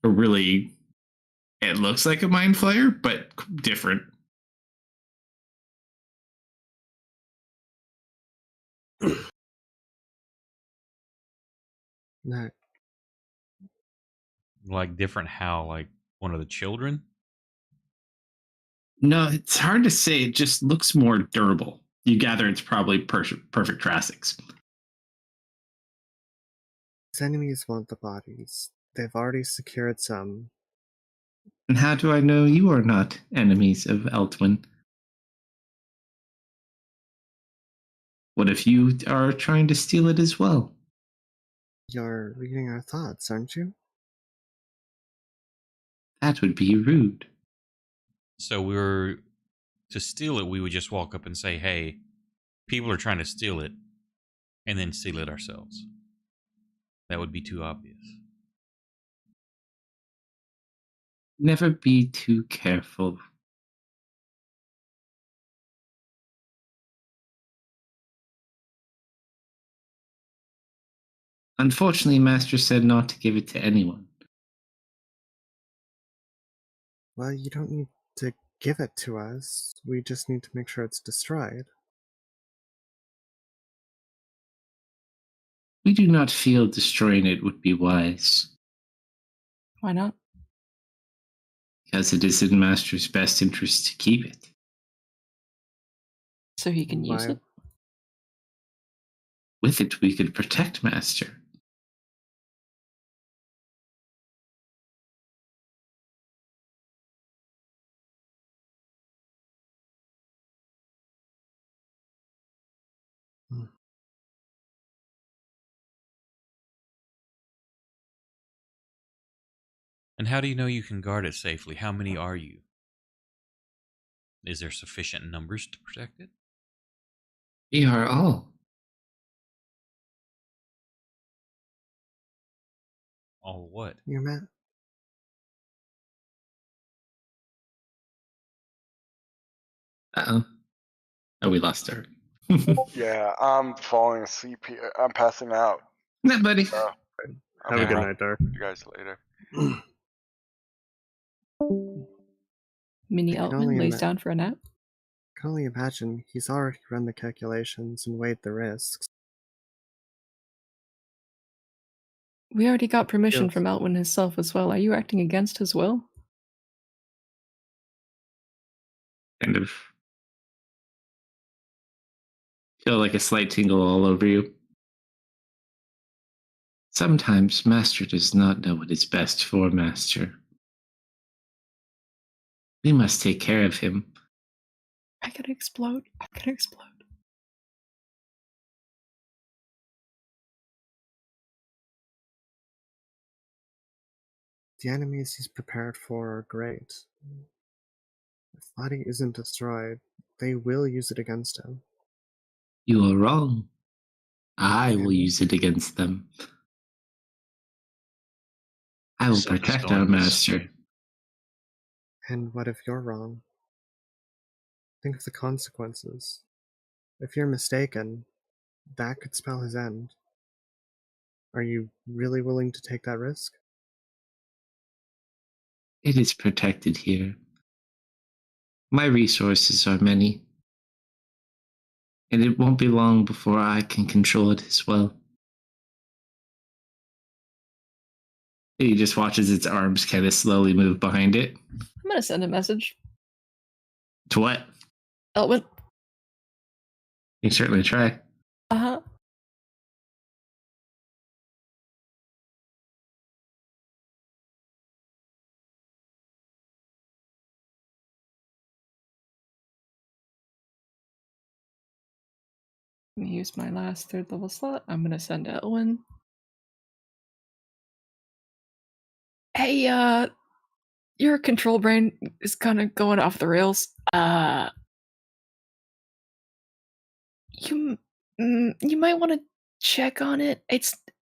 it looks like a mind flayer, but different. No. Like different how? Like one of the children? No, it's hard to say. It just looks more durable. You gather it's probably perfect Triassics. His enemies want the bodies. They've already secured some. And how do I know you are not enemies of Eltwin? What if you are trying to steal it as well? You're reading our thoughts, aren't you? That would be rude. So to steal it, we would just walk up and say, hey, people are trying to steal it, and then steal it ourselves. That would be too obvious. Never be too careful. Unfortunately, Master said not to give it to anyone. Well, you don't need to give it to us. We just need to make sure it's destroyed. We do not feel destroying it would be wise. Why not? Because it is in Master's best interest to keep it. So he can use Why? it? With it, we could protect Master. And how do you know you can guard it safely? How many are you? Is there sufficient numbers to protect it? We are all. All what? You're mad. Uh-oh. Oh, we lost her. Yeah, I'm falling asleep here. I'm passing out. Not buddy. I'm Have a good gonna night, Dar. talk to you guys later. Mini I can Eltman only lays ima- down for a nap. I can only imagine he's already run the calculations and weighed the risks. We already got permission Feels- from Eltman himself as well. Are you acting against his will? Kind of feel like a slight tingle all over you. Sometimes Master does not know what is best for Master. We must take care of him. I'm gonna explode. I'm gonna explode. The enemies he's prepared for are great. If body isn't destroyed, they will use it against him. You are wrong. I will Am I? use it against them. I will Set in protect our stone, this. Master. And what if you're wrong? Think of the consequences. If you're mistaken, that could spell his end. Are you really willing to take that risk? It is protected here. My resources are many, and it won't be long before I can control it as well. He just watches its arms kind of slowly move behind it. I'm gonna send a message. To what? Eltman. You certainly try. Uh-huh. Let me use my last 3rd level slot. I'm gonna send Elwyn. Hey, your control brain is kind of going off the rails. You might want to check on it.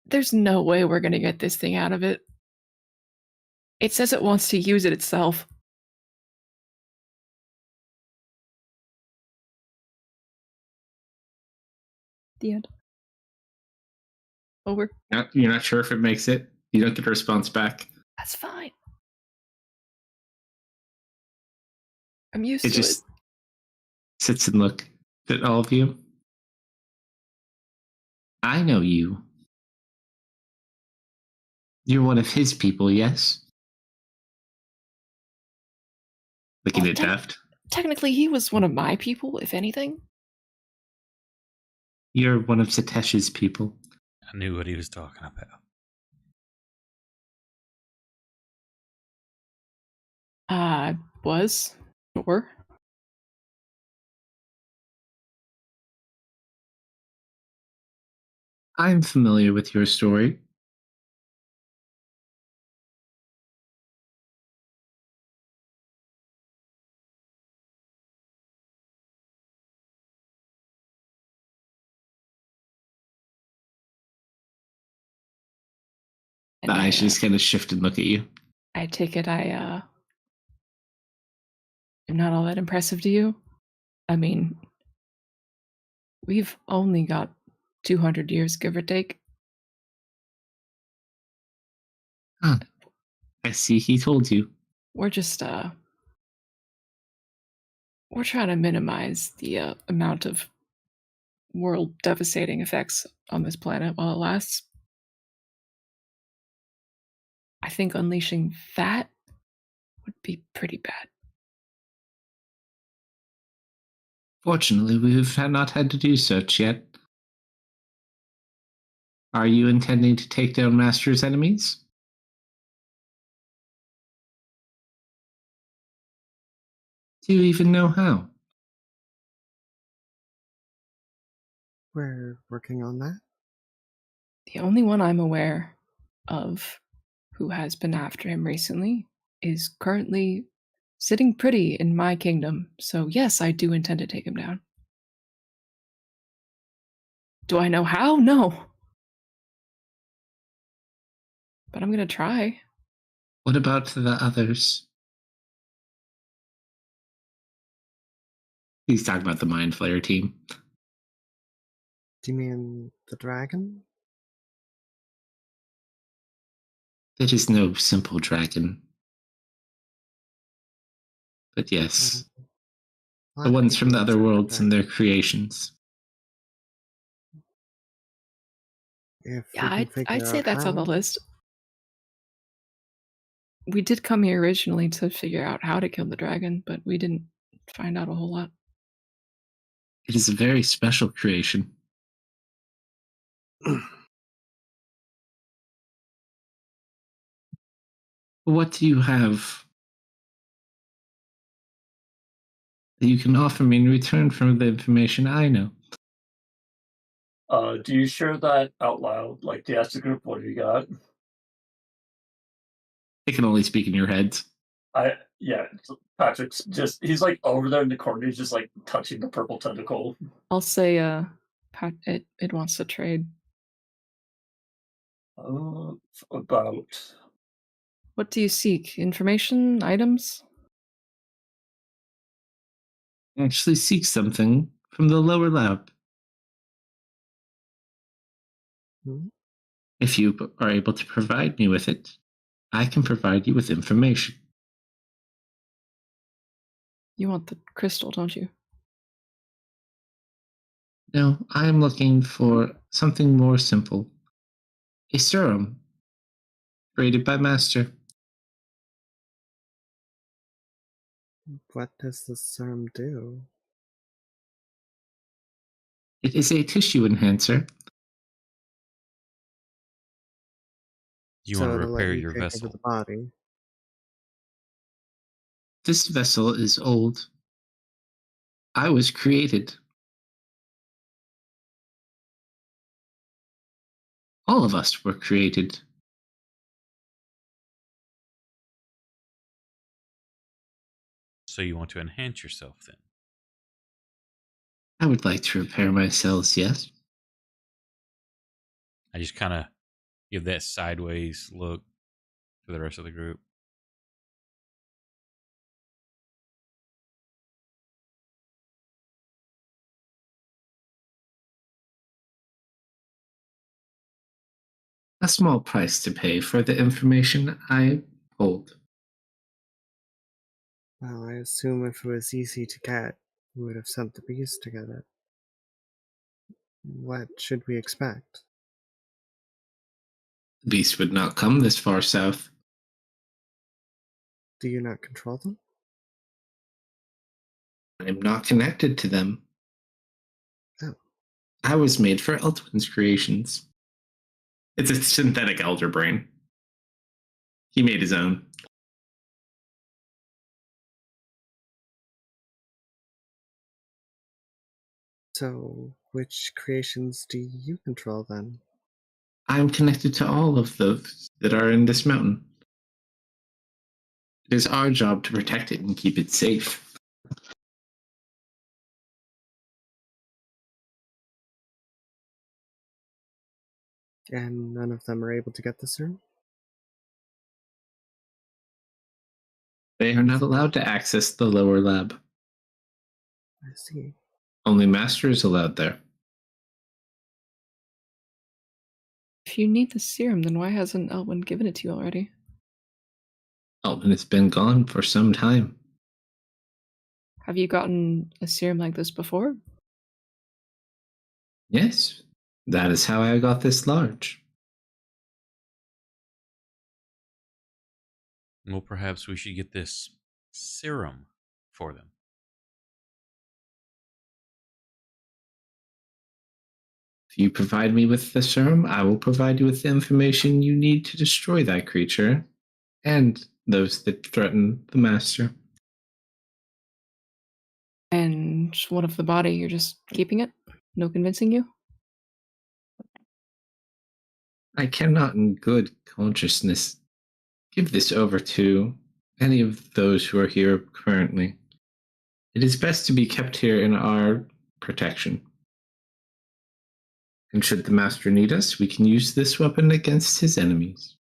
There's no way we're gonna get this thing out of it. It says it wants to use it itself. The end. Over. You're not sure if it makes it. You don't get a response back. That's fine. I'm used It to just it. sits and looks at all of you. I know you. You're one of his people, yes? Looking Well, at Deft. Technically, he was one of my people, if anything. You're one of Satesh's people. I knew what he was talking about. I was. Sure. I'm familiar with your story. And The eyes just kind of shift and look at you. I take it am not all that impressive to you? I mean, we've only got 200 years, give or take. Huh. I see he told you. We're just, we're trying to minimize the amount of world devastating effects on this planet while it lasts. I think unleashing that would be pretty bad. Fortunately, we've not had to do such yet. Are you intending to take down Master's enemies? Do you even know how? We're working on that. The only one I'm aware of who has been after him recently is currently sitting pretty in my kingdom. So, yes, I do intend to take him down. Do I know how? No. But I'm going to try. What about the others? He's talking about the Mind Flayer team. Do you mean the dragon? It is no simple dragon. But yes, A the lot of ones from people the other said that worlds and thing. their creations. If Yeah, we can I'd figure say out that's on the how, list. We did come here originally to figure out how to kill the dragon, but we didn't find out a whole lot. It is a very special creation. What do you have that you can offer me in return for the information I know? Do you share that out loud? Like, do you ask the group, what do you got? It can only speak in your heads. Yeah, Patrick's just, he's like over there in the corner, he's just like touching the purple tentacle. I'll say, Pat, it wants to trade. About. What do you seek? Information? Items? Actually seek something from the lower lab. Hmm? If you are able to provide me with it, I can provide you with information. You want the crystal, don't you? No, I am looking for something more simple. A serum created by Master. what does the serum do? It is a tissue enhancer. You So want to it'll let repair you your take over vessel. the body. This vessel is old. I was created. All of us were created. So you want to enhance yourself then? I would like to repair my cells, yes. I just kind of give that sideways look to the rest of the group. A small price to pay for the information I hold. Well, I assume if it was easy to get, we would have sent the beast to get it. What should we expect? The beast would not come this far south. Do you not control them? I am not connected to them. Oh. I was made for Eltwin's creations. It's a synthetic elder brain. He made his own. So, which creations do you control then? I am connected to all of those that are in this mountain. It is our job to protect it and keep it safe. And none of them are able to get the serum? They are not allowed to access the lower lab. I see. Only Master is allowed there. If you need the serum, then why hasn't Elwyn given it to you already? Eltwin has been gone for some time. Have you gotten a serum like this before? Yes, that is how I got this large. Well, perhaps we should get this serum for them. If you provide me with the serum, I will provide you with the information you need to destroy that creature and those that threaten the Master. And what of the body? You're just keeping it? No convincing you? I cannot in good consciousness give this over to any of those who are here currently. It is best to be kept here in our protection. And should the Master need us, we can use this weapon against his enemies.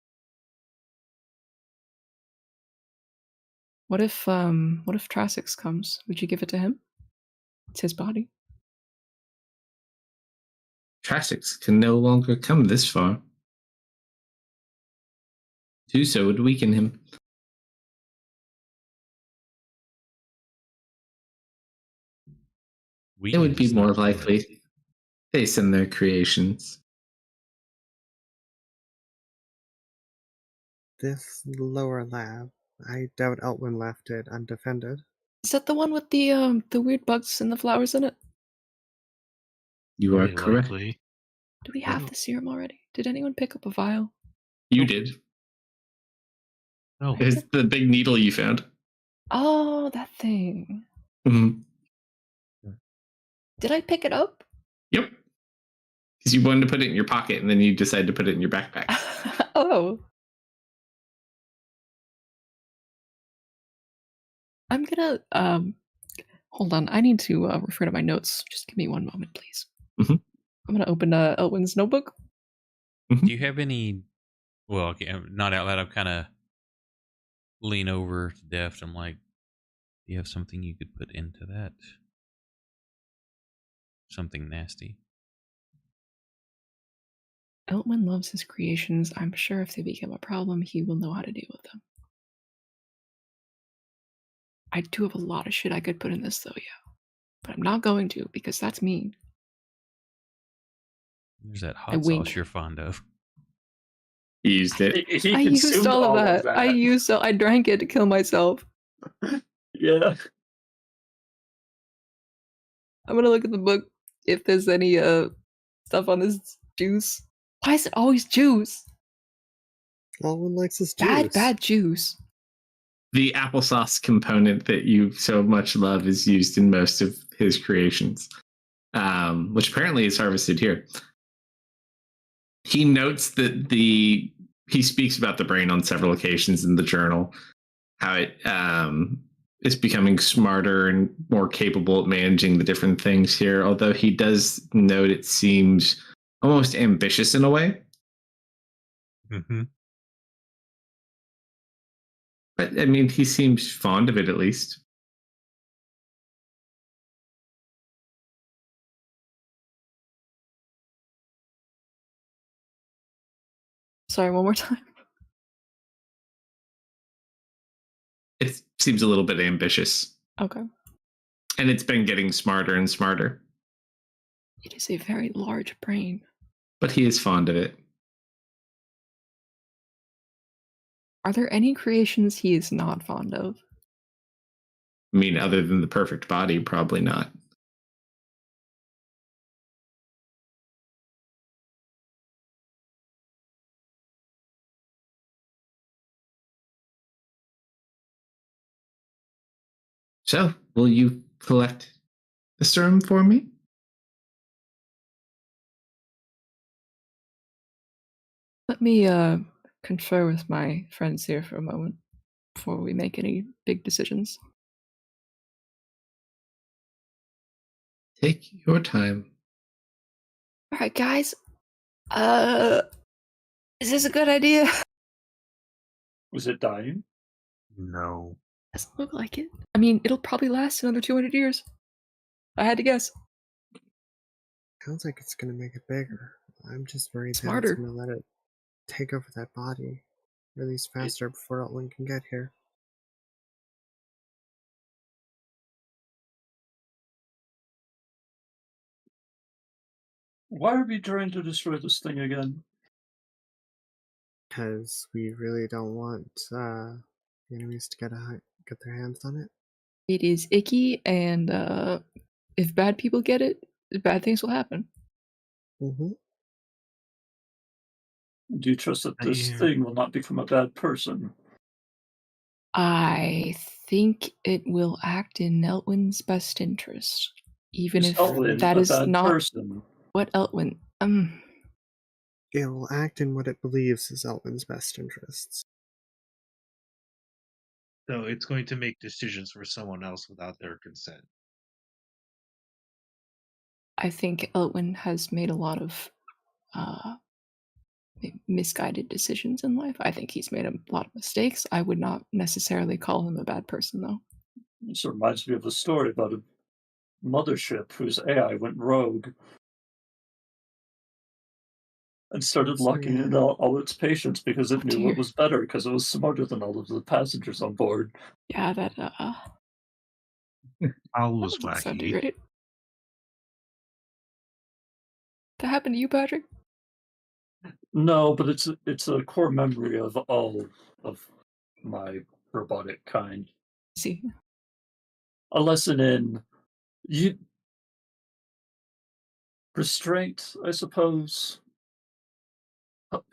What if Trassix comes? Would you give it to him? It's his body. Trassix can no longer come this far. To do so would weaken him. It would be more likely based on their creations. This lower lab, I doubt Eltwin left it undefended. Is that the one with the weird bugs and the flowers in it? You are Very correct. likely. Do we have Oh. the serum already? Did anyone pick up a vial? You did. No. It's the big needle you found. Oh, that thing. Mhm. Did I pick it up? Yep. Because you wanted to put it in your pocket and then you decided to put it in your backpack. Oh. I'm gonna hold on. I need to refer to my notes. Just give me one moment, please. Mhm. I'm gonna open Elwin's notebook. Do you have any? Well, okay, not out loud. I'm kind of lean over to Deft. I'm like, do you have something you could put into that? Something nasty. Eltwin loves his creations. I'm sure if they become a problem, he will know how to deal with them. I do have a lot of shit I could put in this, though, yeah. But I'm not going to, because that's mean. There's that I hot sauce wink. you're fond of. You used it. He I used consumed all of that. I drank it to kill myself. Yeah. I'm gonna look at the book if there's any stuff on this juice. Why is it always juice? Eltwin likes his juice. Bad juice. The applesauce component that you so much love is used in most of his creations, which apparently is harvested here. He notes that he speaks about the brain on several occasions in the journal, how it is becoming smarter and more capable at managing the different things here, although he does note it seems almost ambitious in a way. Mm-hmm. But I mean, he seems fond of it at least. Sorry, one more time. It seems a little bit ambitious. Okay. And it's been getting smarter and smarter. It is a very large brain. But he is fond of it. Are there any creations he is not fond of? I mean, other than the perfect body, probably not. So, will you collect the serum for me? Let me confer with my friends here for a moment before we make any big decisions. Take your time. All right, guys. Is this a good idea? Was it dying? No. Doesn't look like it. I mean, it'll probably last another 200 years. I had to guess. Sounds like it's gonna make it bigger. I'm just worried that Smarter. it's gonna let it take over that body, or at least faster before Eltwin can get here. Why are we trying to destroy this thing again? Because we really don't want the enemies to get their hands on it. It is icky, and if bad people get it, bad things will happen. Mm-hmm. Do you trust that this Yeah. thing will not become a bad person? I think it will act in Eltwin's best interest, even Is if Elwyn that a is bad not person? what Eltwin. It will act in what it believes is Eltwin's best interests. So it's going to make decisions for someone else without their consent. I think Eltwin has made a lot of misguided decisions in life. I think he's made a lot of mistakes. I would not necessarily call him a bad person, though. This reminds me of a story about a mothership whose AI went rogue and started So, locking in all its patients because it Oh, knew dear. it was better because it was smarter than all of the passengers on board. Yeah, that Al was doesn't sound too wacky. great. happened to you, Patrick? No, but it's a core memory of all of my robotic kind. See, A lesson in you restraint, I suppose.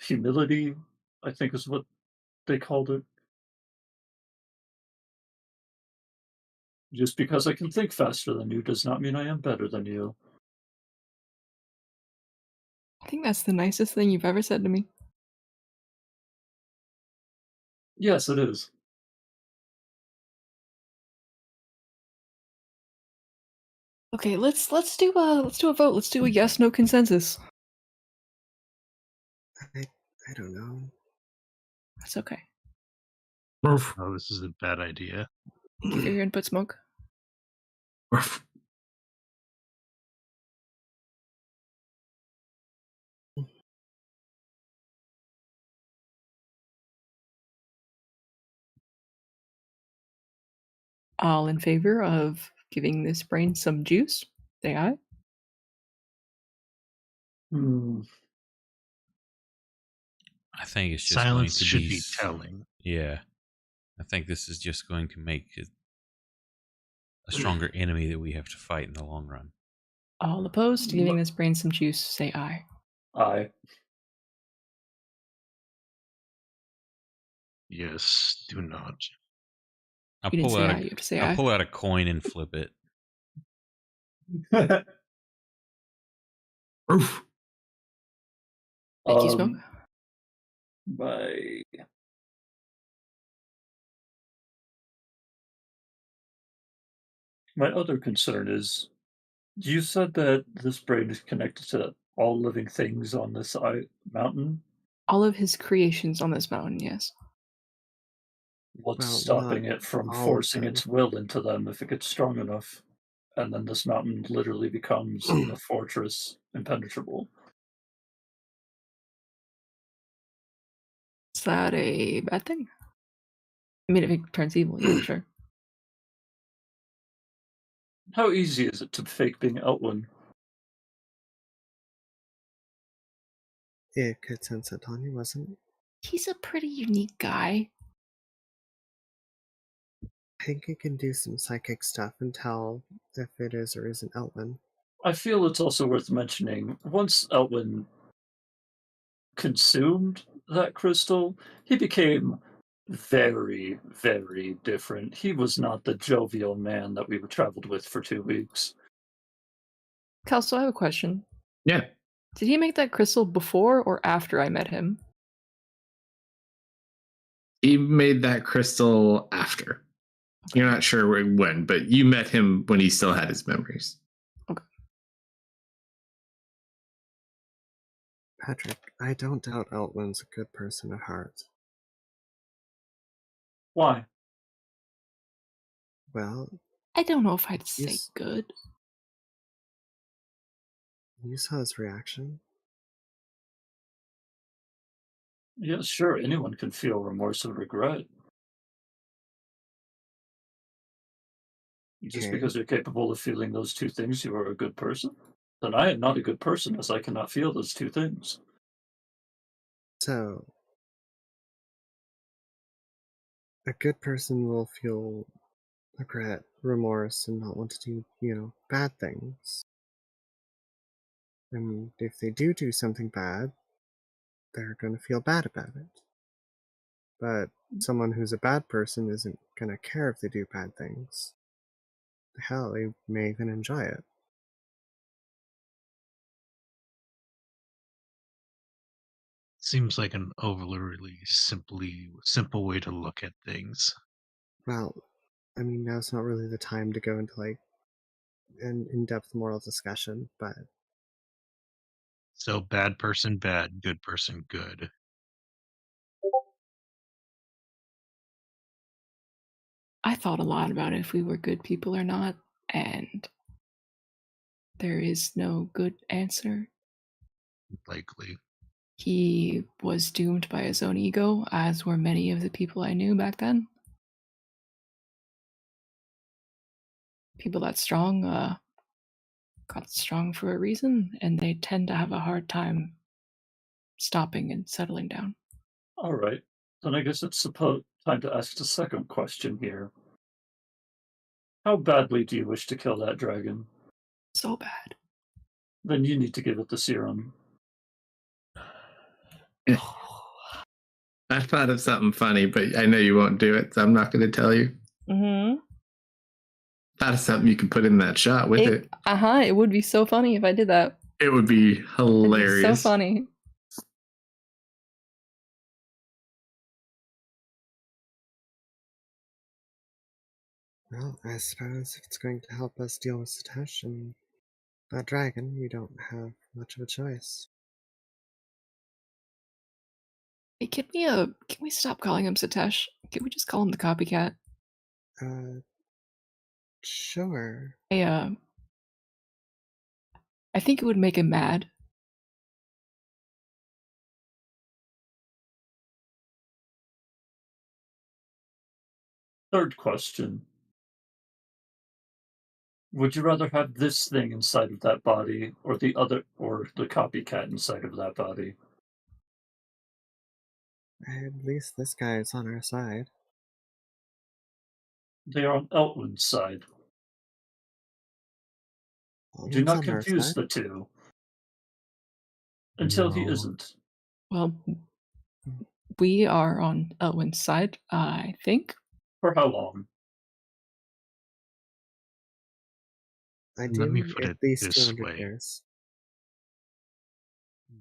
Humility, I think is what they called it. Just because I can think faster than you does not mean I am better than you. I think that's the nicest thing you've ever said to me. Yes, it is. Okay, let's do a vote. Let's do a yes/no consensus. I don't know. That's okay. Ruff, Oh, this is a bad idea. Give your input, Smoke. ruff. All in favor of giving this brain some juice? Say aye. Hmm. I think it's just Silence going to should be be telling. Yeah, I think this is just going to make it a stronger enemy that we have to fight in the long run. All opposed to giving this brain some juice? Say aye. I Yes, do not. I'll You didn't pull say out aye. You have to say I'll aye. pull out a coin and flip it. Ruff. Thank you, Smoke. my my other concern is you said that this brain is connected to all living things on this mountain. All of his creations on this mountain, yes. What's Well, stopping not it from all of forcing them. its will into them if it gets strong enough? And then this mountain literally becomes a fortress impenetrable. Is that a bad thing? I mean, if it turns evil, yeah, sure. How easy is it to fake being Elwyn? It could sense it, Tanya, wasn't it? He's a pretty unique guy. I think it can do some psychic stuff and tell if it is or isn't Elwyn. I feel it's also worth mentioning, once Elwyn consumed that crystal, he became very, very different. He was not the jovial man that we traveled with for 2 weeks. Kalsto, I have a question. Yeah. Did he make that crystal before or after I met him? He made that crystal after. You're not sure when, but you met him when he still had his memories. Patrick, I don't doubt Elwyn's a good person at heart. Why? Well, I don't know if I'd say He's- good. you saw his reaction. Yeah, sure, anyone can feel remorse or regret. Just Okay. because you're capable of feeling those two things, you are a good person? Then I am not a good person, as I cannot feel those two things. So, a good person will feel regret, remorse, and not want to do, bad things. And if they do something bad, they're going to feel bad about it. But someone who's a bad person isn't going to care if they do bad things. Hell, they may even enjoy it. Seems like an overly simple way to look at things. Well, I mean, now's not really the time to go into an in-depth moral discussion, but So bad person bad, good person good. I thought a lot about if we were good people or not, and there is no good answer. Likely. He was doomed by his own ego, as were many of the people I knew back then. People that strong, got strong for a reason, and they tend to have a hard time stopping and settling down. All right. Then I guess it's time to ask the second question here. How badly do you wish to kill that dragon? So bad. Then you need to give it the serum. I thought of something funny, but I know you won't do it, so I'm not going to tell you. Mm-hmm. Thought of something you could put in that shot with it. It would be so funny if I did that. It would be It'd be hilarious. so funny. Well, I suppose if it's going to help us deal with Satesh and that dragon, we don't have much of a choice. Hey, can we stop calling him Satesh? Can we just call him the copycat? Sure. I think it would make him mad. Third question. Would you rather have this thing inside of that body or the copycat inside of that body? At least this guy is on our side. They are on Eltwin's side. Do Alden's not on our confuse side? the two. Until he No. isn't. Well, we are on Elwin's side, I think. For how long? Let me Ideally, put at it least this 200 way. years.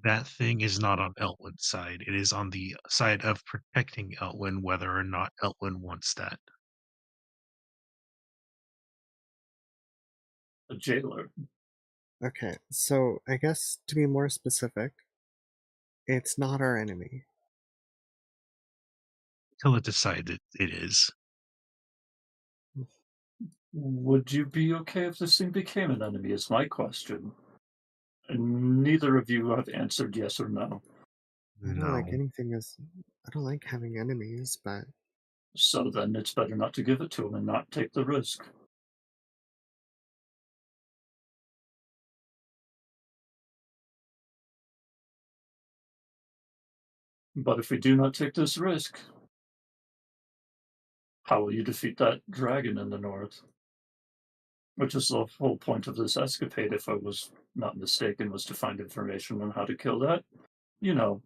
That thing is not on Eltwin's side. It is on the side of protecting Eltwin, whether or not Eltwin wants that. A jailer. Okay, so I guess to be more specific, it's not our enemy. Until it decides it is. Would you be okay if this thing became an enemy, is my question. And neither of you have answered yes or no. I don't like No. anything as. I don't like having enemies, but So then it's better not to give it to him and not take the risk. But if we do not take this risk, how will you defeat that dragon in the north? Which is the whole point of this escapade, if I was not mistaken, was to find information on how to kill that. You know,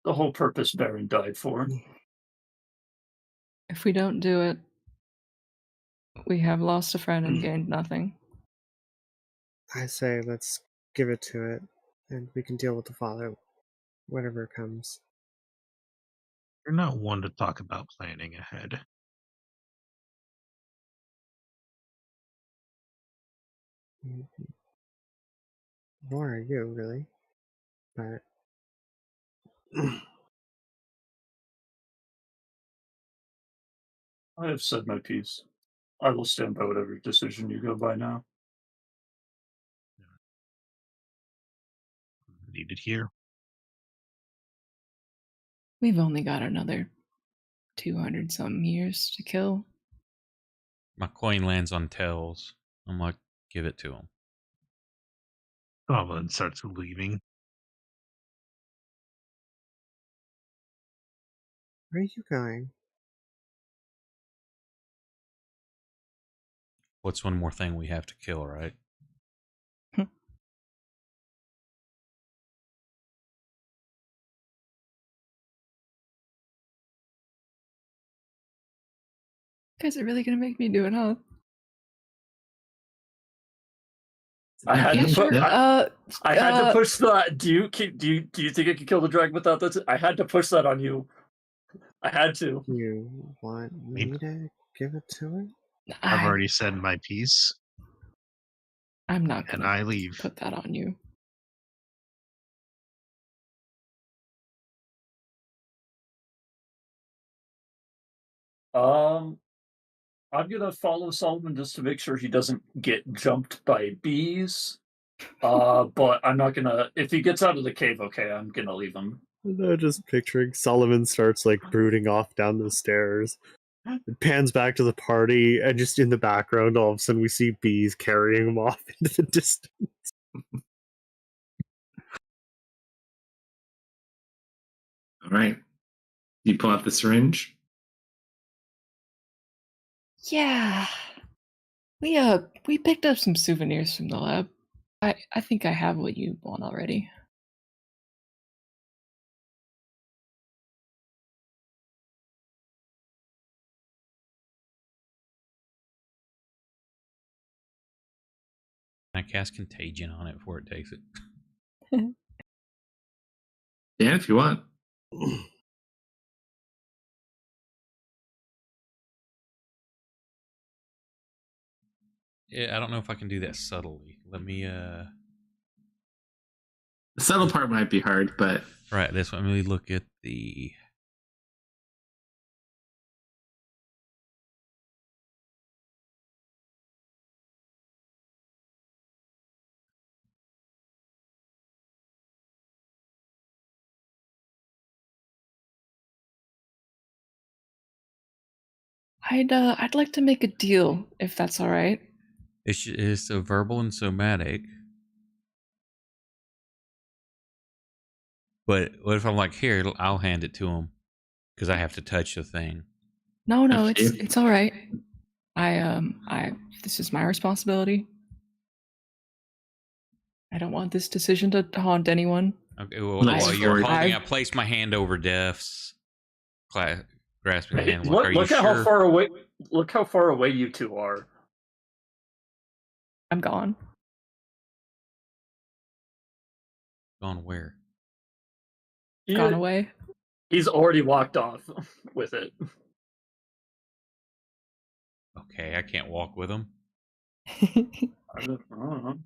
the whole purpose Baron died for. If we don't do it, we have lost a friend and gained nothing. I say let's give it to it, and we can deal with the father, whatever comes. You're not one to talk about planning ahead. Nor are you, really. But I have said my piece. I will stand by whatever decision you go by now. Needed here. We've only got another 200 some years to kill. My coin lands on tails. I'm like, give it to him. Goblin starts leaving. where are you going? What's one more thing we have to kill, right? Guys are really gonna make me do it, huh? I had Yeah, to sure. put. I had to push that. Do you think I can kill the dragon without that? I had to push that on you. I had to. You want me to give it to her? I've already said my piece, I'm not and gonna I leave. put that on you. I'm gonna follow Solomon just to make sure he doesn't get jumped by bees. But I'm not gonna. If he gets out of the cave, okay, I'm gonna leave him. No, just picturing Solomon starts like brooding off down the stairs. It pans back to the party, and just in the background, all of a sudden we see bees carrying him off into the distance. All right. You pull out the syringe. Yeah. We picked up some souvenirs from the lab. I think I have what you want already. I cast Contagion on it before it takes it. Yeah, if you want. Yeah, I don't know if I can do that subtly. Let me The subtle part might be hard, but right, this one. Let me look at the I'd like to make a deal if that's all right. it's a verbal and somatic. But what if I'm like, here, I'll hand it to him because I have to touch the thing. No, Up to you. it's all right. I this is my responsibility. I don't want this decision to haunt anyone. Okay, well, Nice while you're forward. holding, I I've- place my hand over Def's, grasping the hand. Look, Are you look at sure? how far away. Look how far away you two are. I'm gone. Gone where? Gone away. He's already walked off with it. Okay, I can't walk with him. I don't know.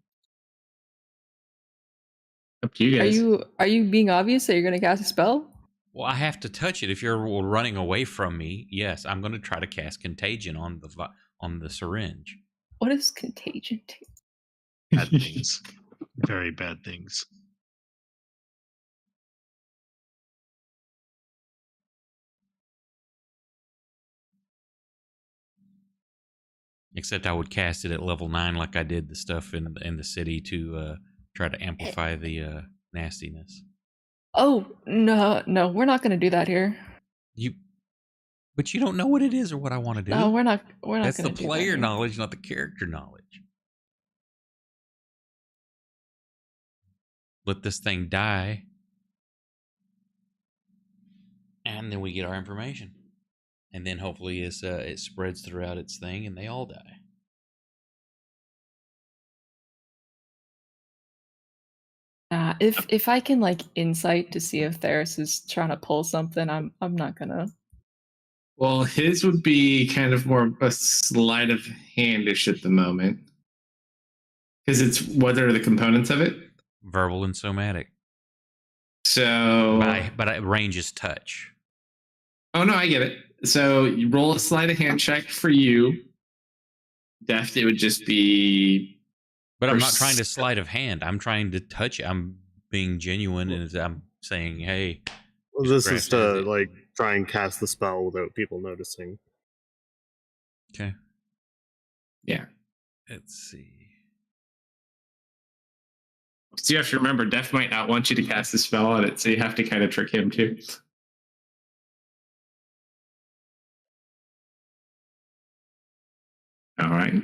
up to you guys. Are you being obvious that you're gonna cast a spell? Well, I have to touch it. If you're running away from me, yes, I'm going to try to cast Contagion on the syringe. What is contagion to? Bad things. Very bad things. Except I would cast it at level 9 like I did the stuff in the city to try to amplify the nastiness. Oh no, we're not gonna do that here. But you don't know what it is or what I want to do. No, we're not. That's gonna the do that player here. knowledge, not the character knowledge. Let this thing die, and then we get our information, and then hopefully it spreads throughout its thing, and they all die. If I can like insight to see if Theris is trying to pull something, I'm not gonna. Well, his would be kind of more a sleight of handish at the moment. Because it's what are the components of it? Verbal and somatic, So but range is touch. Oh no, I get it. So you roll a sleight of hand check for you. Deft, it would just be. But I'm not trying to sleight of hand. I'm trying to touch it. I'm being genuine, and I'm saying, hey. Well, this is to grasp it. like try and cast the spell without people noticing. Okay. Yeah. Let's see. So you have to remember, Def might not want you to cast a spell on it, so you have to kind of trick him too. All right.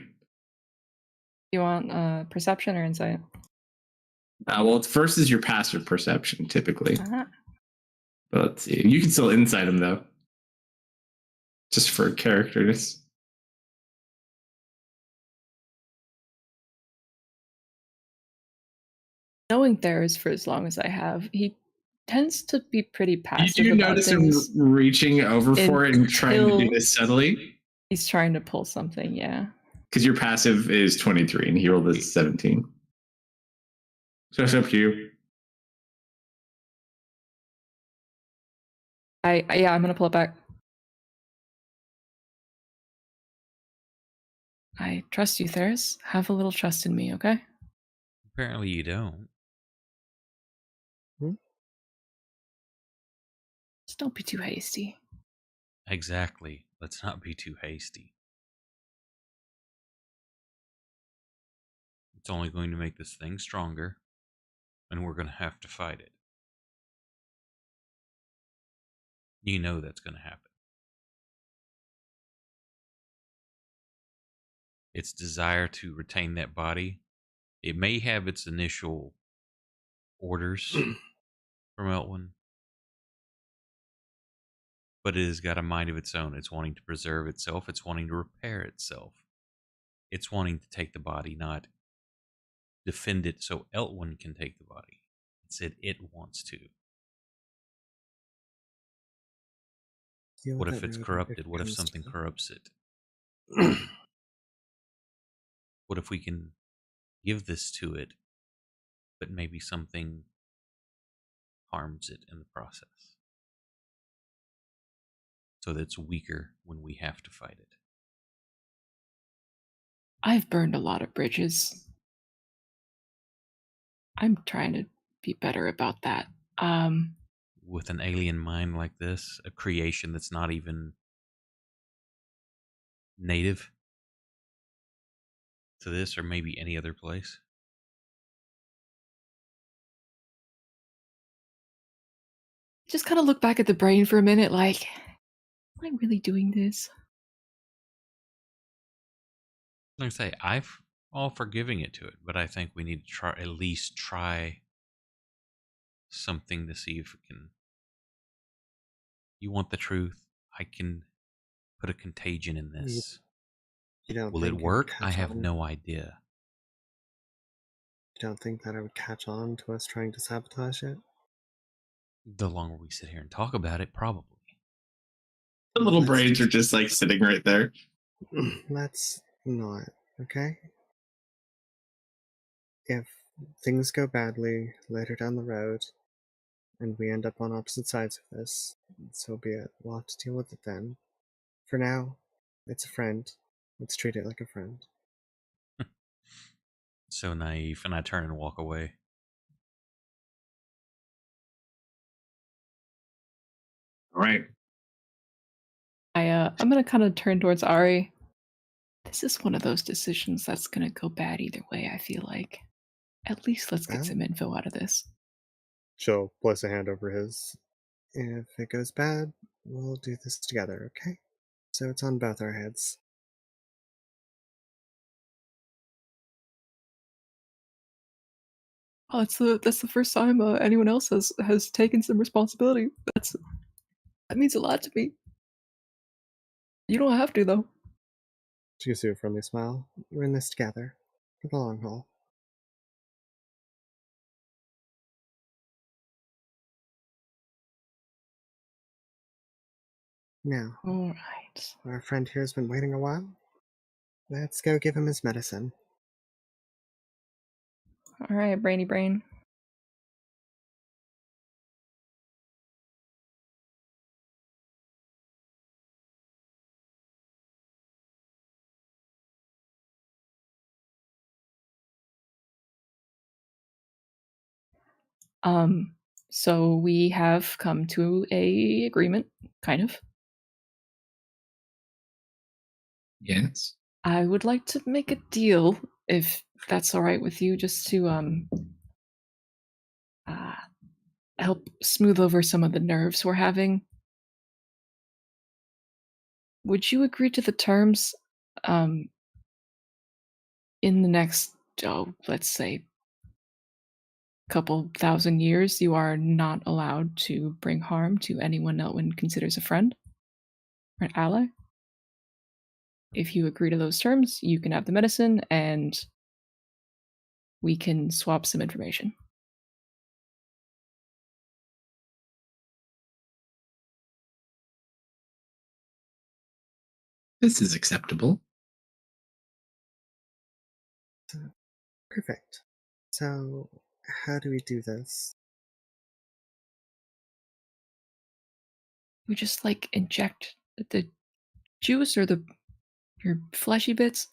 You want perception or insight? Well, first is your passive perception, typically. Uh-huh. But let's see. You can still insight him, though. Just for characters. Knowing Theris for as long as I have, he tends to be pretty passive. You do about notice things. him reaching over for it and trying to do Until- this subtly? He's trying to pull something, yeah. Because your passive is 23 and he rolled a 17. So it's up to you. Yeah, I'm gonna pull it back. I trust you, Theris. Have a little trust in me, okay? Apparently you don't. Just don't be too hasty. Exactly. Let's not be too hasty. It's only going to make this thing stronger, and we're going to have to fight it. You know that's going to happen. Its desire to retain that body, it may have its initial orders from Elwyn, but it has got a mind of its own. It's wanting to preserve itself. It's wanting to repair itself. It's wanting to take the body, not defend it so Elwyn can take the body. It said it wants to. Deal What with if it, it's Rudy, corrupted? it What if comes to something it. corrupts it? What if we can give this to it, but maybe something harms it in the process? So that it's weaker when we have to fight it. I've burned a lot of bridges. I'm trying to be better about that. With an alien mind like this, a creation that's not even native to this or maybe any other place. Just kind of look back at the brain for a minute, like, am I really doing this? Like I say, I've all for giving it to it, but I think we need to try at least try something to see if it can. You want the truth? I can put a contagion in this. You don't Will think it would work? I catch have on? no idea. You don't think that it would catch on to us trying to sabotage it? The longer we sit here and talk about it, probably. The little Let's brains are just like sitting right there. Let's not, okay? If things go badly later down the road, and we end up on opposite sides of this, so be it. We'll have to deal with it then. For now, it's a friend. Let's treat it like a friend. So naive, and I turn and walk away. All right. I'm gonna kind of turn towards Ari. This is one of those decisions that's gonna go bad either way, I feel like. At least let's get Well, some info out of this. She'll place a hand over his. if it goes bad, we'll do this together, okay? So it's on both our heads. Oh, that's the first time anyone else has taken some responsibility. That means a lot to me. You don't have to though. She gives you a friendly smile. We're in this together. For the long haul. Now, All right. our friend here has been waiting a while. Let's go give him his medicine. All right, brainy brain. So we have come to a agreement, kind of. Yes. I would like to make a deal, if that's all right with you, just to help smooth over some of the nerves we're having. Would you agree to the terms? In the next, let's say, couple thousand years, you are not allowed to bring harm to anyone Elwyn considers a friend or an ally. If you agree to those terms, you can have the medicine and we can swap some information. This is acceptable. Perfect. So, how do we do this? You just like inject the juice or your fleshy bits.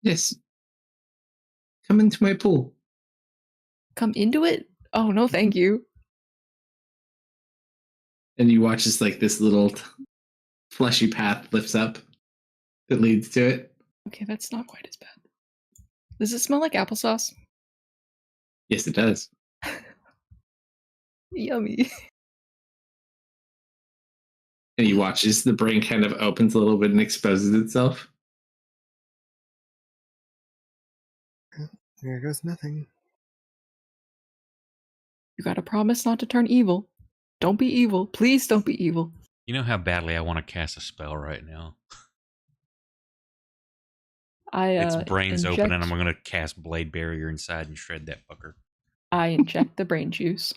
Yes. Come into my pool. Come into it? Oh no, thank you. And you watch as like this little fleshy path lifts up that leads to it. Okay, that's not quite as bad. Does it smell like applesauce? Yes, it does. Yummy. And you watch as the brain kind of opens a little bit and exposes itself. There goes nothing. You gotta promise not to turn evil. Don't be evil. Please don't be evil. You know how badly I want to cast a spell right now. Its brain's open, and I'm going to cast Blade Barrier inside and shred that fucker. I inject the brain juice.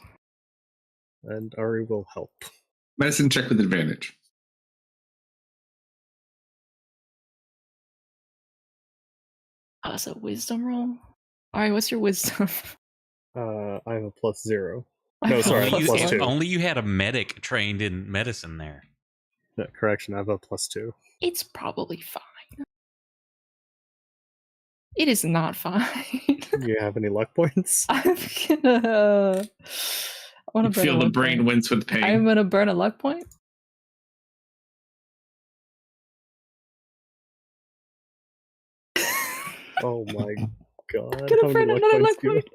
And Ari will help. Medicine check with advantage. Oh, it's a wisdom roll? Alright, what's your wisdom? I have a +0. I No, have a sorry, I have a plus +2. If only you had a medic trained in medicine there. No, correction, I have a +2. It's probably fine. It is not fine. Do you have any luck points? I'm gonna. I want You to burn feel a the luck brain point. wince with pain. I'm gonna burn a luck point. Oh my god. I'm gonna burn another luck do you point.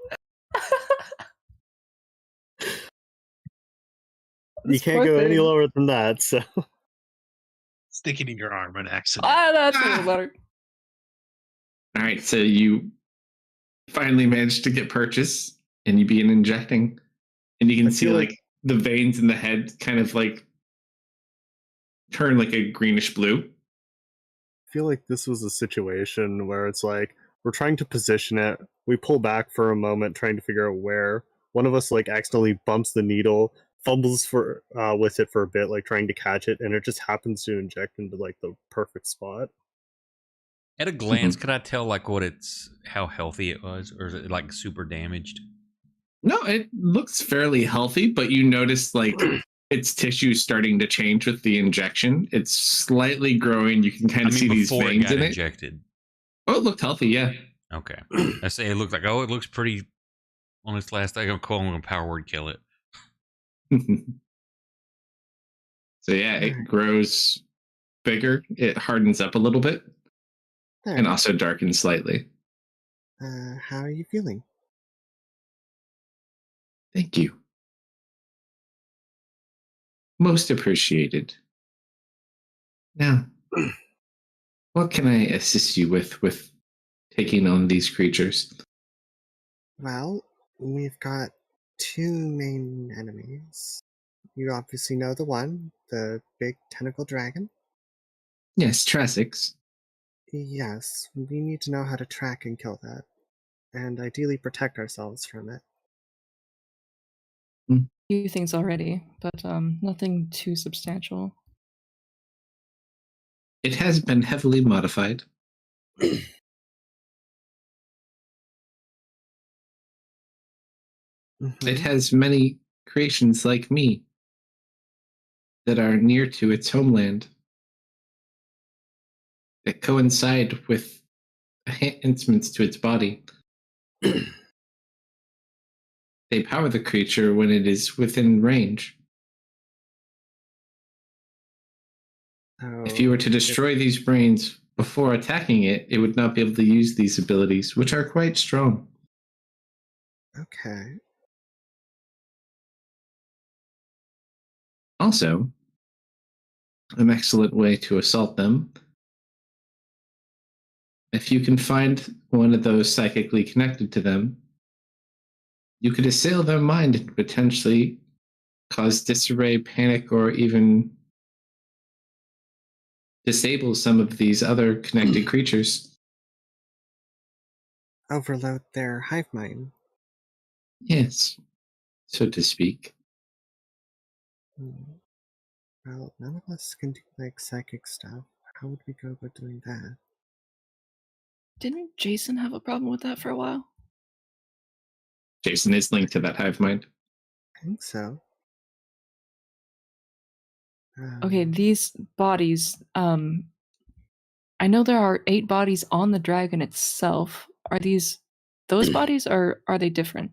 You This can't poor go any thing. lower than that, so. Stick it in your arm on accident. Ah, that's a little better. All right, so you finally managed to get purchase, and you begin injecting, and you can I see feel like the veins in the head kind of like turn like a greenish blue. I feel like this was a situation where it's like we're trying to position it. We pull back for a moment, trying to figure out where. One of us like accidentally bumps the needle, fumbles for with it for a bit, like trying to catch it, and it just happens to inject into like the perfect spot. At a glance, could I tell like how healthy it was, or is it like super damaged? No, it looks fairly healthy, but you notice like its tissue starting to change with the injection. It's slightly growing. You can kind of see these before veins it got in injected. Oh, it looked healthy, yeah. Okay. I say it looked like, it looks pretty on its last day. I'm going to power word kill it. So yeah, it grows bigger. It hardens up a little bit. There. And also darkens slightly. How are you feeling? Thank you. Most appreciated. Now, what can I assist you with taking on these creatures? Well, we've got two main enemies. You obviously know the one, the big tentacle dragon. Yes, Trassix. Yes, we need to know how to track and kill that, and ideally protect ourselves from it. A few things already, but nothing too substantial. It has been heavily modified. It has many creations like me that are near to its homeland that coincide with enhancements to its body. They power the creature when it is within range. If you were to destroy these brains before attacking it, it would not be able to use these abilities, which are quite strong. Okay. Also, an excellent way to assault them. If you can find one of those psychically connected to them, you could assail their mind and potentially cause disarray, panic, or even disable some of these other connected creatures. Overload their hive mind. Yes, so to speak. Well, none of us can do like psychic stuff. How would we go about doing that? Didn't Jason have a problem with that for a while? Jason is linked to that hive mind. I think so. Okay, these bodies, I know there are 8 bodies on the dragon itself. Are those bodies, or are they different?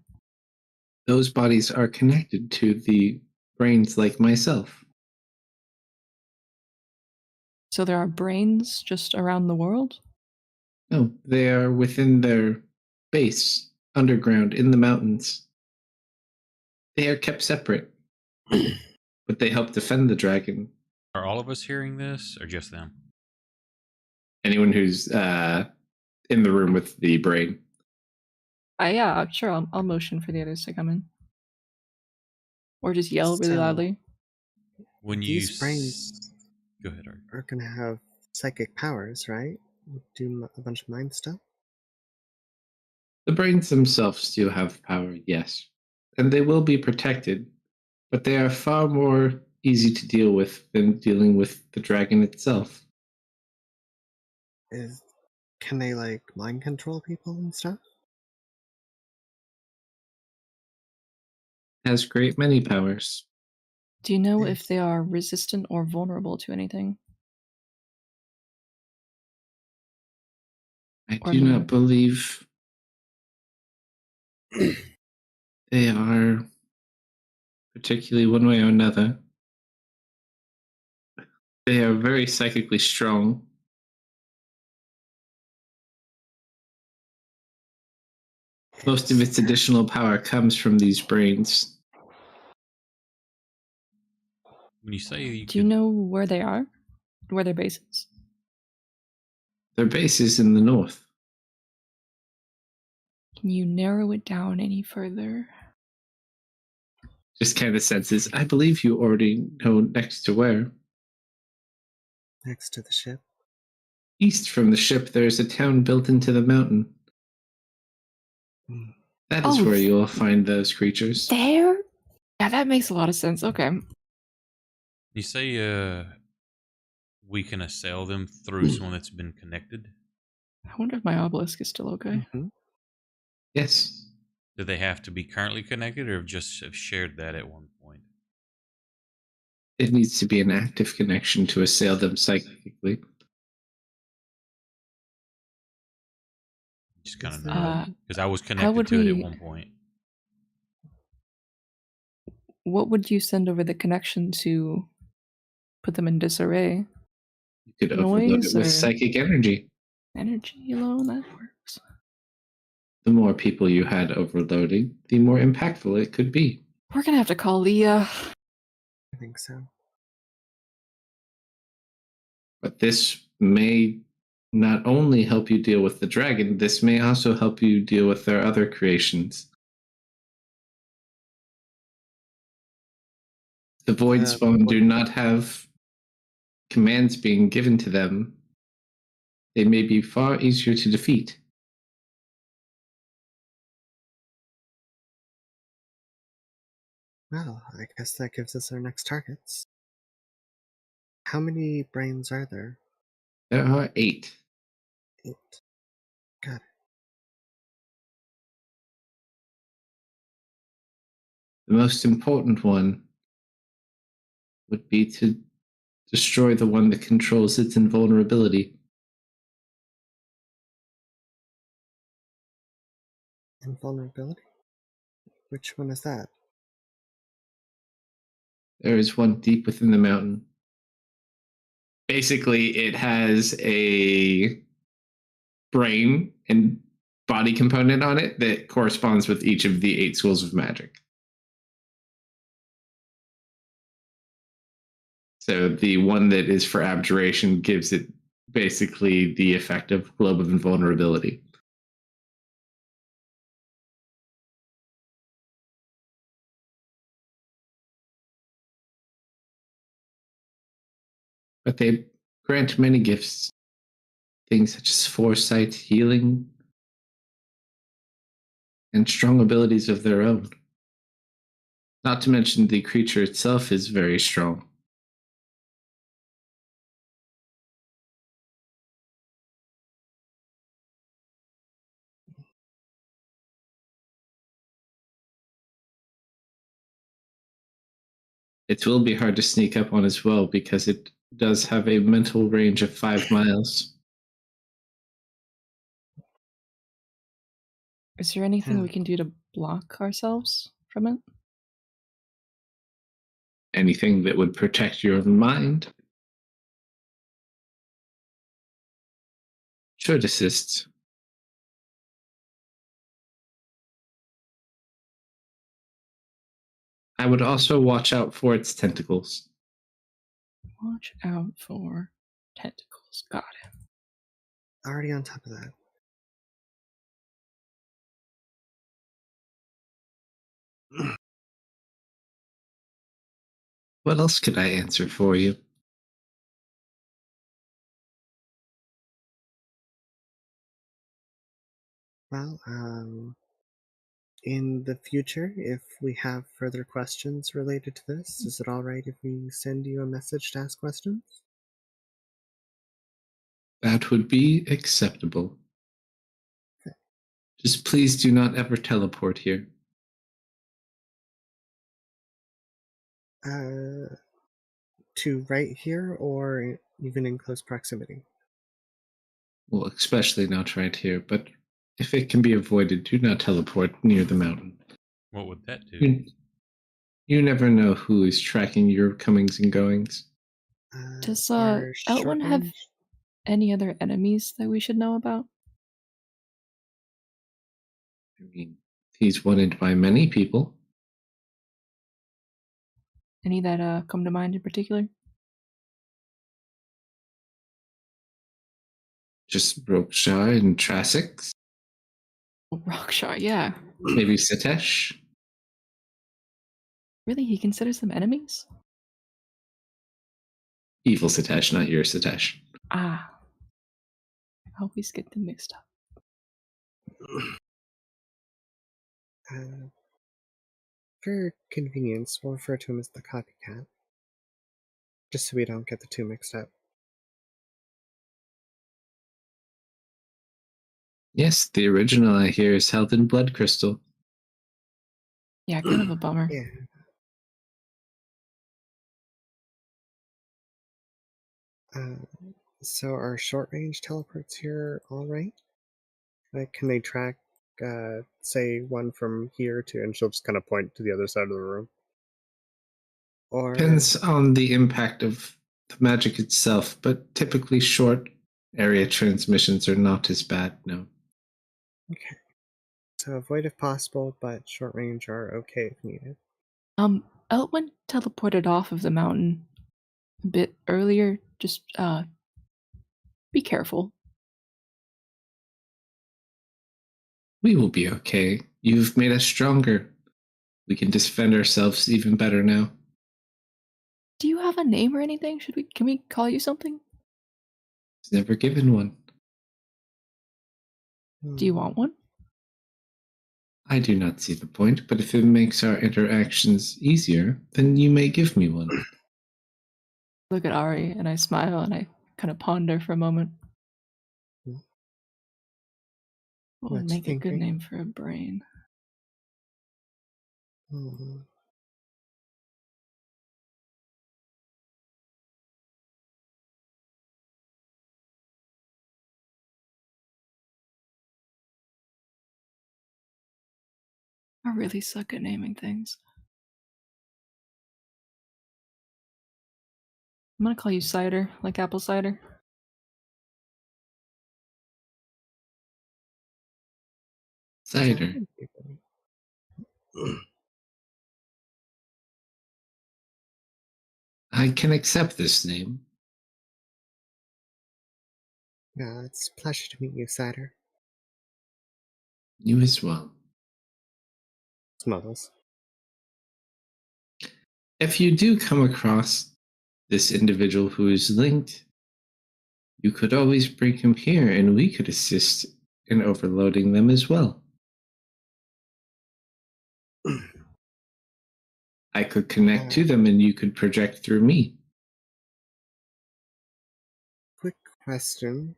Those bodies are connected to the brains like myself. So there are brains just around the world? No, they are within their base. underground in the mountains. They are kept separate, but they help defend the dragon. Are all of us hearing this, or just them? Anyone who's in the room with the brain. Yeah, sure. I'll motion for the others to come in, or just yell really So, loudly. When these brains go ahead, Art. are gonna have psychic powers, right? Do a bunch of mind stuff. The brains themselves do have power, yes, and they will be protected, but they are far more easy to deal with than dealing with the dragon itself. Can they like mind control people and stuff? It has great many powers. Do you know if Yes. they are resistant or vulnerable to anything? I Or do no? not believe they are particularly one way or another. They are very psychically strong. Most of its additional power comes from these brains. When you say Do you know where they are? Where their base is? Their base is in the north. Can you narrow it down any further? Just kind of senses, I believe you already know next to where. Next to the ship. East from the ship, there's a town built into the mountain. Hmm. That is where you'll find those creatures. There? Yeah, that makes a lot of sense. Okay. you say we can assail them through someone that's been connected, I wonder if my obelisk is still okay. Mm-hmm. Yes. do they have to be currently connected, or just have shared that at one point? It needs to be an active connection to assail them psychically. Just kind of Is there- nod, because I was would connected to it at we- one point. What would you send over the connection to put them in disarray? You could overload Noise it with or- psychic energy. Energy alone? That works. The more people you had overloading, the more impactful it could be. We're gonna have to call Leah. I think so. But this may not only help you deal with the dragon, this may also help you deal with their other creations. The Void Spawn do not have commands being given to them. They may be far easier to defeat. Well, I guess that gives us our next targets. How many brains are there? There are 8. 8. Got it. The most important one would be to destroy the one that controls its invulnerability. Invulnerability? Which one is that? There is one deep within the mountain. Basically, it has a brain and body component on it that corresponds with each of the 8 schools of magic. So the one that is for abjuration gives it basically the effect of globe of invulnerability. But they grant many gifts, things such as foresight, healing, and strong abilities of their own. Not to mention the creature itself is very strong. It will be hard to sneak up on as well because it does have a mental range of 5 miles. Is there anything Yeah. we can do to block ourselves from it? Anything that would protect your mind should assist. I would also watch out for its tentacles. Watch out for tentacles. Got it. Already on top of that. What else could I answer for you? Well, in the future, if we have further questions related to this, is it all right if we send you a message to ask questions? That would be acceptable. Just please do not ever teleport here. To right here or even in close proximity? Well, especially not right here, but if it can be avoided, do not teleport near the mountain. What would that do? You never know who is tracking your comings and goings. Does Our Elwyn short have range- any other enemies that we should know about? I mean, he's wanted by many people. Any that come to mind in particular? Just Roksha and Trassix. Rockshar, yeah. Maybe Sitesh. Really? He considers them enemies? Evil Sitesh, not your Sitesh. Ah. I always get them mixed up. For convenience, we'll refer to him as the copycat. Just so we don't get the two mixed up. Yes, the original I hear is held in blood crystal. Yeah, kind of a bummer. Yeah. So are short range teleports here all right? Like, can they track, say, one from here to, and she'll just kind of point to the other side of the room? Or Depends on the impact of the magic itself, but typically short area transmissions are not as bad, no. okay. So avoid if possible, but short range are okay if needed. Elwyn teleported off of the mountain a bit earlier. Just be careful. We will be okay. You've made us stronger. We can defend ourselves even better now. Do you have a name or anything? Can we call you something? He's never given one. Do you want one? I do not see the point, but if it makes our interactions easier, then you may give me one. Look at Ari and I smile and I kind of ponder for a moment. What would What's make a good thinking? name for a brain? Hmm. I really suck at naming things. I'm gonna call you cider, like apple cider. Cider. I can accept this name. It's a pleasure to meet you, Cider. You as well. Smuggles. If you do come across this individual who is linked, you could always bring him here and we could assist in overloading them as well. I could connect to them and you could project through me. Quick question.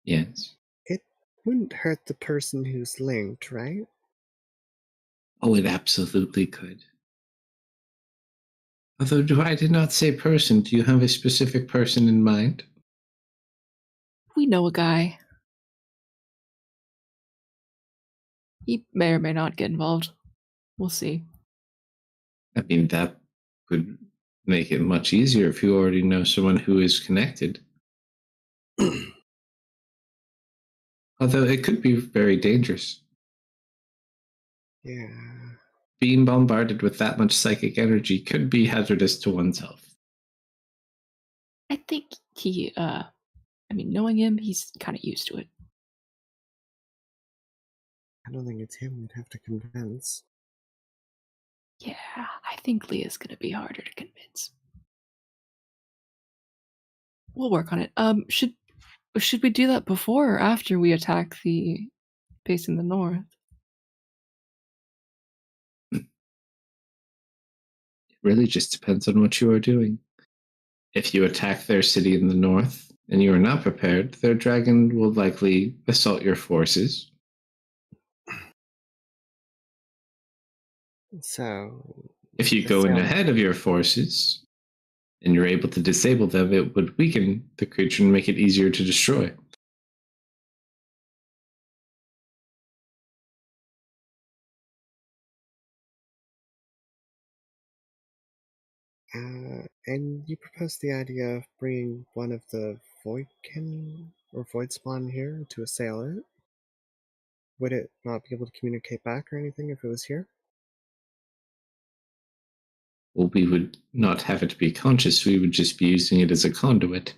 Yes. It wouldn't hurt the person who's linked, right? Oh, it absolutely could. Although I did not say person, do you have a specific person in mind? We know a guy. He may or may not get involved. We'll see. I mean, that would make it much easier if you already know someone who is connected. Although it could be very dangerous. Yeah. being bombarded with that much psychic energy could be hazardous to one's health. I think he, knowing him, he's kind of used to it. I don't think it's him we'd have to convince. Yeah, I think Leah's gonna be harder to convince. We'll work on it. Should we do that before or after we attack the base in the north? It really just depends on what you are doing. If you attack their city in the north and you are not prepared, their dragon will likely assault your forces. So, If you go in ahead of your forces and you're able to disable them, it would weaken the creature and make it easier to destroy. and you proposed the idea of bringing one of the Voidkin or Voidspawn here to assail it? Would it not be able to communicate back or anything if it was here? Well, we would not have it be conscious, we would just be using it as a conduit.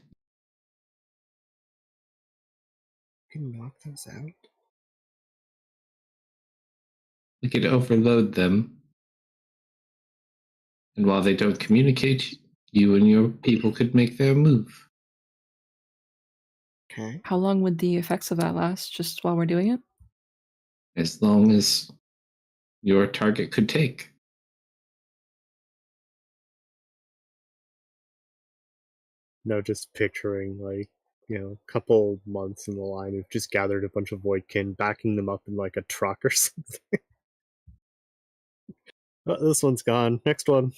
You can knock those out? We could overload them. And while they don't communicate, you and your people could make their move. Okay. How long would the effects of that last, just while we're doing it? As long as your target could take. No, just picturing a couple months in the line, we've just gathered a bunch of Voidkin, backing them up in like a truck or something. Oh, this one's gone. Next one.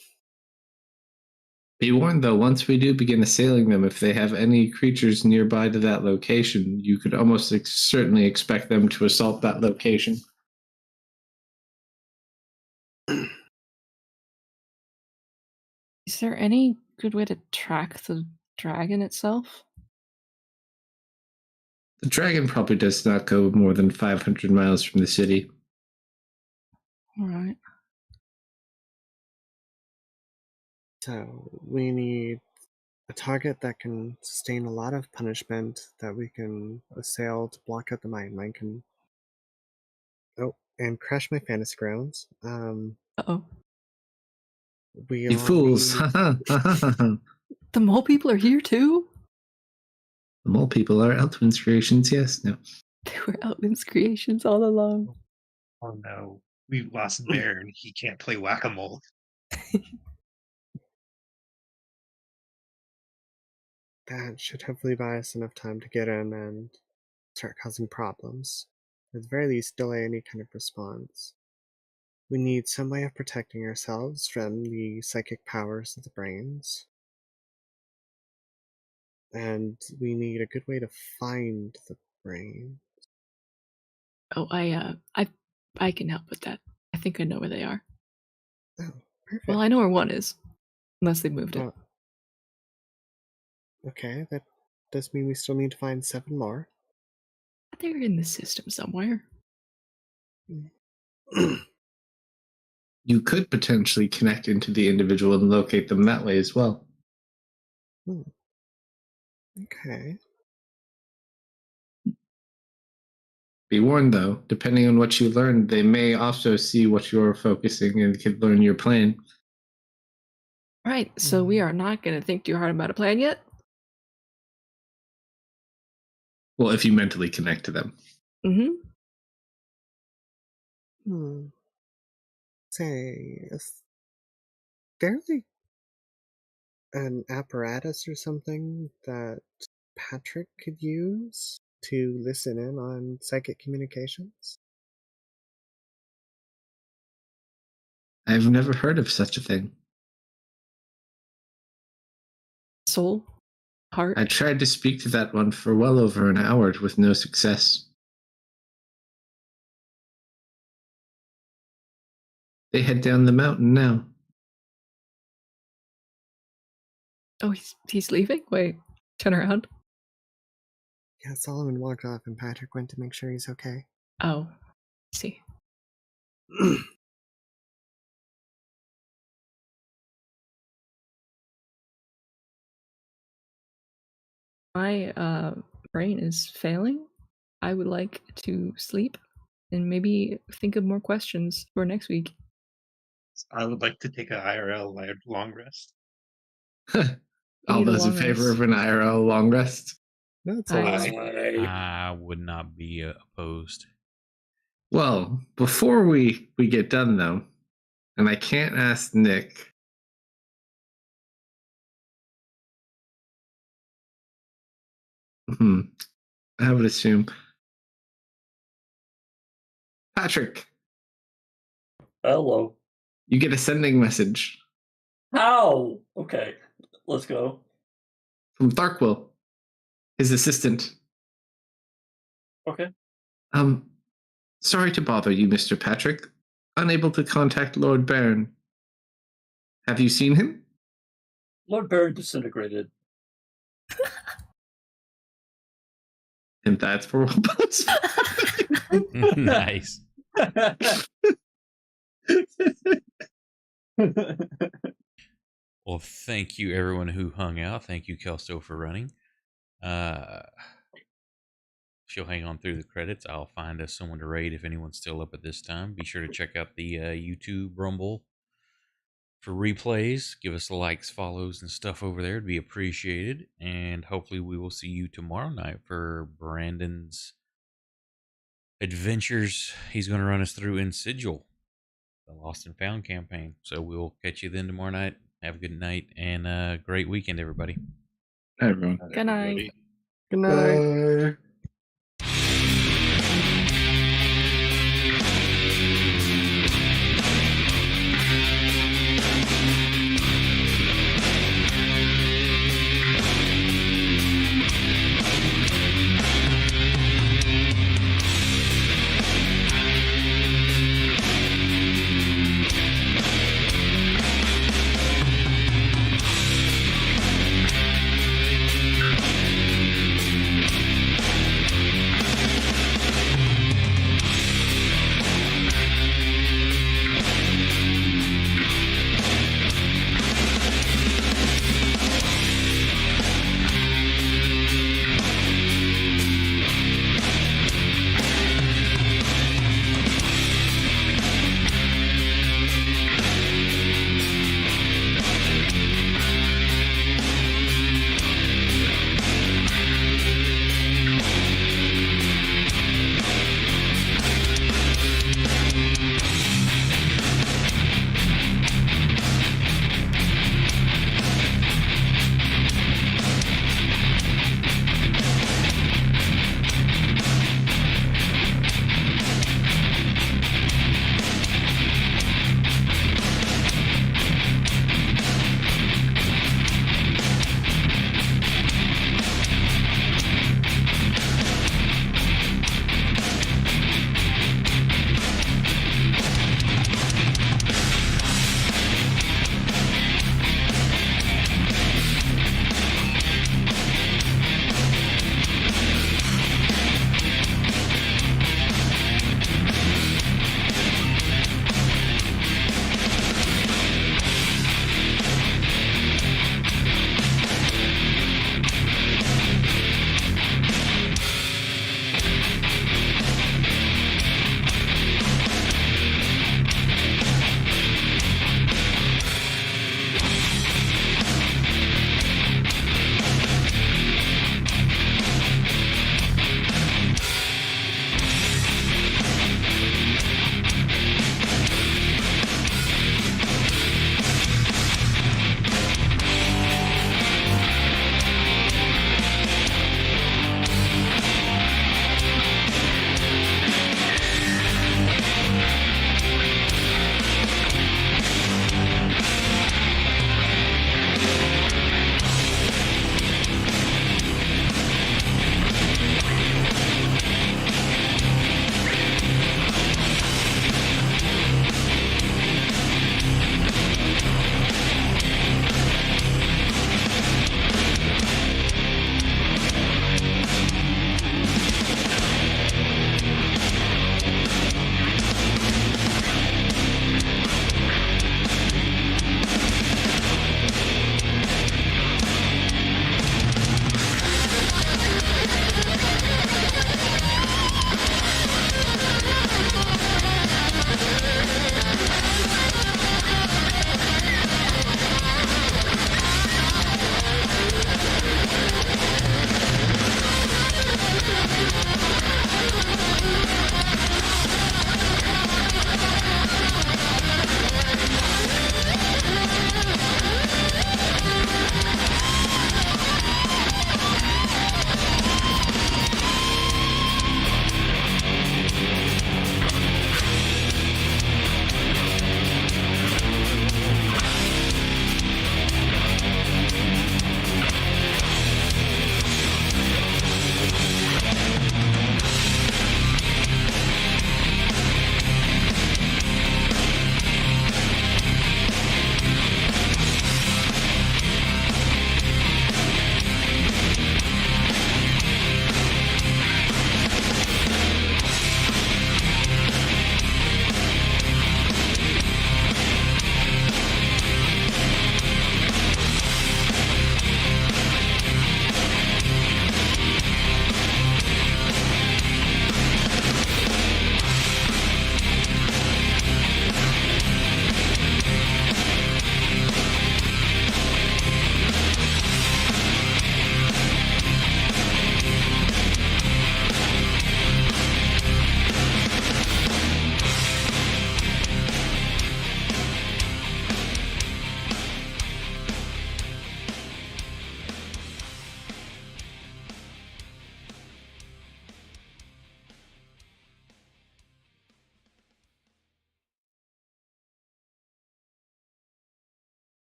Be warned though, once we do begin assailing them, if they have any creatures nearby to that location, you could almost certainly expect them to assault that location. Is there any good way to track the dragon itself? The dragon probably does not go more than 500 miles from the city. All right. So, we need a target that can sustain a lot of punishment that we can assail to block out the mind. Mine can. Oh, and crash my fantasy grounds. Uh-oh. We You fools! need... The The mole people are here too? mole people are Eltwin's creations, yes. No. They were Eltwin's creations all along. Oh no, we've lost Bear and he can't play whack-a-mole. That should hopefully buy us enough time to get in and start causing problems. At the very least, delay any kind of response. We need some way of protecting ourselves from the psychic powers of the brains. And we need a good way to find the brain. Oh, I can help with that. I think I know where they are. Oh, perfect. Well, I know where one is, unless they moved it. Well, okay, that does mean we still need to find 7 more. They're in the system somewhere. You could potentially connect into the individual and locate them that way as well. Okay. Be warned though, depending on what you learn, they may also see what you're focusing and could learn your plan. Right, so we are not going to think too hard about a plan yet? Well, if you mentally connect to them. Say, is there like an apparatus or something that Patrick could use to listen in on psychic communications? I've never heard of such a thing. Soul? Heart? I tried to speak to that one for well over an hour with no success. They head down the mountain now. Oh, he's leaving? Wait, turn around. Yeah, Solomon walked off and Patrick went to make sure he's okay. Oh, I see. My brain is failing. I would like to sleep and maybe think of more questions for next week. I would like to take a IRL long rest. All need a those in long favor rest. of an IRL long rest? That's I- always I would not be opposed. Well, before we get done though, and I can't ask Nick. I would assume Patrick, Hello. you get a sending message How? Okay, let's go. from Tharkwill, his assistant. Okay. Sorry to bother you, Mr. Patrick. Unable to contact Lord Baron. Have you seen him? Lord Baron disintegrated. And that's for Nice. Well, thank you everyone who hung out. Thank you, Kalsto, for running. She'll hang on through the credits. I'll find us someone to raid if anyone's still up at this time. Be sure to check out the YouTube Rumble for replays. Give us the likes, follows, and stuff over there. It'd be appreciated. And hopefully we will see you tomorrow night for Brandon's adventures he's going to run us through in Sigil, the Lost and Found campaign. So we'll catch you then tomorrow night. Have a good night and a great weekend, everybody. Everyone. Good night. good night. Bye.